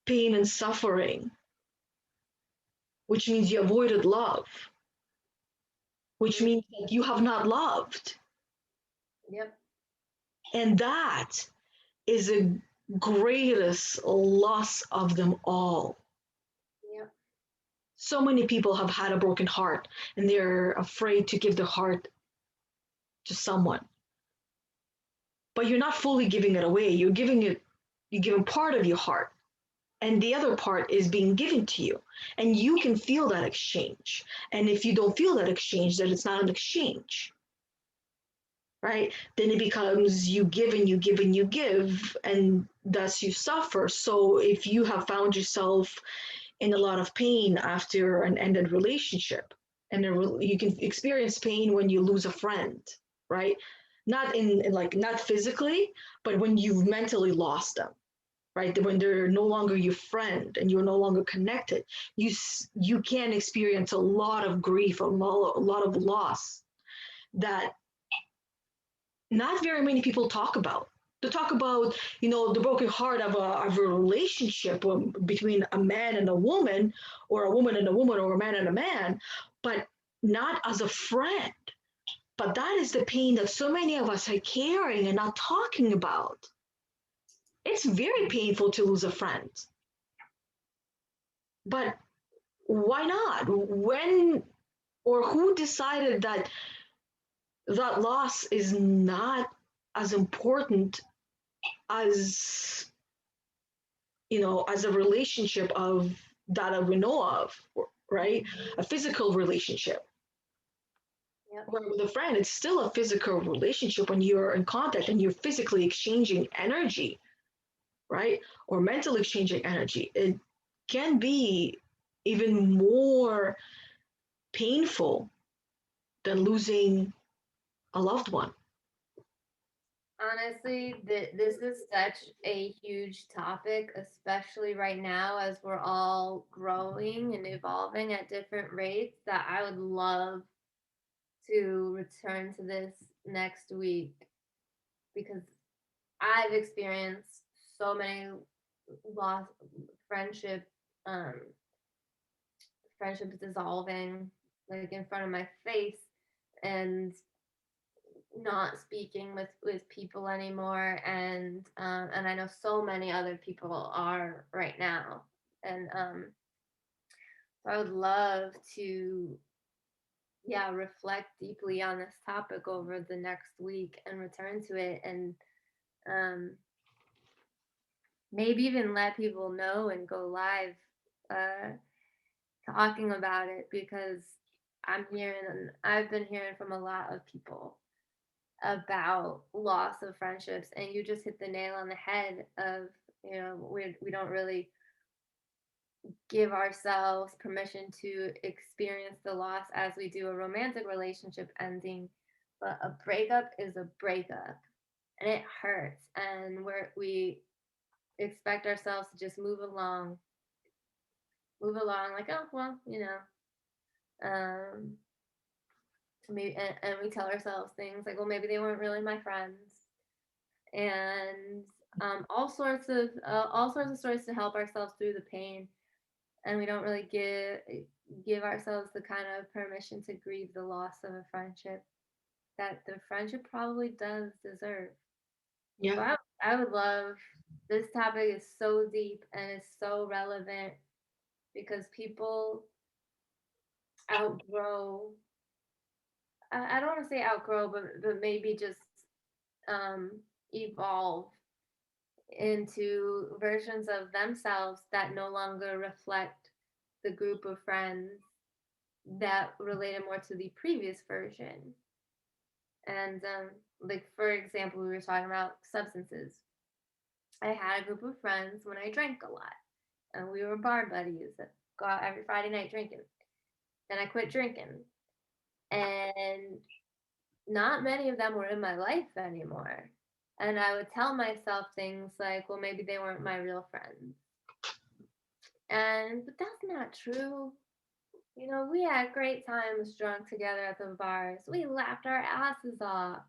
pain and suffering, which means you avoided love, which means that you have not loved. Yep. And that is the greatest loss of them all. Yep. So many people have had a broken heart and they're afraid to give their heart to someone. But you're not fully giving it away. You're giving part of your heart. And the other part is being given to you. And you can feel that exchange. And if you don't feel that exchange, then it's not an exchange. Right? Then it becomes you give and you give and you give, and thus you suffer. So if you have found yourself in a lot of pain after an ended relationship, and you can experience pain when you lose a friend, right? Not in like not physically, but when you've mentally lost them, right? When they're no longer your friend and you're no longer connected, you can experience a lot of grief, a lot of loss that not very many people talk about. To talk about, the broken heart of a relationship between a man and a woman, or a woman and a woman, or a man and a man, but not as a friend. But that is the pain that so many of us are carrying and not talking about. It's very painful to lose a friend. But why not? When or who decided that loss is not as important as as a relationship of that we know of, right? A physical relationship. Yep. Where with a friend, it's still a physical relationship when you're in contact and you're physically exchanging energy, right? Or mentally exchanging energy. It can be even more painful than losing a loved one. Honestly, this is such a huge topic, especially right now as we're all growing and evolving at different rates, that I would love to return to this next week because I've experienced so many lost friendship, um, friendships dissolving like in front of my face and not speaking with people anymore, and I know so many other people are right now, and so I would love to, yeah, reflect deeply on this topic over the next week and return to it, and um maybe even let people know and go live uh talking about it, because I've been hearing from a lot of people about loss of friendships, and you just hit the nail on the head of, we don't really give ourselves permission to experience the loss as we do a romantic relationship ending, but a breakup is a breakup and it hurts, and we expect ourselves to just move along like, oh well, um maybe, and we tell ourselves things like, well, maybe they weren't really my friends, and all sorts of stories to help ourselves through the pain, and we don't really give ourselves the kind of permission to grieve the loss of a friendship that the friendship probably does deserve. So Yeah. I would love, this topic is so deep and is so relevant because people outgrow, I don't want to say outgrow, but maybe just um, evolve into versions of themselves that no longer reflect the group of friends that related more to the previous version. And like, for example, we were talking about substances. I had a group of friends when I drank a lot, and we were bar buddies that go out every Friday night drinking. Then I quit drinking, and not many of them were in my life anymore. And I would tell myself things like, well, maybe they weren't my real friends. But that's not true. We had great times drunk together at the bars. We laughed our asses off.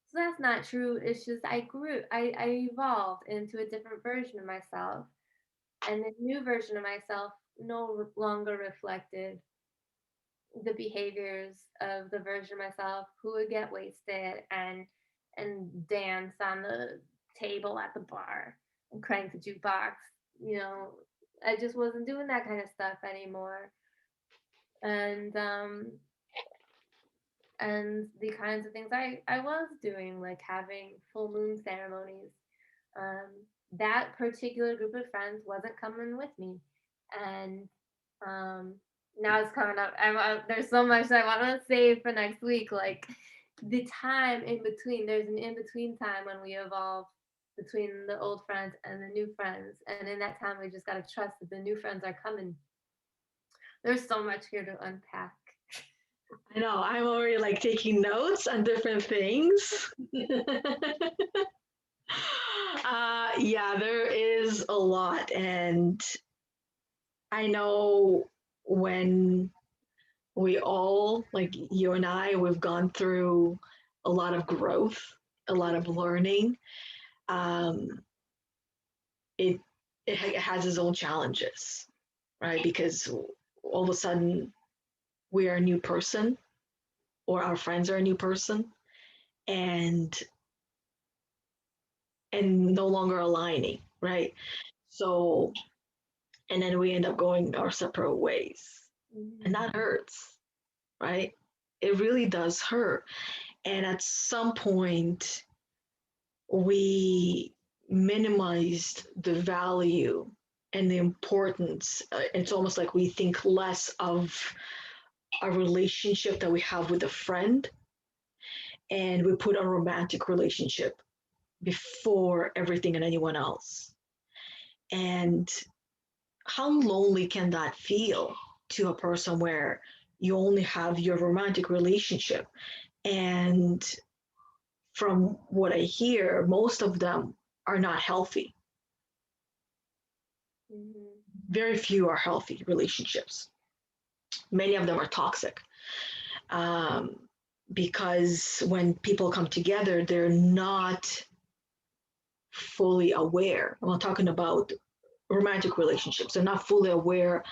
So that's not true. It's just I evolved into a different version of myself. And the new version of myself no longer reflected the behaviors of the version of myself who would get wasted and dance on the table at the bar and crank the jukebox. You know, I just wasn't doing that kind of stuff anymore. And and the kinds of things I was doing, like having full moon ceremonies. Um, that particular group of friends wasn't coming with me, and um, now it's coming up. There's so much I want to save for next week. Like the time in between, there's an in between time when we evolve between the old friends and the new friends, and in that time, we just gotta trust that the new friends are coming. There's so much here to unpack. I know. I'm already like taking notes on different things. Yeah, there is a lot. And I know when we all, like you and I, we've gone through a lot of growth, a lot of learning. Um, it, it has its own challenges, right? Because all of a sudden we are a new person or our friends are a new person and no longer aligning, right? So, and then we end up going our separate ways. And that hurts, right? It really does hurt. And at some point, we minimized the value and the importance. It's almost like we think less of a relationship that we have with a friend, and we put a romantic relationship before everything and anyone else. And how lonely can that feel to a person where you only have your romantic relationship? And from what I hear, most of them are not healthy. Mm-hmm. Very few are healthy relationships. Many of them are toxic. Um, because when people come together, they're not fully aware. I'm not talking about romantic relationships. They're not fully aware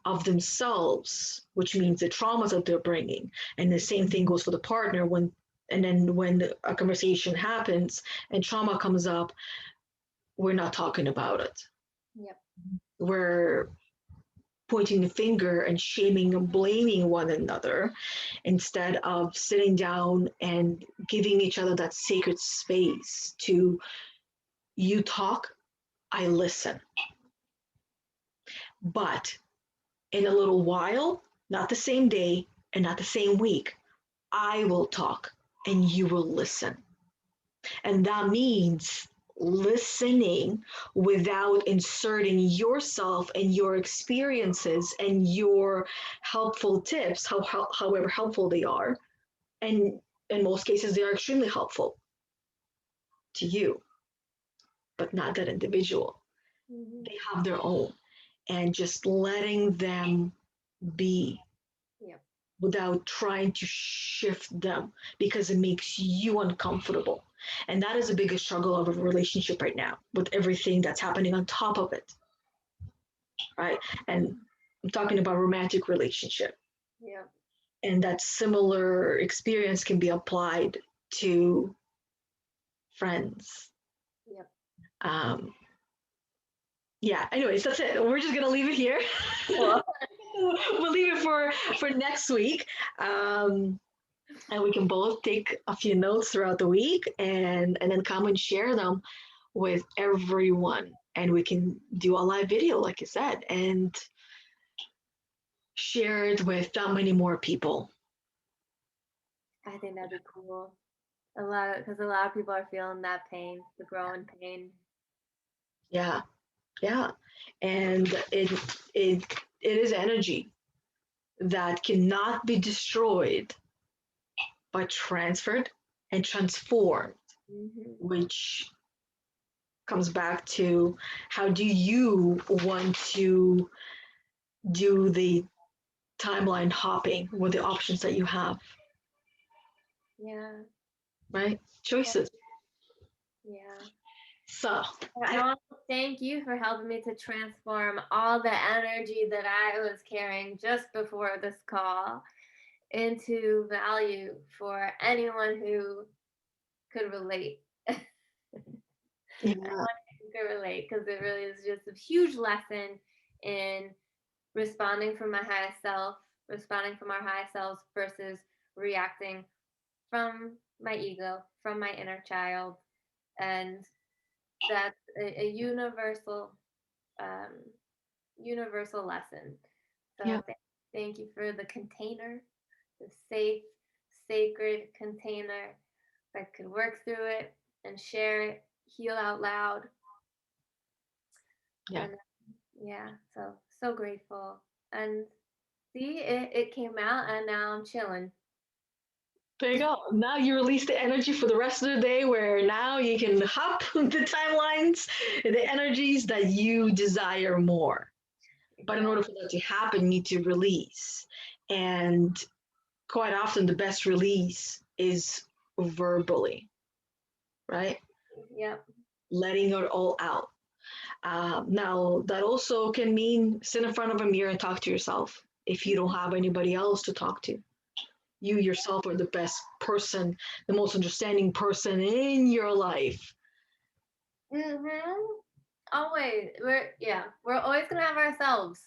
of themselves, which means the traumas that they're bringing. And the same thing goes for the partner and then when a conversation happens and trauma comes up, we're not talking about it. Yep. We're pointing the finger and shaming and blaming one another instead of sitting down and giving each other that sacred space to, you talk, I listen. But in a little while, not the same day and not the same week, I will talk and you will listen. And that means listening without inserting yourself and your experiences and your helpful tips, however helpful they are. And in most cases, they are extremely helpful to you, but not that individual. Mm-hmm. They have their own. And just letting them be. Yep. Without trying to shift them because it makes you uncomfortable. And that is the biggest struggle of a relationship right now with everything that's happening on top of it. Right. And I'm talking about romantic relationship. Yep. And that similar experience can be applied to friends. Yep. Yeah, anyways, that's it. We're just gonna leave it here. Cool. We'll leave it for next week. And we can both take a few notes throughout the week and then come and share them with everyone. And we can do a live video, like you said, and share it with that many more people. I think that'd be cool. Because a lot of people are feeling that pain, the growing pain. Yeah, yeah. And it is energy that cannot be destroyed but transferred and transformed, Mm-hmm. which comes back to how do you want to do the timeline hopping with the options that you have, Yeah. right? Choices. Yeah. So, I want to thank you for helping me to transform all the energy that I was carrying just before this call into value for anyone who could relate. yeah, Anyone who could relate, because it really is just a huge lesson in responding from my highest self, responding from our highest selves versus reacting from my ego, from my inner child. And that's a um, universal lesson. So yeah, thank you for the container, the safe, sacred container that could work through it and share it, heal out loud. yeah. And yeah, so grateful. And see, it came out and now I'm chilling. There you go. Now you release the energy for the rest of the day where now you can hop the timelines, the energies that you desire more. But in order for that to happen, you need to release. And quite often, the best release is verbally, right? Yep. Letting it all out. Now, that also can mean sit in front of a mirror and talk to yourself if you don't have anybody else to talk to. You yourself are the best person, the most understanding person in your life. Mm-hmm. Always. We're always gonna have ourselves.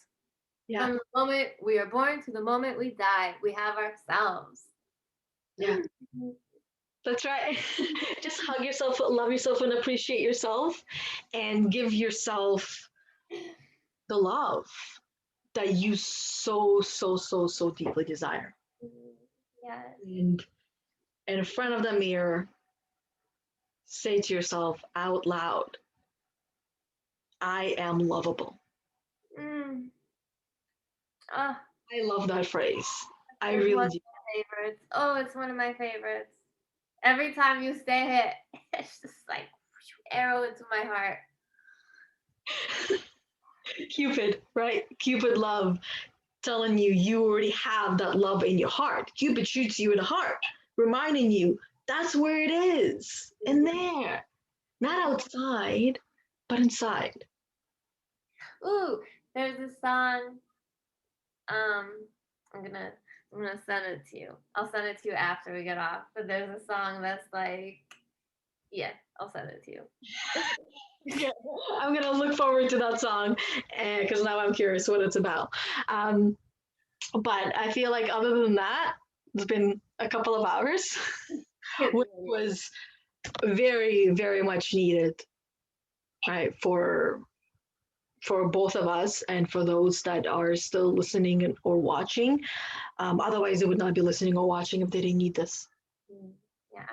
Yeah, From the moment we are born to the moment we die, we have ourselves. yeah, that's right. Just hug yourself, love yourself, and appreciate yourself, and give yourself the love that you so deeply desire. Yes. And in front of the mirror, say to yourself out loud, I am lovable. Mm. Oh, I love that phrase. I it's one really of do. my favorites. Oh, it's one of my favorites. Every time you say it, it's just like arrow into my heart. Cupid, right? Cupid love telling you you already have that love in your heart. Cupid shoots you in the heart, reminding you that's where it is, in there, not outside, but inside. Ooh, there's a song. Um, I'm gonna I'm gonna send it to you. I'll send it to you after we get off. But there's a song that's like, yeah, I'll send it to you. Yeah, I'm gonna look forward to that song because now I'm curious what it's about. Um, but I feel like other than that, it's been a couple of hours, which was very much needed, right, for both of us and for those that are still listening or watching. Otherwise, they would not be listening or watching if they didn't need this. Yeah,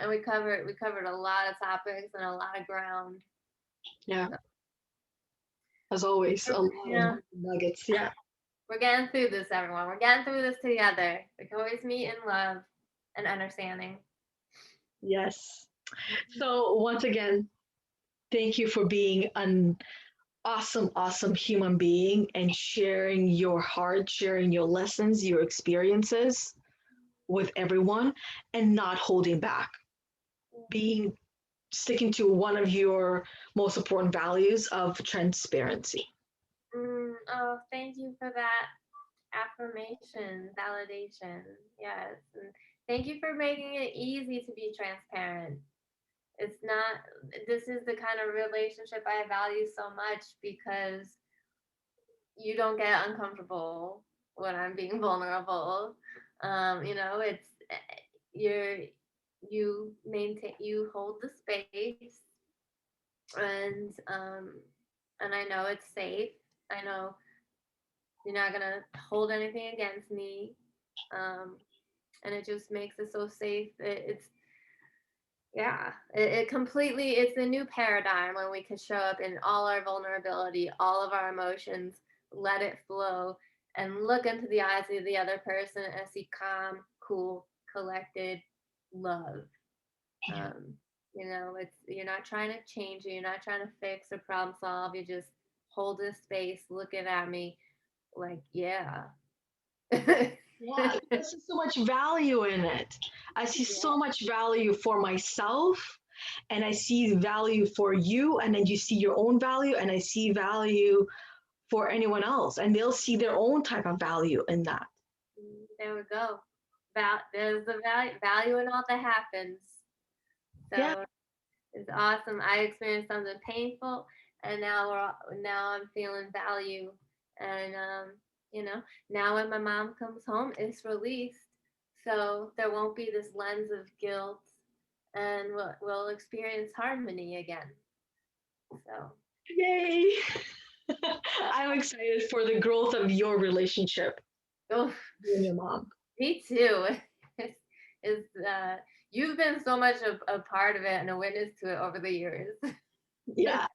and we covered a lot of topics and a lot of ground. Yeah, as always, a lot Yeah. of nuggets. Yeah. We're getting through this, everyone. We're getting through this together. We can always meet in love and understanding. Yes. So once again, thank you for being an awesome human being and sharing your heart, sharing your lessons, your experiences with everyone and not holding back. Being sticking to one of your most important values of transparency. Oh, thank you for that affirmation, validation. Yes. And thank you for making it easy to be transparent. It's not, this is the kind of relationship I value so much because you don't get uncomfortable when I'm being vulnerable. It's you're you hold the space, and I know it's safe. I know you're not gonna hold anything against me, um, and it just makes it so safe. It completely, it's a new paradigm when we can show up in all our vulnerability, all of our emotions, let it flow, and look into the eyes of the other person and see calm, cool, collected love. um, it's, you're not trying to change it, you're not trying to fix or problem solve, you just hold this space looking at me like, yeah. Yeah, I see so much value in it. I see so much value for myself, and I see value for you, and then you see your own value, and I see value for anyone else, and they'll see their own type of value in that. There we go. There's the value in all that happens. Yeah, So it's awesome. I experienced something painful, and now I'm feeling value. And you know, now when my mom comes home, it's released, so there won't be this lens of guilt, and we'll experience harmony again. So yay! I'm excited for the growth of your relationship, oh, you and your mom. me too. It's you've been so much a part of it and a witness to it over the years. Yeah,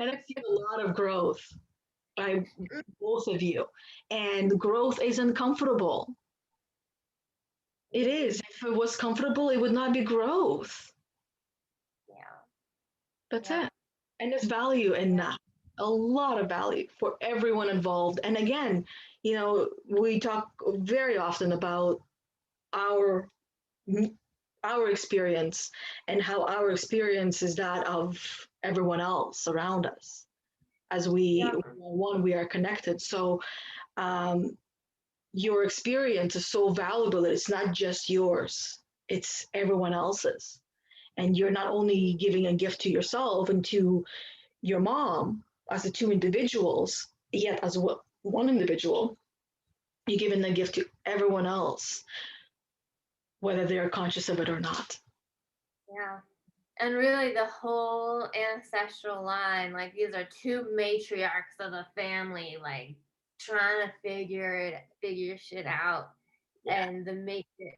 and I see a lot of growth by both of you, and growth isn't comfortable. It is. If it was comfortable, it would not be growth. Yeah. That's Yeah. it. And there's value in that. A lot of value for everyone involved. And again, we talk very often about our our experience and how our experience is that of everyone else around us. As we are connected. So your experience is so valuable that it's not just yours, it's everyone else's. And you're not only giving a gift to yourself and to your mom as the two individuals, yet as one individual, you're giving the gift to everyone else, whether they're conscious of it or not. Yeah. And really, the whole ancestral line, like these are two matriarchs of the family, like trying to figure shit out. Yeah. And the make it,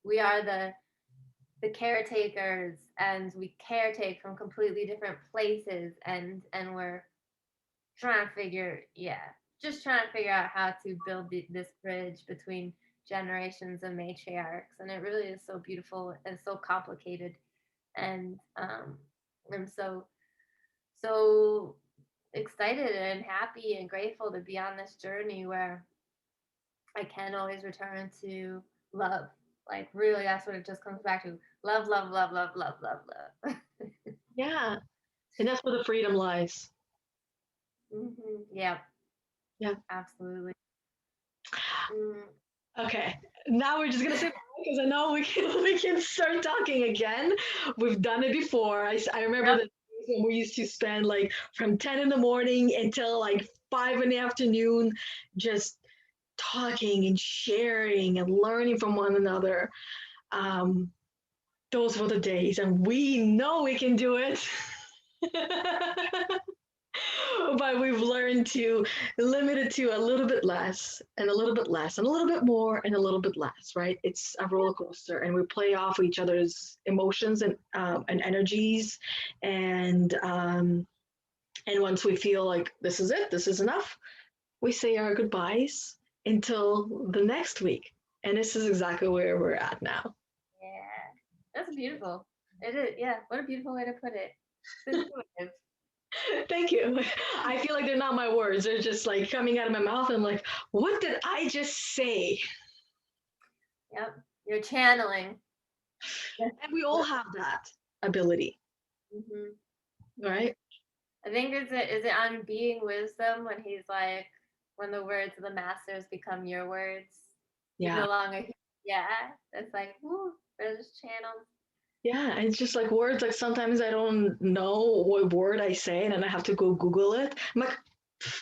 we are the caretakers, and we caretake from completely different places, and we're trying to just trying to figure out how to build this bridge between generations of matriarchs. And it really is so beautiful and so complicated. And I'm so excited and happy and grateful to be on this journey where I can always return to love. Like, really, that's what it just comes back to: love, love, love, love, love, love, love. Yeah. And that's where the freedom lies. Yeah, Yeah. absolutely. Mm. Okay. Now we're just gonna say because I know we can start talking again. We've done it before. I remember Yep. the days when we used to spend like from 10 in the morning until like 5 in the afternoon, just talking and sharing and learning from one another. Um, those were the days, and we know we can do it. But we've learned to limit it to a little bit less and a little bit less and a little bit more and a little bit less, right? It's a roller coaster, and we play off each other's emotions and energies, and once we feel like this is it, this is enough, we say our goodbyes until the next week. And this is exactly where we're at now. Yeah, that's beautiful. It is. Yeah, what a beautiful way to put it. It's intuitive. Thank you. I feel like they're not my words. They're just like coming out of my mouth. And I'm like, what did I just say? Yep, you're channeling. And we all have that ability, hmm right? I think is it on Being Wisdom when he's like, when the words of the masters become your words, you Yeah. no longer. Yeah, it's like, woo, they're just channels. Yeah. And it's just like words, like sometimes I don't know what word I say and then I have to go Google it. I'm like,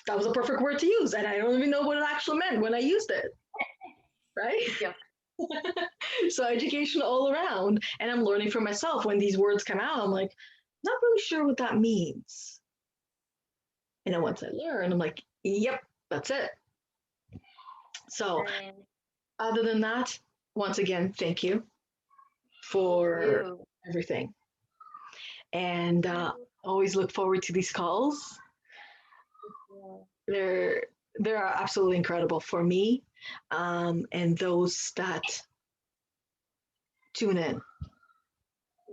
that was a perfect word to use. And I don't even know what it actually meant when I used it. Right? Yep. So education all around. And I'm learning for myself when these words come out. I'm like, not really sure what that means. And then once I learn, I'm like, yep, that's it. So And other than that, once again, thank you for you. everything. And always look forward to these calls. They're they're absolutely incredible for me, and those that tune in.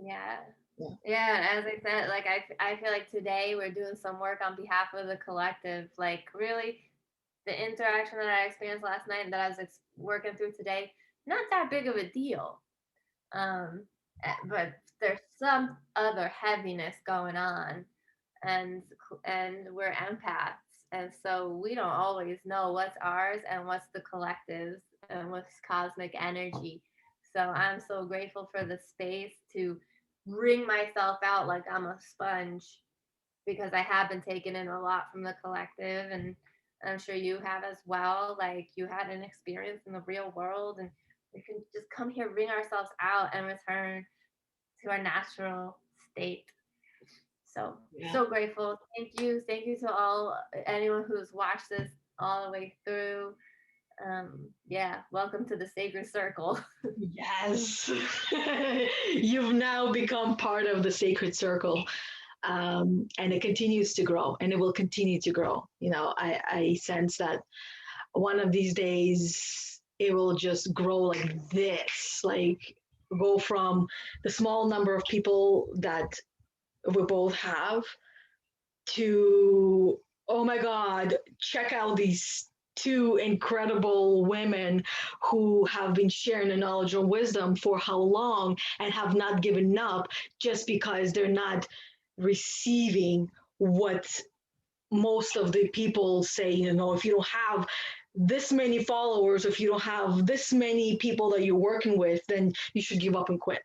Yeah. Yeah. Yeah, as I said, like I feel like today we're doing some work on behalf of the collective. Like, really, the interaction that I experienced last night and that I was working through today, not that big of a deal. Um, but there's some other heaviness going on, and we're empaths, and so we don't always know what's ours and what's the collective's and what's cosmic energy. So I'm so grateful for the space to wring myself out like I'm a sponge, because I have been taking in a lot from the collective, and I'm sure you have as well. Like, you had an experience in the real world, and we can just come here, wring ourselves out, and return to our natural state. So, Yeah. so grateful. Thank you to anyone who's watched this all the way through. Yeah, welcome to the sacred circle. Yes. You've now become part of the sacred circle. And it continues to grow and it will continue to grow. I sense that one of these days it will just grow like this, like go from the small number of people that we both have to, oh my God, check out these two incredible women who have been sharing the knowledge and wisdom for how long and have not given up just because they're not receiving what most of the people say, if you don't have this many followers, if you don't have this many people that you're working with, then you should give up and quit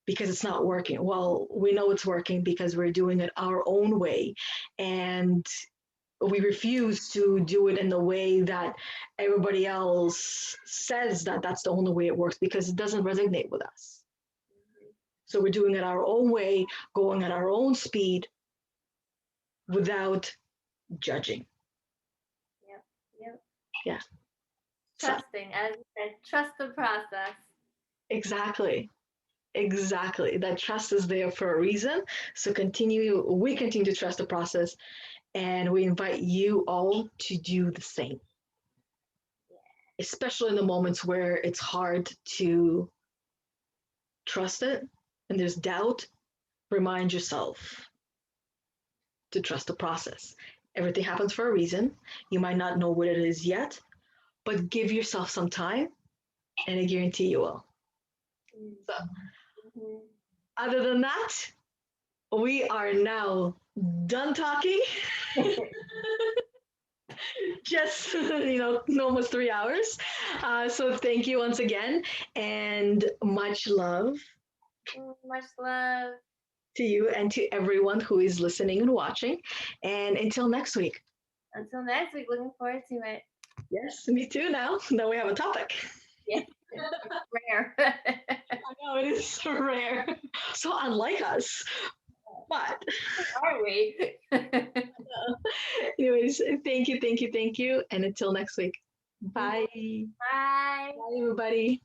because it's not working. Well, we know it's working because we're doing it our own way. And we refuse to do it in the way that everybody else says that that's the only way it works because it doesn't resonate with us. So we're doing it our own way, going at our own speed without judging. Yep. Yeah. So, Trusting, as you said, trust the process. exactly. Exactly. That trust is there for a reason. So we continue to trust the process, and we invite you all to do the same, especially in the moments where it's hard to trust it and there's doubt. Remind yourself to trust the process. Everything happens for a reason. You might not know what it is yet, but give yourself some time, and I guarantee you will. So, Mhm. other than that, we are now done talking. Just almost 3 hours. So thank you once again, and much love Much love. to you and to everyone who is listening and watching. And until next week. Until next week, looking forward to it. Yes, me too. Now we have a topic. Yeah, it's rare. I know it is so rare, so unlike us. But Are we? anyways, thank you, and until next week. Bye. Bye. Bye, everybody.